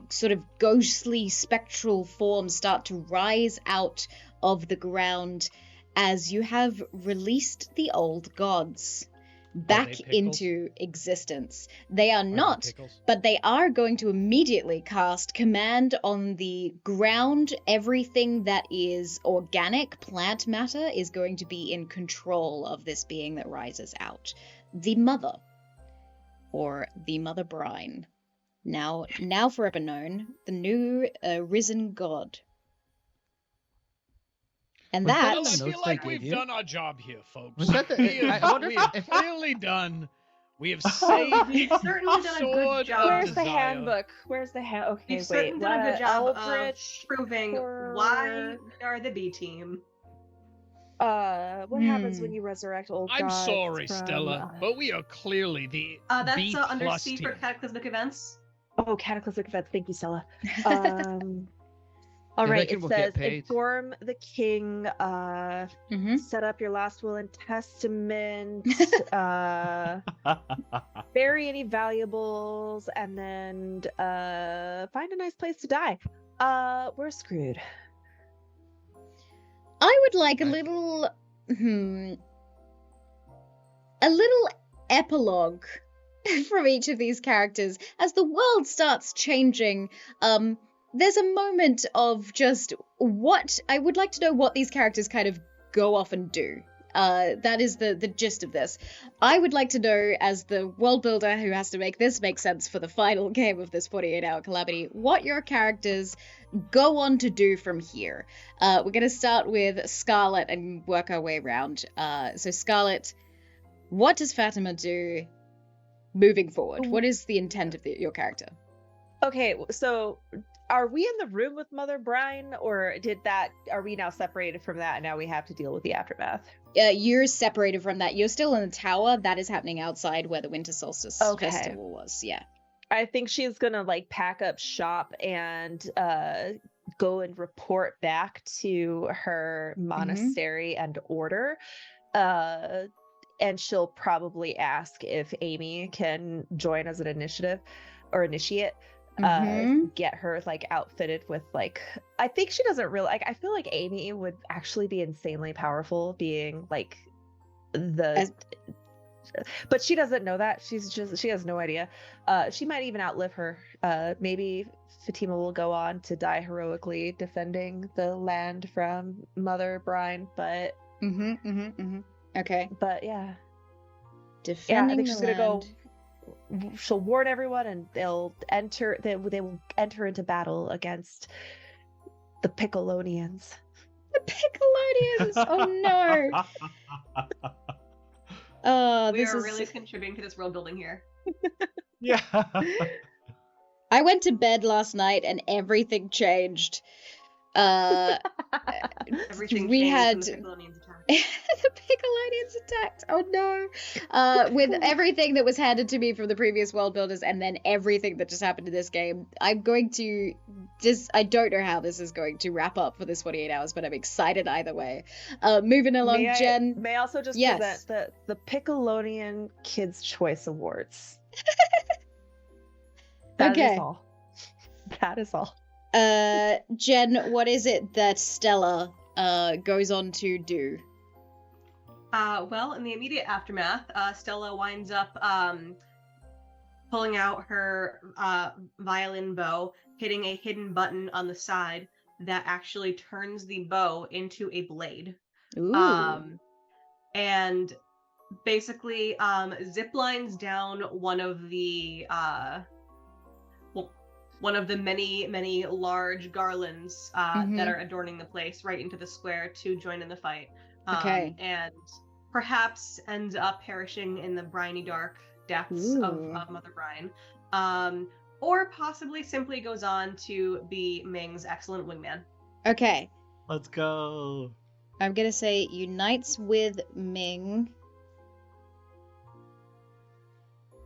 sort of ghostly spectral forms start to rise out of the ground as you have released the old gods back pickles? into existence. They are Are they not, pickles? but they are going to immediately cast command on the ground. Everything that is organic plant matter is going to be in control of this being that rises out. The mother, or the mother brine, now forever known, the new risen god. And Was that that in the Well, I notes feel they like gave we've you? done our job here, folks. Was that the- we have, I wonder we have if- clearly done. We have saved We've certainly done a good Sword job. of Where's the desire. handbook? Where's the hand? Okay, We've wait. certainly done a good job Eldritch of proving why we are the B team. What happens when you resurrect old I'm gods sorry, from, Stella, but we are clearly the That's B under plus C team. for cataclysmic events. Oh, cataclysmic events. Thank you, Stella. All Yeah, right, reckon it we'll get says paid. inform the king, Mhm. set up your last will and testament, bury any valuables, and then find a nice place to die. We're screwed. I would like a I- little, a little epilogue from each of these characters as the world starts changing. There's a moment of just what I would like to know what these characters kind of go off and do. That is the gist of this. I would like to know, as the world builder who has to make this make sense for the final game of this 48-hour calamity, what your characters go on to do from here. We're going to start with Scarlet and work our way around. So Scarlet, what does Fatima do moving forward? What is the intent of your character? Okay, so are we in the room with Mother Brine, or are we now separated from that and now we have to deal with the aftermath? You're separated from that. You're still in the tower. That is happening outside where the Winter Solstice Okay. Festival was. Yeah. I think she's gonna like pack up shop and go and report back to her monastery and order. And she'll probably ask if Amy can join as an initiate. Get her like outfitted with like, I think she doesn't really like, I feel like Amy would actually be insanely powerful being like but she doesn't know that. She has no idea. She might even outlive her. Maybe Fatima will go on to die heroically defending the land from Mother Brine, but Okay. but yeah. Defending I think she's the gonna land. go. She'll warn everyone, and they will enter into battle against the Piccolonians. The Piccolonians! Oh no! We This are is really contributing to this world building here. Yeah. I went to bed last night and everything changed. Everything We changed had when the Piccolonians attacked. the Piccolonians attacked. Oh no! With everything that was handed to me from the previous world builders, and then everything that just happened in this game, I'm going to I don't know how this is going to wrap up for this 48 hours, but I'm excited either way. Moving along, Jen. May I also just Yes. present the Piccolonian Kids' Choice Awards. That Okay. is all. That is all. Jen, what is it that Stella goes on to do? Well, in the immediate aftermath, Stella winds up pulling out her violin bow, hitting a hidden button on the side that actually turns the bow into a blade. Ooh. And basically ziplines down one of the many large garlands that are adorning the place right into the square to join in the fight. Okay. And perhaps ends up perishing in the briny dark depths of Mother Brine. Or possibly simply goes on to be Ming's excellent wingman. Okay. Let's go. I'm gonna say unites with Ming.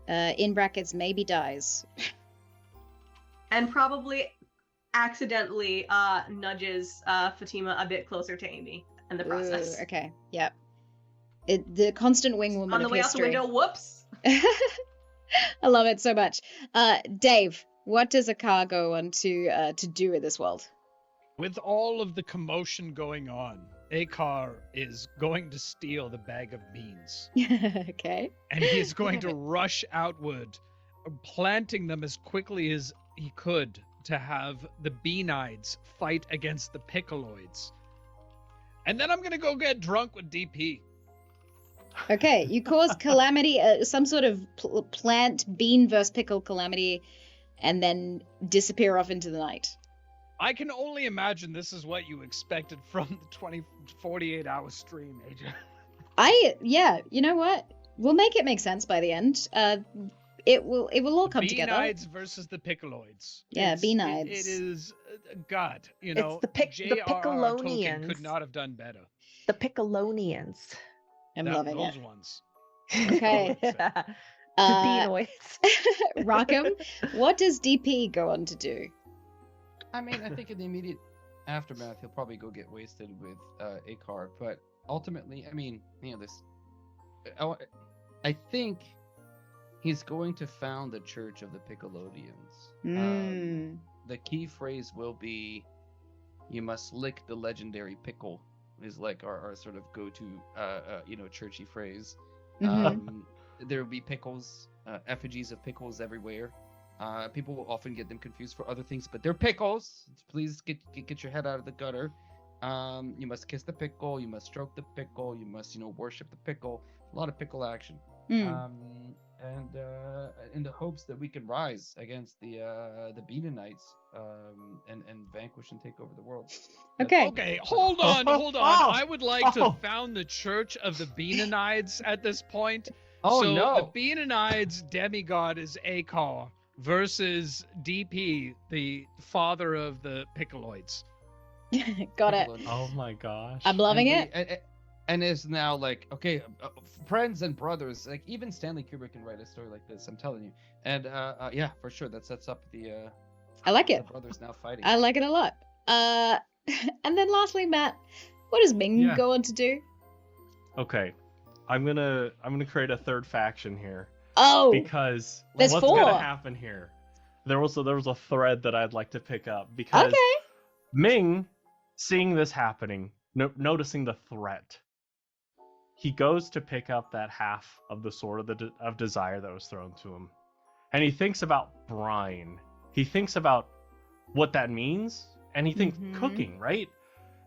In brackets, maybe dies. And probably accidentally nudges Fatima a bit closer to Amy in the process. Ooh, okay. Yep. The constant wing woman On the of way history. out the window, whoops! I love it so much. Dave, what does a car go on to do in this world? With all of the commotion going on, Akar is going to steal the bag of beans. Okay. And he is going to rush outward, planting them as quickly as he could to have the Beanides fight against the Piccoloids. And then I'm going to go get drunk with DP. Okay, you cause calamity, some sort of plant bean versus pickle calamity, and then disappear off into the night. I can only imagine this is what you expected from the 48-hour stream, AJ. Yeah, you know what? We'll make it make sense by the end. It will all come together. Beanides versus the Piccoloids. Yeah, Beanides. It is, God, you know, It's the J.R.R. Tolkien Piccolonians. could not have done better. The Piccolonians. I'm loving those it. ones. Okay. The Beanoids. Rackham, what does DP go on to do? I mean, I think in the immediate aftermath, he'll probably go get wasted with Akar. But ultimately, I mean, you know, this. I think he's going to found the Church of the Piccolonians. The key phrase will be, "You must lick the legendary pickle." Is like our sort of go-to, churchy phrase. There will be pickles, effigies of pickles everywhere. People will often get them confused for other things, but they're pickles. Please get your head out of the gutter. You must kiss the pickle. You must stroke the pickle. You must, worship the pickle. A lot of pickle action. And in the hopes that we can rise against the Beananites and vanquish and take over the world. Okay, hold on. I would like to found the Church of the Beananides at this point. Oh, so no. The Beananides demigod is Akar versus DP, the father of the Piccoloids. Got it. Oh my gosh. I'm loving it. And it's now like, okay, friends and brothers. Like even Stanley Kubrick can write a story like this. I'm telling you. And yeah, for sure, that sets up the. I like it. The brothers now fighting. I like it a lot. And then lastly, Matt, what does Ming go on to do? Okay, I'm gonna create a third faction here. Oh, because there's what's 4. gonna happen here? There was a thread that I'd like to pick up because Ming, seeing this happening, noticing the threat, he goes to pick up that half of the sword of desire that was thrown to him, and he thinks about brine. He thinks about what that means, and he thinks cooking, right?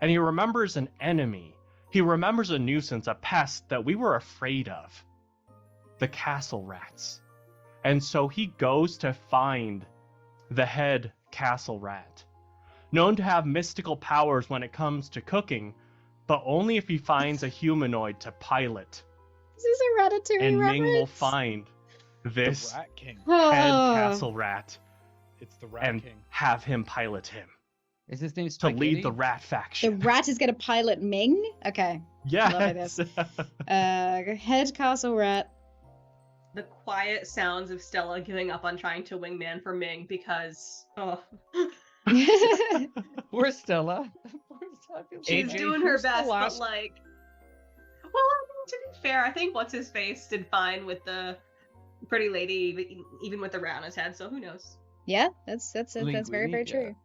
And he remembers an enemy. He remembers a nuisance, a pest that we were afraid of. The castle rats. And so he goes to find the head castle rat, known to have mystical powers when it comes to cooking, but only if he finds a humanoid to pilot. Is this a Ratatouille and reference? Ming will find this The Rat King. head Oh. castle rat It's the Rat and King. have him pilot him Is his name to Spaghetti? lead the rat The faction. rat is gonna pilot Ming? Okay. Yes. Head castle rat. The quiet sounds of Stella giving up on trying to wingman for Ming because Poor Stella. I feel she's AJ, doing her who's the best, last- but like, well, I mean, to be fair, I think what's his face did fine with the pretty lady, even with the rat on his head. So who knows? Yeah, that's very, Linguini, very yeah. true.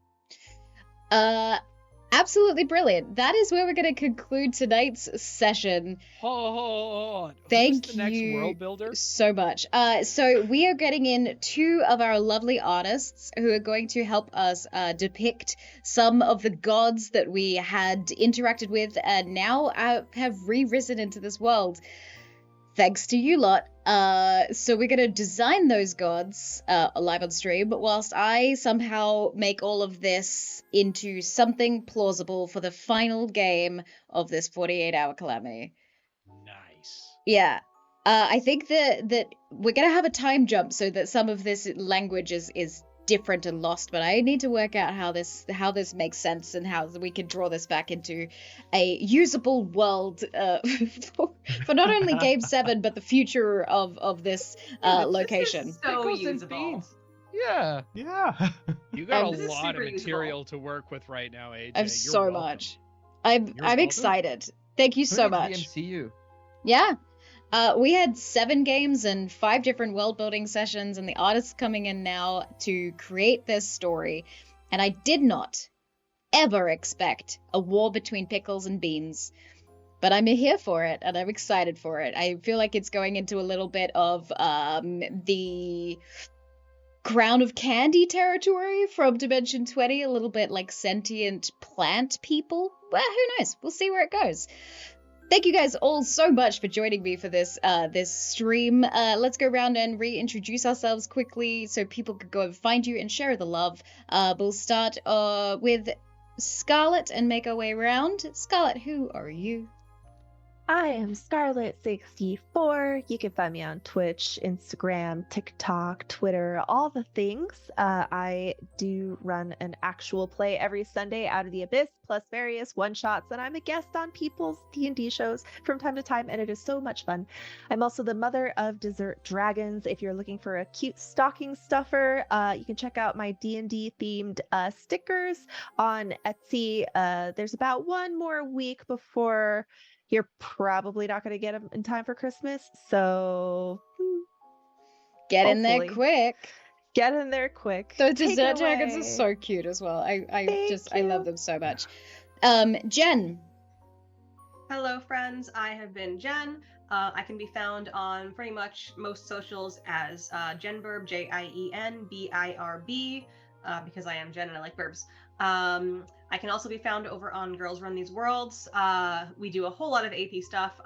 Absolutely brilliant. That is where we're going to conclude tonight's session. Hold on. Thank Who's the next you world builder? so much. So we are getting in 2 of our lovely artists who are going to help us depict some of the gods that we had interacted with and now have re-risen into this world. Thanks to you lot. So we're going to design those gods live on stream, but whilst I somehow make all of this into something plausible for the final game of this 48-hour calamity. Nice. Yeah. I think that we're going to have a time jump so that some of this language is different and lost, but I need to work out how this makes sense and how we can draw this back into a usable world for not only Game 7 but the future of this location. This is so Pickles and usable. beans. Yeah. Yeah. You got This a is lot of super material to work with right now, AJ. I have You're so welcome. much. You're I'm welcome. excited. Thank you Who so needs much. The MCU. Yeah. We had 7 games and 5 different world building sessions, and the artists coming in now to create this story. And I did not ever expect a war between pickles and beans. But I'm here for it, and I'm excited for it. I feel like it's going into a little bit of the Crown of Candy territory from Dimension 20, a little bit like sentient plant people. Well, who knows? We'll see where it goes. Thank you guys all so much for joining me for this this stream. Let's go around and reintroduce ourselves quickly so people could go and find you and share the love. We'll start with Scarlet and make our way around. Scarlet, who are you? I am Scarlet64. You can find me on Twitch, Instagram, TikTok, Twitter, all the things. I do run an actual play every Sunday, Out of the Abyss, plus various one-shots, and I'm a guest on people's D&D shows from time to time, and it is so much fun. I'm also the mother of Desert Dragons. If you're looking for a cute stocking stuffer, you can check out my D&D themed stickers on Etsy. There's about 1 more week before you're probably not going to get them in time for Christmas, so Get in there Hopefully. quick. get in there quick. Those Take it desert dragons are away. so cute as well. I Thank love you. them so much. Jen. Hello, friends. I have been Jen. I can be found on pretty much most socials as JienBirb, JienBirb, because I am Jen and I like burbs. I can also be found over on Girls Run These Worlds. We do a whole lot of AP stuff,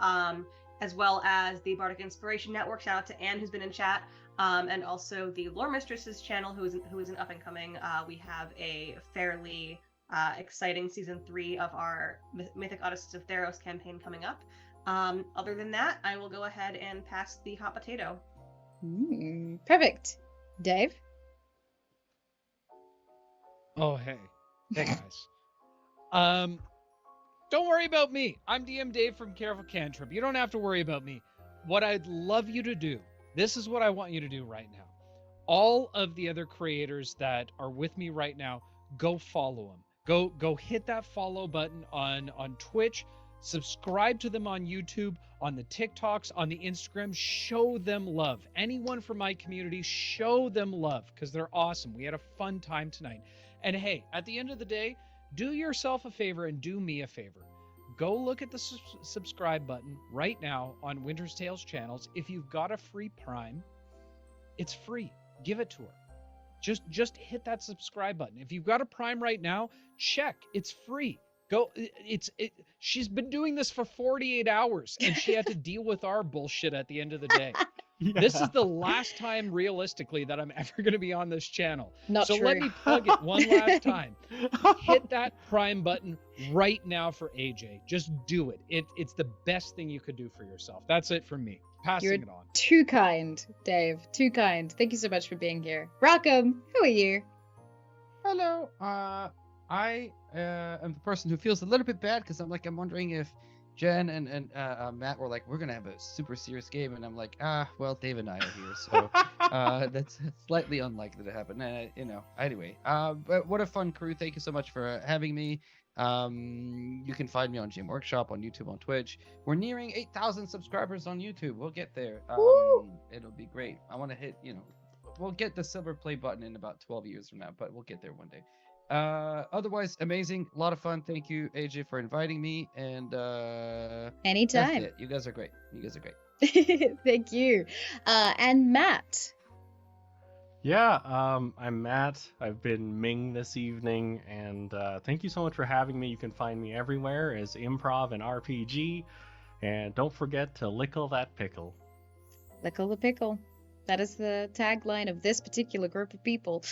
as well as the Bardic Inspiration Network. Shout out to Anne, who's been in chat, and also the Lore Mistresses channel, who is an up and coming. We have a fairly exciting season 3 of our Mythic Odysseys of Theros campaign coming up. Other than that, I will go ahead and pass the hot potato. Perfect. Dave. Oh, hey. Hey, guys. Don't worry about me. I'm DM Dave from Careful Cantrip. You don't have to worry about me. What I'd love you to do, this is what I want you to do right now. All of the other creators that are with me right now, go follow them. Go hit that follow button on Twitch. Subscribe to them on YouTube, on the TikToks, on the Instagram. Show them love. Anyone from my community, show them love because they're awesome. We had a fun time tonight. And hey, at the end of the day, do yourself a favor and do me a favor. Go look at the subscribe button right now on Winter's Tales channels. If you've got a free Prime, it's free. Give it to her. Just hit that subscribe button. If you've got a Prime right now, check. It's free. Go. She's been doing this for 48 hours, and she had to deal with our bullshit at the end of the day. This is the last time, realistically, that I'm ever going to be on this channel. Not so true. let me plug it one last time. Hit that Prime button right now for AJ. Just do it. It's the best thing you could do for yourself. That's it from me. Passing You're it on. too kind, Dave. Too kind. Thank you so much for being here. Raakam, who are you? Hello. I am the person who feels a little bit bad because I'm wondering if Jen and Matt were like, we're gonna have a super serious game, and I'm like, well, Dave and I are here, so that's slightly unlikely to happen. Anyway, but what a fun crew. Thank you so much for having me. You can find me on Gym Workshop, on YouTube, on Twitch. We're nearing 8,000 subscribers on YouTube. We'll get there. It'll be great. I want to hit, we'll get the silver play button in about 12 years from now, but we'll get there one day. Otherwise, amazing, a lot of fun. Thank you, AJ, for inviting me, and Anytime. that's it. You guys are great. Thank you. And Matt. Yeah, I'm Matt. I've been Ming this evening, and thank you so much for having me. You can find me everywhere as Improv and RPG, and don't forget to lickle that pickle. Lickle the pickle. That is the tagline of this particular group of people.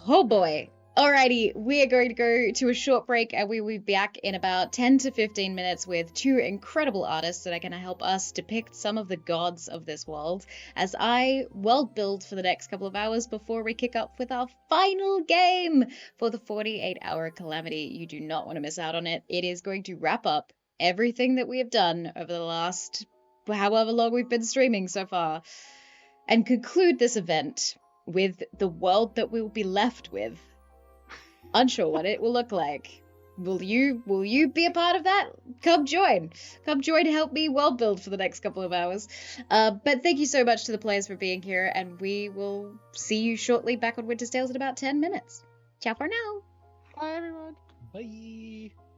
Oh boy. Alrighty, we are going to go to a short break and we will be back in about 10 to 15 minutes with two incredible artists that are going to help us depict some of the gods of this world as I world build for the next couple of hours before we kick up with our final game for the 48-hour Calamity. You do not want to miss out on it. It is going to wrap up everything that we have done over the last however long we've been streaming so far and conclude this event with the world that we will be left with. Unsure what it will look like. Will you be a part of that? Come join to help me world build for the next couple of hours. But thank you so much to the players for being here, and we will see you shortly back on Winter's Tales in about 10 minutes. Ciao for now. Bye, everyone. Bye.